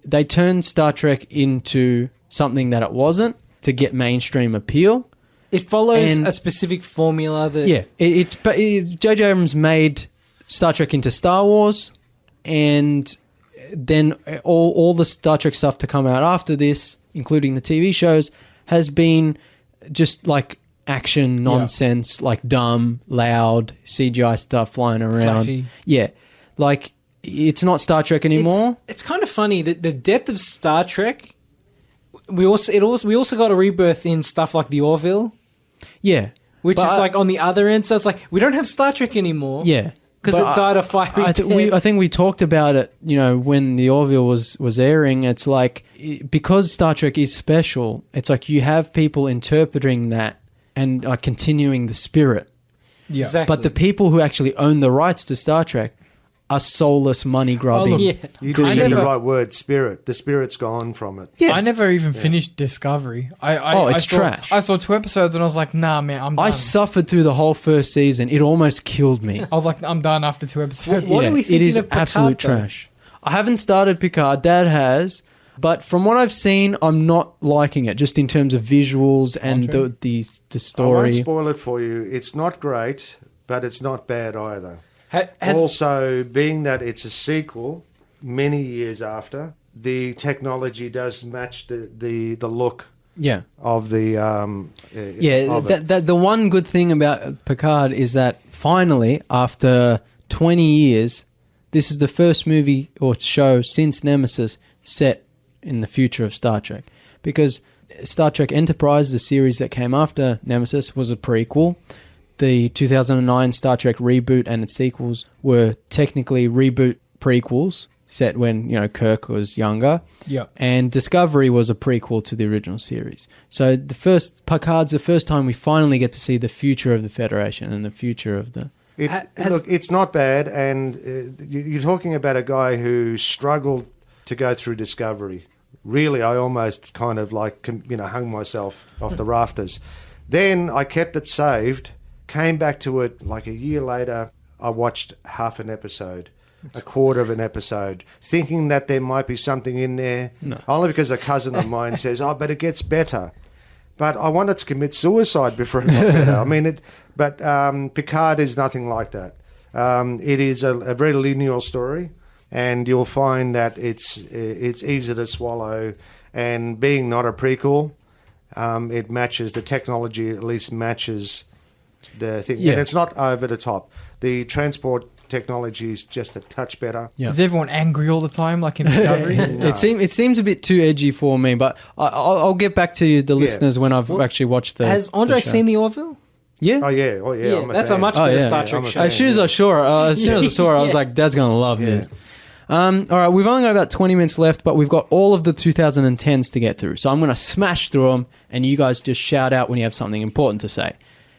they turned Star Trek into something that it wasn't to get mainstream appeal. It follows a specific formula that... Yeah, J.J. Abrams made Star Trek into Star Wars, and then all the Star Trek stuff to come out after this, including the TV shows, has been just like action nonsense, like dumb, loud, CGI stuff flying around. Flashy. Yeah. Like, it's not Star Trek anymore. It's kind of funny that the depth of Star Trek, we also got a rebirth in stuff like the Orville. Yeah. Which is like on the other end. So it's like, we don't have Star Trek anymore. Yeah. Because it died a fiery death. I think we talked about it, you know, when the Orville was airing. It's like, because Star Trek is special, it's like you have people interpreting that and continuing the spirit. Yeah. Exactly. But the people who actually own the rights to Star Trek are soulless money grubbing. Oh, yeah. You just said the right word, spirit. The spirit's gone from it. Yeah. I never even finished Discovery. It's trash. I saw 2 episodes and I was like, nah, man, I'm done. I suffered through the whole first season. It almost killed me. I was like, I'm done after 2 episodes. What are we thinking it is of Picard, absolute though? trash. I haven't started Picard. Dad has. But from what I've seen, I'm not liking it, just in terms of visuals and the story. I won't spoil it for you. It's not great, but it's not bad either. Also, being that it's a sequel many years after, the technology does match the look of the the one good thing about Picard is that finally, after 20 years, this is the first movie or show since Nemesis set in the future of Star Trek. Because Star Trek Enterprise, the series that came after Nemesis, was a prequel. The 2009 Star Trek reboot and its sequels were technically reboot prequels set when, you know, Kirk was younger. Yeah. And Discovery was a prequel to the original series. So Picard's the first time we finally get to see the future of the Federation and the future of the... Look, it's not bad, and you're talking about a guy who struggled to go through Discovery. Really, I almost kind of like, you know, hung myself off the rafters. Then I kept it saved. Came back to it like a year later. I watched half an episode. a quarter of an episode, thinking that there might be something in there, only because a cousin of mine says, "Oh, but it gets better." But I wanted to commit suicide before it got better. I mean, but Picard is nothing like that. It is a very linear story, and you'll find that it's easy to swallow. And being not a prequel, it matches the technology. At least matches the thing. Yeah. And it's not over the top. The transport technology is just a touch better. Yeah. Is everyone angry all the time, like in Discovery? No. It seems a bit too edgy for me, but I'll get back to you, the listeners, when I've actually watched the. Has Andre seen the Orville? Yeah. Oh yeah. That's a much better Star Trek show. As soon as I saw it, I was like, Dad's gonna love this. All right, we've only got about 20 minutes left, but we've got all of the 2010s to get through. So I'm going to smash through them, and you guys just shout out when you have something important to say.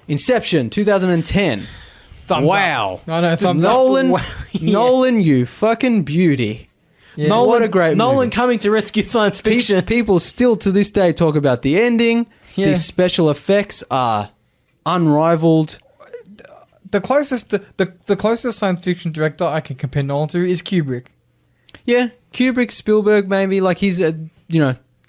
Inception, 2010. Thumbs wow. Up. No, thumbs Nolan, up. Nolan, you fucking beauty. Yeah. Nolan, what a great movie. Nolan coming to rescue science fiction. People still to this day talk about the ending. Yeah. These special effects are unrivaled. The closest science fiction director I can compare Nolan to is Kubrick. Yeah, Kubrick, Spielberg, maybe. Like, he's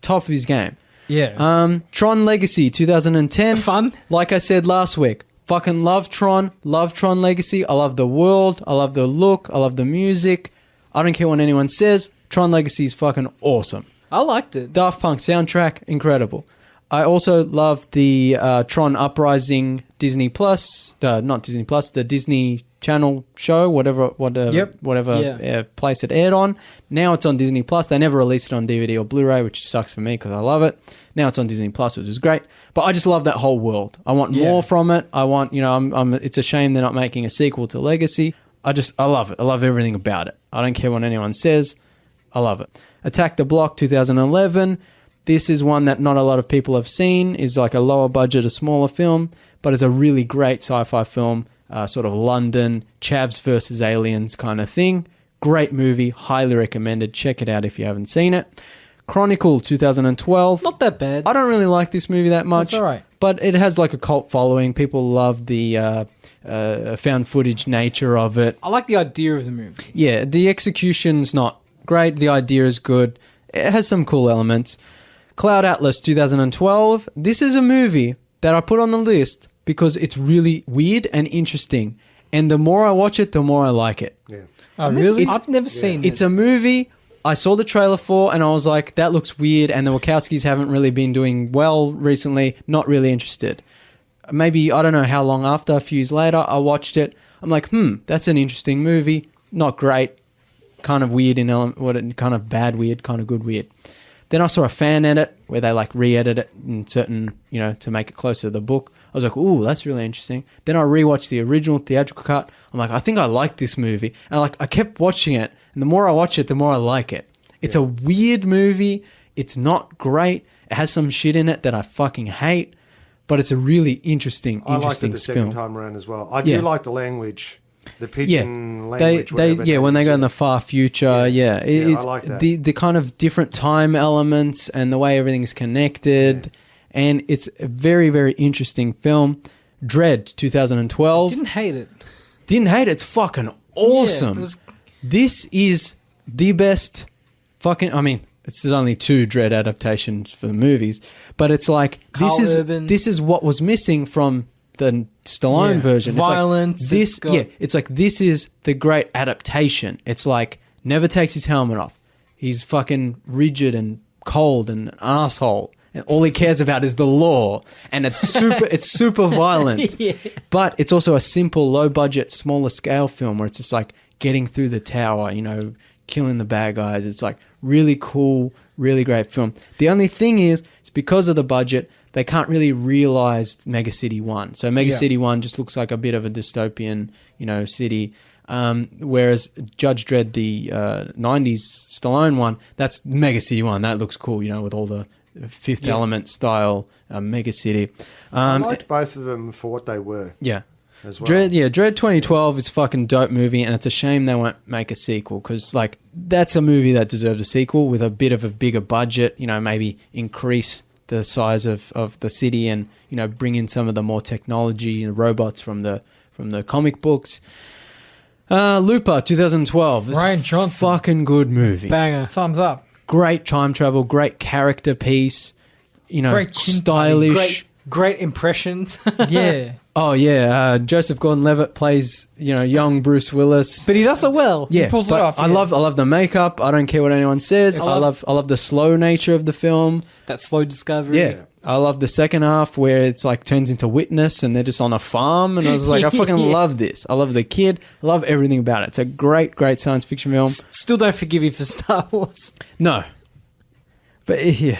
top of his game. Yeah. Tron Legacy, 2010. Fun. Like I said last week, fucking love Tron Legacy. I love the world. I love the look. I love the music. I don't care what anyone says. Tron Legacy is fucking awesome. I liked it. Daft Punk soundtrack, incredible. I also love the Tron Uprising Disney Plus, not Disney Plus, the Disney Channel show, whatever place it aired on. Now it's on Disney Plus. They never released it on DVD or Blu-ray, which sucks for me because I love it. Now it's on Disney Plus, which is great. But I just love that whole world. I want more from it. I want, it's a shame they're not making a sequel to Legacy. I love it. I love everything about it. I don't care what anyone says. I love it. Attack the Block, 2011. This is one that not a lot of people have seen. Is like a lower budget, a smaller film, but it's a really great sci-fi film, sort of London, Chavs versus aliens kind of thing. Great movie, highly recommended. Check it out if you haven't seen it. Chronicle, 2012. Not that bad. I don't really like this movie that much. It's all right. But it has like a cult following. People love the found footage nature of it. I like the idea of the movie. Yeah, the execution's not great. The idea is good. It has some cool elements. Cloud Atlas, 2012. This is a movie that I put on the list because it's really weird and interesting. And the more I watch it, the more I like it. Yeah. Oh, really? I've never seen it. It's a movie I saw the trailer for and I was like, that looks weird. And the Wachowskis haven't really been doing well recently. Not really interested. Maybe, I don't know how long after, a few years later, I watched it. I'm like, that's an interesting movie. Not great. Kind of weird kind of bad weird, kind of good weird. Then I saw a fan edit where they like re-edit it in certain, to make it closer to the book. I was like, ooh, that's really interesting. Then I rewatched the original theatrical cut. I'm like, I think I like this movie. And I kept watching it. And the more I watch it, the more I like it. It's a weird movie. It's not great. It has some shit in it that I fucking hate. But it's a really interesting film. I liked it the second time around as well. I do like the language. The pidgin language. When they go in the far future, I like that. The kind of different time elements and the way everything's connected, and it's a very, very interesting film. Dread, 2012. Didn't hate it. It's fucking awesome. This is the best fucking. I mean, there's only 2 Dread adaptations for the movies, but it's like this is what was missing from the Stallone version. It's violence. It's like this is the great adaptation. It's like never takes his helmet off. He's fucking rigid and cold and an asshole, and all he cares about is the law. And it's super violent. But it's also a simple, low budget, smaller scale film where it's just like getting through the tower, killing the bad guys. It's like really cool, really great film. The only thing is, it's because of the budget. They can't really realize Mega City 1. So Mega City 1 just looks like a bit of a dystopian, city. Whereas Judge Dredd, the 90s Stallone one, that's Mega City 1. That looks cool, with all the Fifth Element style Mega City. I liked both of them for what they were. Yeah. As well. Dread 2012 is a fucking dope movie, and it's a shame they won't make a sequel because, that's a movie that deserves a sequel with a bit of a bigger budget, maybe increase the size of the city and bring in some of the more technology and robots from the comic books. Looper, 2012. This Ryan Johnson. fucking good movie. Banger. Thumbs up. Great time travel, great character piece, Great chin stylish. Great impressions. Yeah. Oh yeah, Joseph Gordon-Levitt plays young Bruce Willis. But he does it well. Yeah, He pulls it but off, I yeah. love the makeup. I don't care what anyone says. I love the slow nature of the film. That slow discovery. Yeah. I love the second half where it's like turns into Witness and they're just on a farm, and I was like, I fucking love this. I love the kid. I love everything about it. It's a great science fiction film. Still don't forgive you for Star Wars. No, but yeah,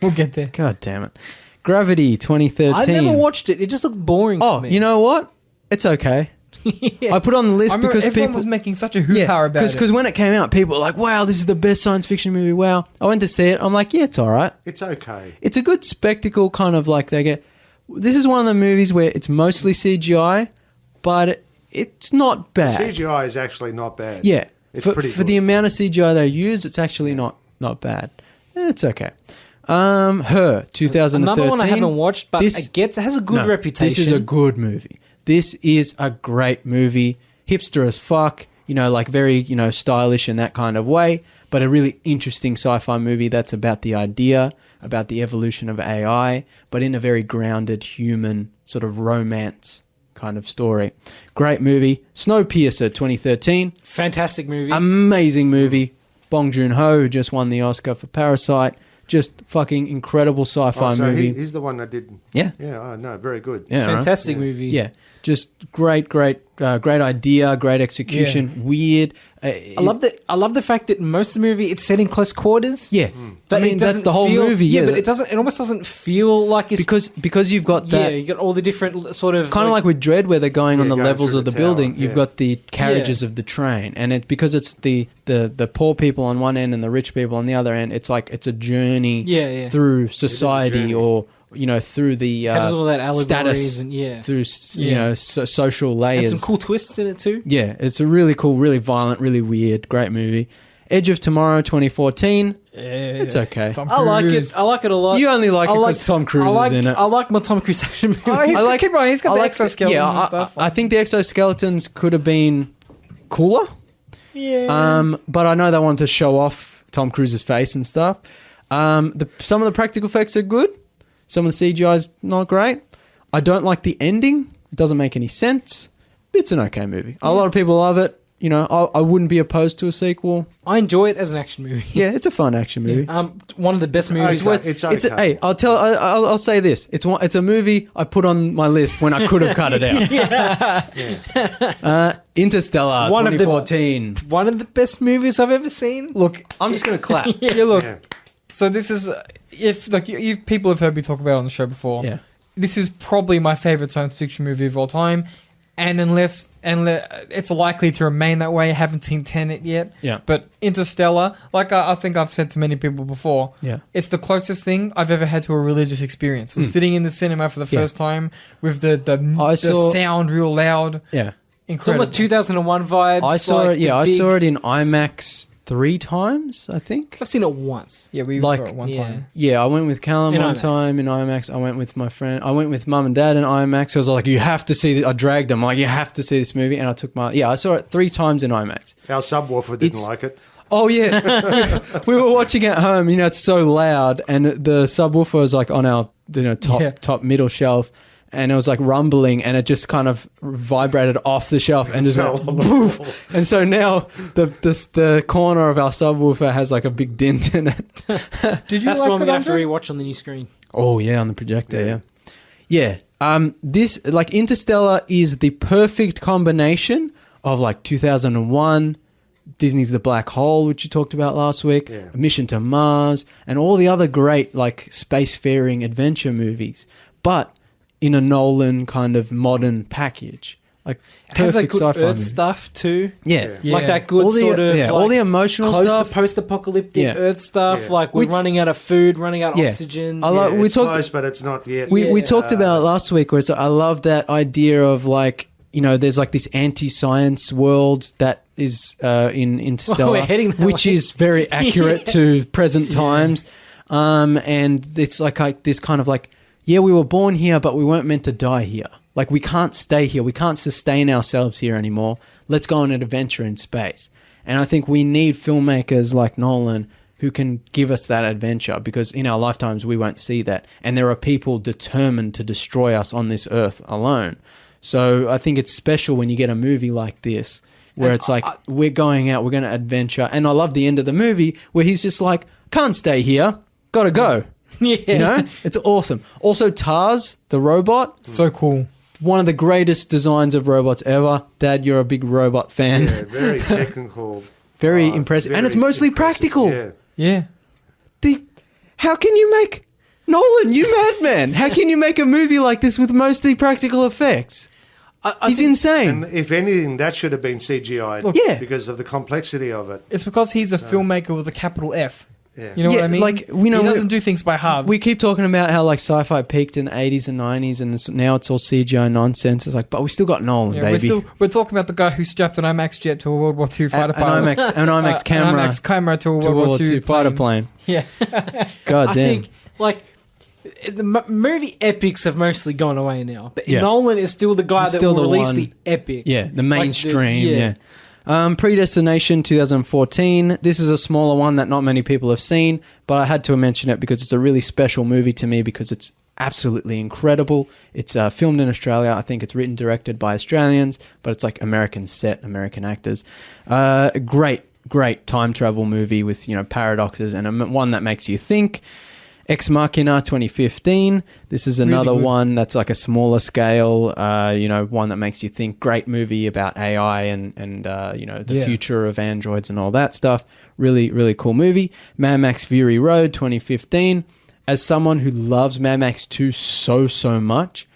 We'll get there. God damn it. Gravity, 2013. I never watched it. It just looked boring to me. You know what? It's okay. I put it on the list I remember because everyone people was making such a hoo-ha about it. because when it came out, people were like, "Wow, this is the best science fiction movie." Wow, I went to see it. I'm like, "Yeah, it's all right. It's okay. It's a good spectacle, kind of like they get." This is one of the movies where it's mostly CGI, but it's not bad. CGI is actually not bad. Yeah, It's for pretty good. the amount of CGI they use, it's actually not bad. It's okay. Her, 2013. Another one I haven't watched, but This- it has a good reputation. This is a good movie. This is a great movie. Hipster as fuck, like very, stylish in that kind of way, but a really interesting sci-fi movie that's about the idea, about the evolution of AI, but in a very grounded human sort of romance kind of story. Great movie. Snowpiercer, 2013. Fantastic movie. Amazing movie. Bong Joon-ho, who just won the Oscar for Parasite. Just fucking incredible sci-fi so movie. he's the one that did. Yeah. Yeah. Oh no, very good. Yeah, right. Fantastic movie. Yeah, just great idea, great execution, weird. I love the fact that most of the movie it's set in close quarters. Yeah, But I mean it that's doesn't the whole feel- movie. Yeah, but it doesn't. It almost doesn't feel like it's because you've got that you got all the different sort of kind of like with Dread, where they're going on the going levels through of the the building. tower, You've yeah. got the carriages of the train, and because it's the poor people on one end and the rich people on the other end. It's like it's a journey through society, journey. or through the has all that allegories status, and through social layers. and some cool twists in it too. Yeah, it's a really cool, really violent, really weird, great movie. Edge of Tomorrow, 2014. It's okay. Tom I like Cruise. it. I like it a lot. You only like it because Tom Cruise is in it. I like my Tom Cruise action movies. Oh, he's got the exoskeletons yeah, and stuff. I think the exoskeletons could have been cooler. Yeah. But I know they wanted to show off Tom Cruise's face and stuff. Some of the practical effects are good. Some of the CGI is not great. I don't like the ending. It doesn't make any sense. It's an okay movie. A lot of people love it. I wouldn't be opposed to a sequel. I enjoy it as an action movie. Yeah, it's a fun action movie. One of the best movies. It's okay. Hey, I'll say this. It's a movie I put on my list when I could have cut it out. Interstellar, 2014. One of the best movies I've ever seen. Look, I'm just going to clap. Yeah, look. Yeah. So this is if people have heard me talk about it on the show before. Yeah. This is probably my favorite science fiction movie of all time, and unless it's likely to remain that way. I haven't seen Tenet yet. Yeah. But Interstellar, like I think I've said to many people before. Yeah. It's the closest thing I've ever had to a religious experience. Was sitting in the cinema for the first time with the sound real loud. Yeah. It's Incredible. almost 2001 vibes. I saw it. Yeah, I saw it in IMAX 3 times, I think. I've seen it once. Yeah, we Like- saw it one Yeah. time. Yeah, I went with Callum In one IMAX. time in IMAX. I went with my friend. I went with mum and dad in IMAX. I was like, you have to see this. I dragged them. Like, you have to see this movie. And I took I saw it 3 times in IMAX. Our subwoofer didn't like it. Oh, yeah. We were watching at home. It's so loud. And the subwoofer was like on our top middle shelf. And it was like rumbling, and it just kind of vibrated off the shelf and just went poof. And so now the corner of our subwoofer has like a big dent in it. Did you That's like one it, we have to Andre? rewatch on the new screen. Oh yeah, on the projector, yeah. This like Interstellar is the perfect combination of like 2001, Disney's The Black Hole, which you talked about last week, Yeah. Mission to Mars, and all the other great like spacefaring adventure movies, but in a Nolan kind of modern package. Like It has that perfect good sci-fi Earth movie. stuff too. Yeah. Yeah. Like that good All the, sort of all the emotional close stuff. to post-apocalyptic Yeah. Earth stuff. Yeah. Like we're Which- running out of food, running out of Yeah. oxygen. I like- we it's talked- close, but it's not yet. We Yeah. talked about it last week, where I love that idea of like, there's like this anti-science world that is in Interstellar, we're heading that which way. is very accurate to present times. And it's like this kind of like, we were born here, but we weren't meant to die here. Like, we can't stay here. We can't sustain ourselves here anymore. Let's go on an adventure in space. And I think we need filmmakers like Nolan who can give us that adventure, because in our lifetimes we won't see that. And there are people determined to destroy us on this earth alone. So I think it's special when you get a movie like this, where it's like, we're going out, we're going to adventure. And I love the end of the movie where he's just like, can't stay here, gotta go. Yeah. You know? It's awesome. Also, Tars, the robot. So cool. One of the greatest designs of robots ever. Dad, you're a big robot fan. Yeah, very technical. Very impressive. And it's mostly practical. Yeah. How can you make... Nolan, you madman. How can you make a movie like this with mostly practical effects? He's insane. And if anything, that should have been CGI. Look, yeah. Because of the complexity of it. It's because he's a filmmaker with a capital F. Yeah. You know what I mean? Like, you know, he doesn't do things by halves. We keep talking about how like sci-fi peaked in the 80s and 90s, and now it's all CGI nonsense. It's like, but we still got Nolan, baby. We're talking about the guy who strapped an IMAX jet to a World War II fighter pilot. An IMAX camera. An IMAX camera to a World War II fighter plane. Yeah. God damn. I think, like, the movie epics have mostly gone away now, but Nolan is still the guy that will release the epic. Yeah, the mainstream. Predestination 2014. This is a smaller one that not many people have seen, but I had to mention it because it's a really special movie to me, because it's absolutely incredible. It's filmed in Australia. I think it's written, directed by Australians, but it's like American set, American actors. Great time travel movie with, you know, paradoxes, and one that makes you think. Ex Machina 2015. This is another one that's like a smaller scale, you know, one that makes you think. Great movie about AI and you know, the future of androids and all that stuff. Really, really cool movie. Mad Max Fury Road 2015. As someone who loves Mad Max 2 so much,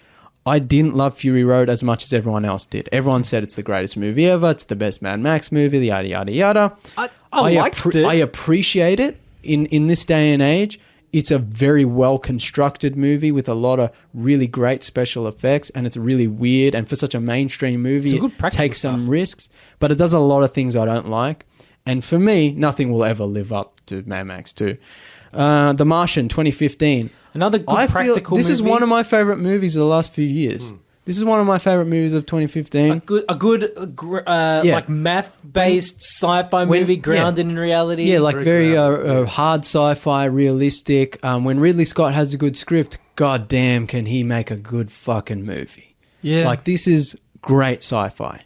I didn't love Fury Road as much as everyone else did. Everyone said it's the greatest movie ever. It's the best Mad Max movie, the yada, yada, yada. I liked it. I appreciate it in this day and age. It's a very well-constructed movie with a lot of really great special effects, and it's really weird. And for such a mainstream movie, it takes some risks, but it does a lot of things I don't like. And for me, nothing will ever live up to Mad Max 2. The Martian, 2015. Another good practical movie. This is one of my favorite movies of the last few years. This is one of my favorite movies of 2015. A good like math-based sci-fi movie grounded in reality. Yeah, like very hard sci-fi, realistic. When Ridley Scott has a good script, god damn, can he make a good fucking movie. Yeah. Like, this is great sci-fi.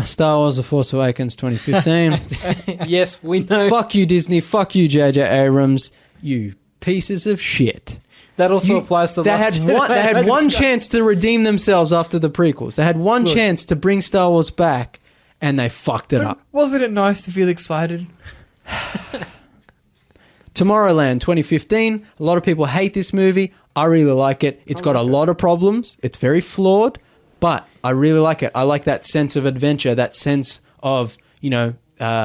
Star Wars The Force Awakens 2015. Yes, we know. Fuck you, Disney. Fuck you, J.J. Abrams. You pieces of shit. That also applies to they had one chance to redeem themselves after the prequels. They had one chance to bring Star Wars back, and they fucked it up. Wasn't it nice to feel excited? Tomorrowland 2015. A lot of people hate this movie. I really like it. It's got a lot of problems. It's very flawed, but I really like it. I like that sense of adventure, that sense of, you know,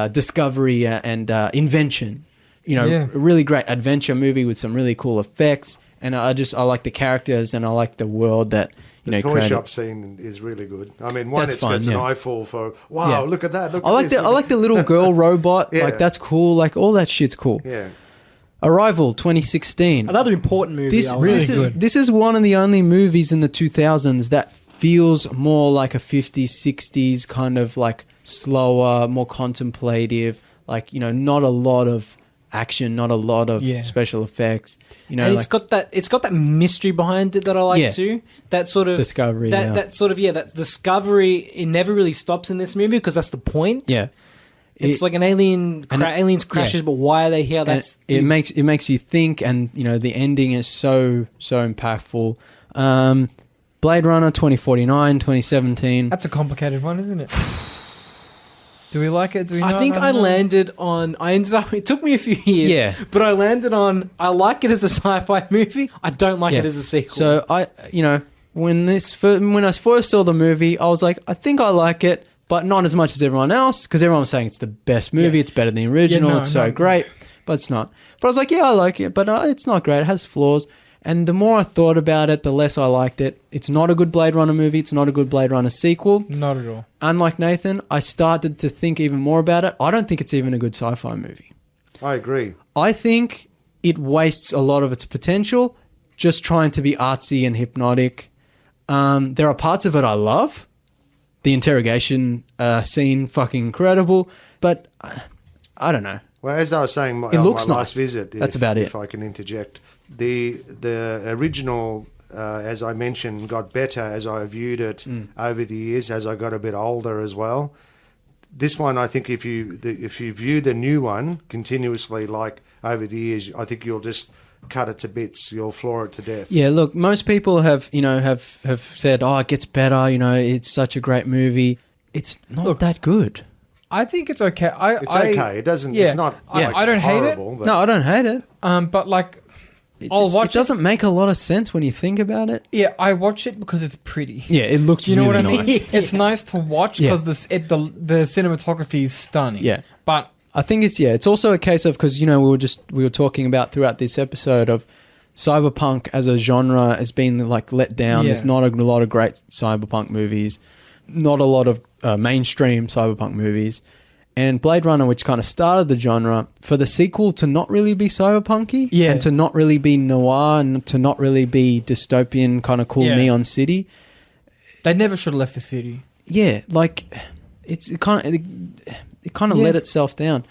discovery and invention. You know, a really great adventure movie with some really cool effects. And I like the characters, and I like the world that, you know, the toy created. shop scene is really good. I mean, one, it's an eyeful for, wow, look at that. Look I like the little girl robot. Like, that's cool. Like, all that shit's cool. Yeah. Arrival 2016. Another important movie. This is one of the only movies in the 2000s that feels more like a 50s, 60s kind of like slower, more contemplative. Like, you know, not a lot of action, not a lot of special effects. You know, and it's got that mystery behind it that I like too. That sort of discovery. That discovery. It never really stops in this movie, because that's the point. Yeah, it's like an aliens crashes, but why are they here? It makes you think, and you know, the ending is so impactful. Blade Runner 2049, 2017. That's a complicated one, isn't it? Do we like it? Do we know? I think I landed on... it took me a few years, but I landed on... I like it as a sci-fi movie. I don't like it as a sequel. So, when I first saw the movie, I was like, I think I like it, but not as much as everyone else, because everyone was saying it's the best movie, it's better than the original, it's so great, but it's not. But I was like, yeah, I like it, but it's not great, it has flaws. And the more I thought about it, the less I liked it. It's not a good Blade Runner movie. It's not a good Blade Runner sequel. Not at all. Unlike Nathan, I started to think even more about it. I don't think it's even a good sci-fi movie. I agree. I think it wastes a lot of its potential just trying to be artsy and hypnotic. There are parts of it I love. The interrogation scene, fucking incredible. But I don't know. Well, as I was saying, it looks my nice. last visit. That's about it. If I can interject, the original, as I mentioned, got better as I viewed it over the years, as I got a bit older as well. This one, I think, if you view the new one continuously, like over the years, I think you'll just cut it to bits. You'll floor it to death. Yeah, look, most people have said, "Oh, it gets better." It's such a great movie. It's not that good. I think it's okay. It's okay. It doesn't. Yeah, it's not. I don't horrible, hate it. But No, I don't hate it. But like, It doesn't make a lot of sense when you think about it. Yeah, I watch it because it's pretty. Yeah, it looks. You know really what I mean? nice. It's nice to watch because the cinematography is stunning. Yeah, but I think it's also a case of, because we were talking about throughout this episode of cyberpunk as a genre has been like let down. There's not a lot of great cyberpunk movies, not a lot of mainstream cyberpunk movies. And Blade Runner, which kind of started the genre, for the sequel to not really be cyberpunky and to not really be noir and to not really be dystopian, kind of cool neon city. They never should have left the city. Yeah, like it kind of let itself down.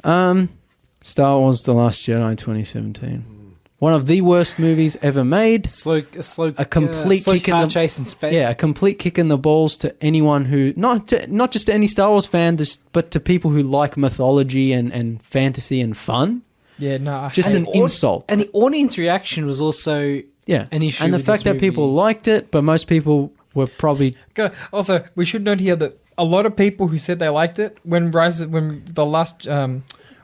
Star Wars: The Last Jedi, 2017. One of the worst movies ever made. A complete kick in the chase in space. Yeah, a complete kick in the balls to anyone who not just to any Star Wars fan, but to people who like mythology and fantasy and fun. Yeah, no, just an insult. And the audience reaction was also an issue. And the fact that people liked it, but most people were probably. Also, we should note here that a lot of people who said they liked it when Rise of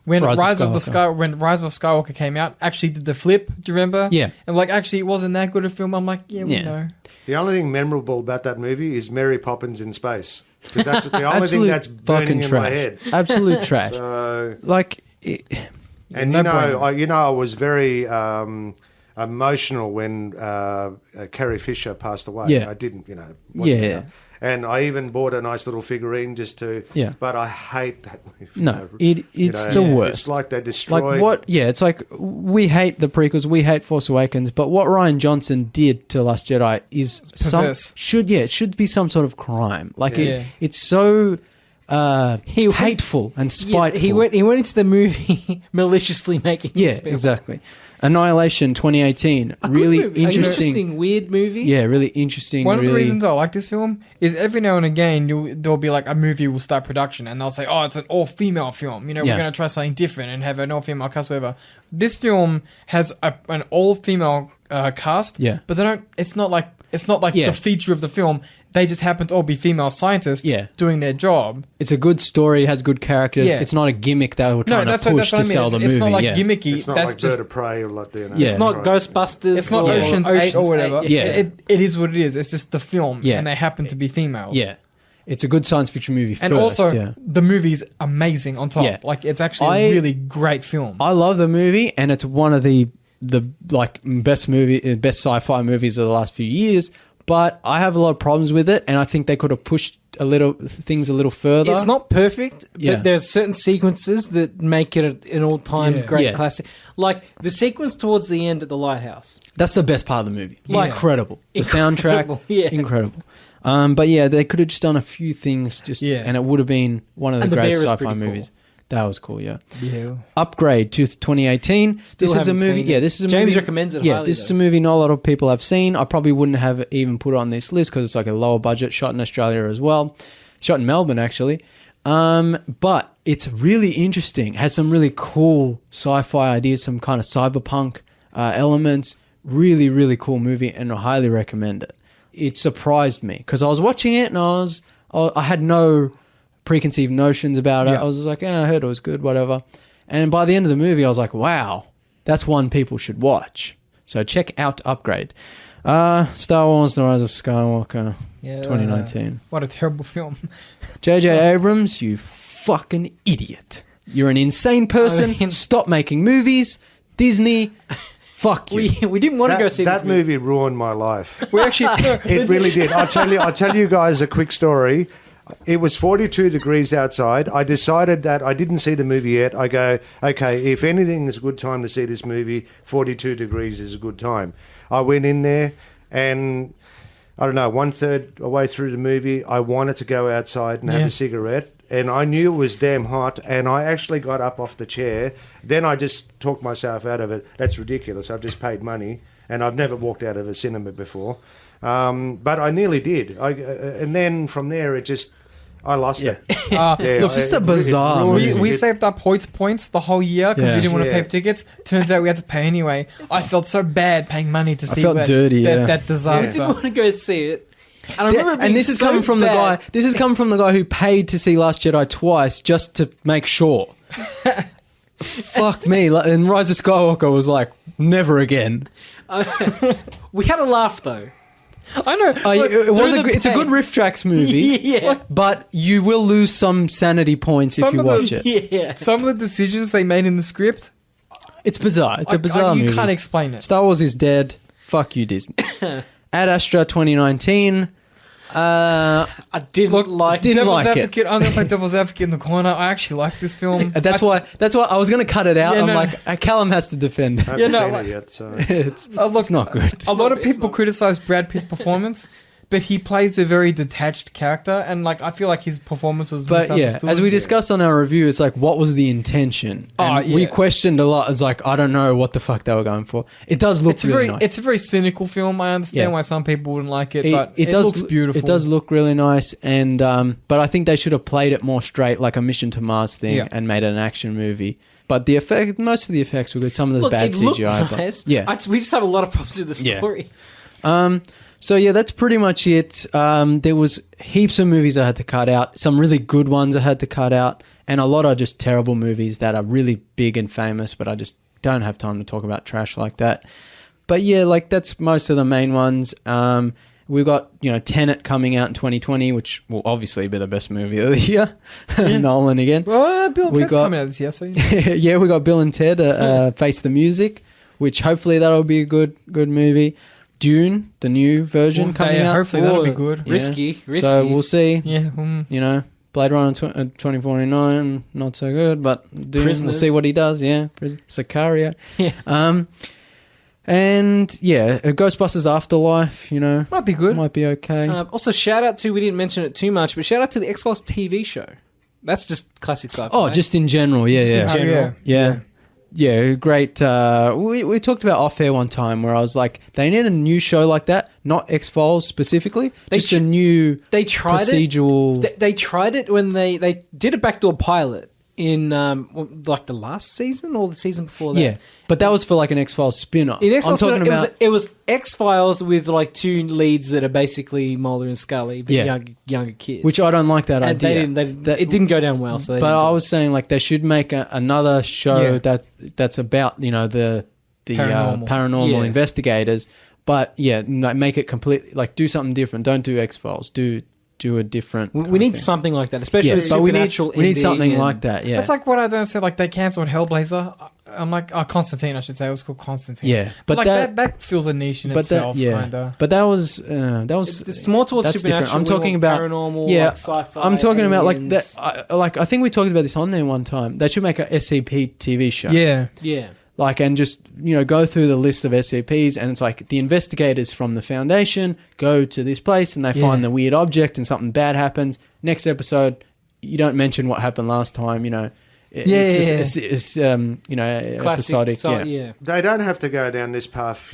Skywalker came out, actually did the flip. Do you remember? Yeah. And like, actually, it wasn't that good a film. I'm like, we know. The only thing memorable about that movie is Mary Poppins in space, because that's the only thing that's burning in my head. Absolute trash. So, like, I was very emotional when Carrie Fisher passed away. Yeah. I didn't, Yeah. And I even bought a nice little figurine just to. Yeah. But I hate that movie. No, it's the worst. It's like they destroyed. Like what? Yeah, it's like we hate the prequels, we hate Force Awakens, but what Rian Johnson did to Last Jedi is it should be some sort of crime. Like it's so hateful and spiteful. Yes, he went into the movie maliciously making. Yeah, exactly. Annihilation 2018. Really interesting, weird movie. Yeah, really interesting. One of the reasons I like this film is every now and again there'll be like a movie will start production and they'll say, "Oh, it's an all-female film. We're going to try something different and have an all-female cast, whatever." This film has an all-female cast. Yeah, but they don't. It's not like the feature of the film. They just happen to all be female scientists doing their job. It's a good story, has good characters. Yeah. It's not a gimmick that we're trying to push to sell the movie. It's not like gimmicky. It's not like Bird of Prey or like that. It's not Ghostbusters. It's not Ocean's 8 or whatever. Yeah. It is what it is. It's just the film, and they happen to be females. Yeah. It's a good science fiction movie and also, the movie's amazing on top. Yeah. Like, it's actually a really great film. I love the movie, and it's one of the like best sci-fi movies of the last few years. But I have a lot of problems with it, and I think they could have pushed things a little further. It's not perfect, but there's certain sequences that make it an all-time great classic. Like the sequence towards the end at the lighthouse. That's the best part of the movie. Like, incredible. The soundtrack, incredible. But they could have just done a few things, and it would have been one of the greatest sci-fi movies. Cool. That was cool, yeah. Upgrade to 2018. This is a movie. Yeah, this is a movie. James recommends it. Yeah, this is a movie not a lot of people have seen. I probably wouldn't have even put it on this list because it's like a lower budget, shot in Australia as well, shot in Melbourne actually. But it's really interesting. Has some really cool sci-fi ideas, some kind of cyberpunk elements. Really, really cool movie, and I highly recommend it. It surprised me because I was watching it and I had no preconceived notions about it. I was just like, I heard it was good, whatever. And by the end of the movie, I was like, wow, that's one people should watch. So check out Upgrade. Star Wars: The Rise of Skywalker, 2019. What a terrible film. J.J. Abrams, you fucking idiot. You're an insane person. Stop making movies. Disney, fuck you. We didn't want to go see that movie. Ruined my life. We actually, it really did. I'll tell you guys a quick story. It was 42 degrees outside. I decided that I didn't see the movie yet. I go, okay, if anything is a good time to see this movie, 42 degrees is a good time. I went in there and I don't know, 1/3 away through the movie, I wanted to go outside and have a cigarette. And I knew it was damn hot, and I actually got up off the chair. Then I just talked myself out of it. That's ridiculous. I've just paid money, and I've never walked out of a cinema before. But I nearly did. And then from there, I lost it. It's just a bizarre movie. We saved up points the whole year because we didn't want to pay for tickets. Turns out we had to pay anyway. I felt so bad paying money to see that disaster. I didn't want to go see it. And I remember this is coming from the guy. This is coming from the guy who paid to see Last Jedi twice just to make sure. Fuck me! And Rise of Skywalker was like, never again. We had a laugh though. I know. It's a good Riff Tracks movie. But you will lose some sanity points if you watch it. Yeah. Some of the decisions they made in the script. It's bizarre. It's a bizarre movie. You can't explain it. Star Wars is dead. Fuck you, Disney. Ad Astra 2019. I didn't like it. I'm going to play devil's advocate in the corner. I actually like this film. That's why I was going to cut it out. I'm like, Callum has to defend. I haven't seen it yet, so. It's not good. A lot of people criticize Brad Pitt's performance, but he plays a very detached character, and like I feel like his performance was misunderstood. As we discussed on our review, it's like, what was the intention? And we questioned a lot. It's like, I don't know what the fuck they were going for. It does look really nice. It's a very cynical film. I understand why some people wouldn't like it, but it looks beautiful. It does look really nice, and but I think they should have played it more straight, like a Mission to Mars thing, and made it an action movie. But most of the effects were good. Some of the bad CGI. Nice. But, we just have a lot of problems with the story. So yeah, that's pretty much it. There was heaps of movies I had to cut out. Some really good ones I had to cut out. And a lot of just terrible movies that are really big and famous, but I just don't have time to talk about trash like that. But yeah, like that's most of the main ones. We've got, Tenet coming out in 2020, which will obviously be the best movie of the year. Nolan again. Well, Bill and Ted's coming out this year, so yeah, we got Bill and Ted, Face the Music, which hopefully that'll be a good movie. Dune, the new version coming out. Hopefully that'll be good. Risky. So we'll see. Yeah. Blade Runner 2049, not so good, but Dune, we'll see what he does. Yeah, Sicario. Yeah. And Ghostbusters Afterlife. Might be good. Might be okay. Also, shout out to, we didn't mention it too much, but shout out to the X-Files TV show. That's just classic sci-fi. Oh, just in general. Yeah, great. We talked about Off Air one time where I was like, they need a new show like that, not X-Files specifically, just a new procedural... They tried it when they did a backdoor pilot in like the last season or the season before that. Yeah, but that was for like an X-Files spin-off. It was X-Files with like two leads that are basically Mulder and Scully, but younger kids. Which I don't like that idea. It didn't go down well. So I was saying like they should make another show that's about the paranormal investigators, but make it completely like do something different. Don't do X-Files. Do a different. We need something like that, especially with supernatural. We need something like that. Yeah, that's like what I don't say. Like they cancelled Hellblazer. I'm like, Constantine, I should say. It was called Constantine. Yeah, but like that feels a niche in itself. Kinda. But that was it's more towards supernatural. Different. I'm talking about paranormal, like sci-fi. I'm talking aliens. about like that. I think we talked about this on there one time. They should make a SCP TV show. Yeah. Like, and just, go through the list of SCPs, and it's like the investigators from the Foundation go to this place and they find the weird object and something bad happens. Next episode, you don't mention what happened last time, It's just, episodic. They don't have to go down this path,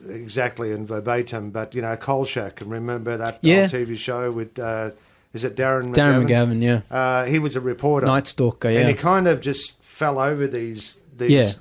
exactly and verbatim, but, Kolchak, and remember that old TV show with, is it Darren McGavin? Darren McGavin, yeah. He was a reporter. Night Stalker, And he kind of just fell over these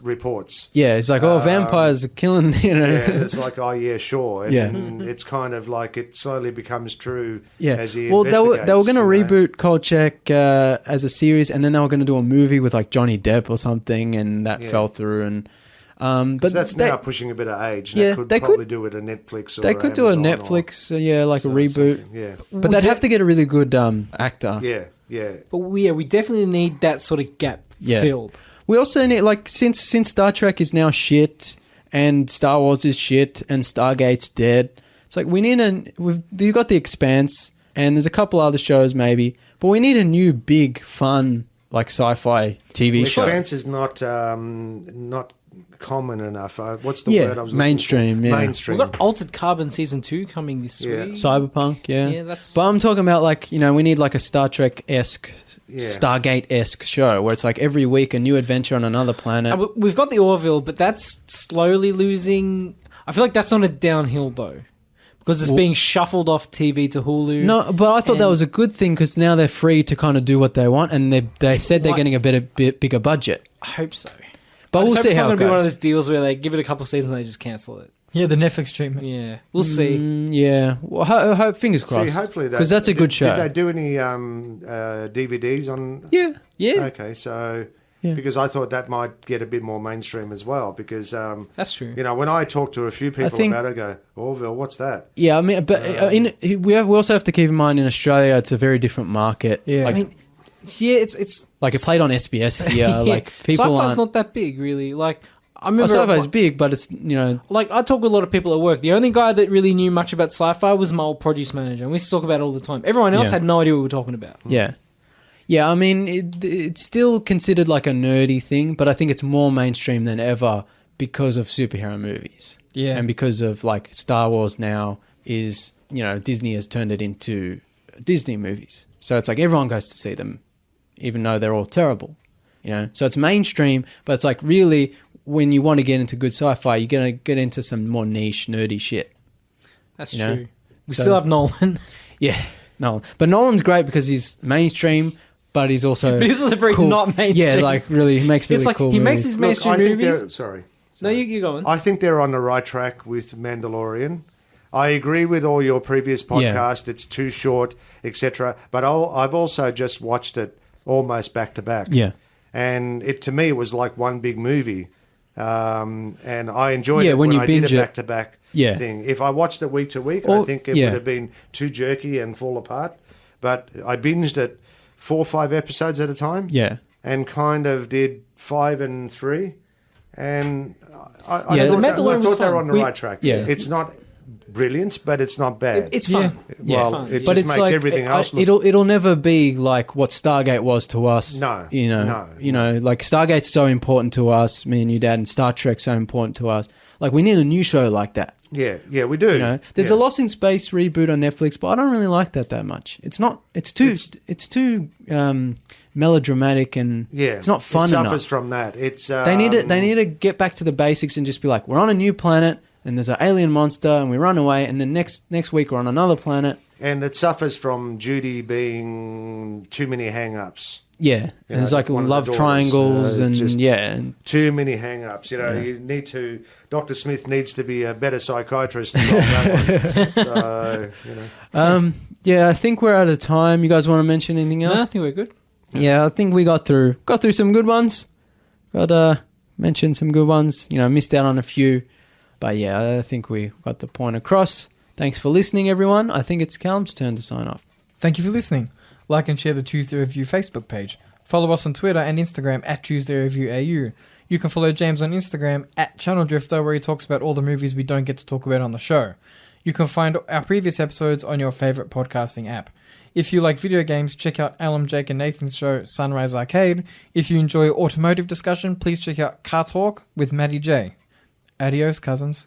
reports. Yeah, it's like, vampires are killing, Yeah, it's like, sure. And it's kind of like it slowly becomes true as he investigates. They were going to reboot Kolchak as a series, and then they were going to do a movie with like Johnny Depp or something, and that fell through. And but that's now pushing a bit of age. They could probably do it a Netflix or they could do a Netflix, like a reboot. Yeah. But they'd have to get a really good actor. Yeah. But we definitely need that sort of gap filled. We also need, like, since Star Trek is now shit and Star Wars is shit and Stargate's dead, it's like we need you've got The Expanse and there's a couple other shows maybe, but we need a new big fun like sci-fi TV show. Expanse is not common enough. What's the word I was mainstream, looking for? Mainstream. We've got Altered Carbon Season 2 coming this week. Cyberpunk, Yeah, that's... But I'm talking about, like, we need like a Star Trek-esque, Stargate-esque show where it's like every week a new adventure on another planet. We've got the Orville, but that's slowly losing... I feel like that's on a downhill, though. Because it's being shuffled off TV to Hulu. No, but I thought that was a good thing because now they're free to kind of do what they want, and they said they're getting a bigger budget. I hope so. But we'll see how it goes. It's not going to be one of those deals where they give it a couple of seasons and they just cancel it. Yeah, the Netflix treatment. Yeah, we'll see. Yeah, well, fingers crossed. See, hopefully because that's a good show. Did they do any DVDs on? Yeah. Okay, so because I thought that might get a bit more mainstream as well. Because that's true. When I talk to a few people about it, I go, Orville, what's that? Yeah, I mean, but we also have to keep in mind in Australia it's a very different market. Yeah, I mean. Yeah, it's like it played on SBS here. Like people Sci-Fi's not that big, really. Like I remember, Sci-Fi's big, but it's like I talk with a lot of people at work. The only guy that really knew much about Sci-Fi was my old produce manager, and we used to talk about it all the time. Everyone else had no idea what we were talking about. Yeah, I mean, it's still considered like a nerdy thing, but I think it's more mainstream than ever because of superhero movies. Yeah, and because of like Star Wars now is Disney has turned it into Disney movies, so it's like everyone goes to see them. Even though they're all terrible, So it's mainstream, but it's like really when you want to get into good sci-fi, you're going to get into some more niche, nerdy shit. That's true. We still have Nolan. Yeah, Nolan. But Nolan's great because he's mainstream, but he's also But he's also very cool. not mainstream. Yeah, like really, he makes really cool he movies. makes these mainstream movies. Sorry. No, you go on. I think they're on the right track with Mandalorian. I agree with all your previous podcasts. It's too short, etc. But I've also just watched it almost back to back. Yeah. And to me, it was like one big movie. And I enjoyed it when you I binge did a back to back thing. If I watched it week to week, I think it would have been too jerky and fall apart. But I binged it 4 or 5 episodes at a time. Yeah. And kind of did 5 and 3. And I thought they were on the right track. Yeah. It's not brilliant, but it's not bad. It's fun. Well, it just makes everything else look... It'll never be like what Stargate was to us. No. Like Stargate's so important to us, me and you, Dad, and Star Trek's so important to us. Like we need a new show like that. Yeah, we do. There's a Lost in Space reboot on Netflix, but I don't really like that much. It's not. It's too melodramatic and it's not fun enough. It suffers from that. It's they need to get back to the basics and just be like, we're on a new planet. And there's an alien monster, and we run away, and then next week we're on another planet. And it suffers from Judy being too many hang-ups. Yeah, and there's like love triangles and too many hang-ups. You need to... Dr. Smith needs to be a better psychiatrist to solve that one. So, I think we're out of time. You guys want to mention anything else? No, I think we're good. Yeah, I think we got through some good ones. Mentioned some good ones. Missed out on a few. But yeah, I think we got the point across. Thanks for listening, everyone. I think it's Callum's turn to sign off. Thank you for listening. Like and share the Tuesday Review Facebook page. Follow us on Twitter and Instagram at Tuesday Review AU. You can follow James on Instagram at Channel Drifter, where he talks about all the movies we don't get to talk about on the show. You can find our previous episodes on your favorite podcasting app. If you like video games, check out Callum, Jake and Nathan's show Sunrise Arcade. If you enjoy automotive discussion, please check out Car Talk with Maddie J. Adios, cousins.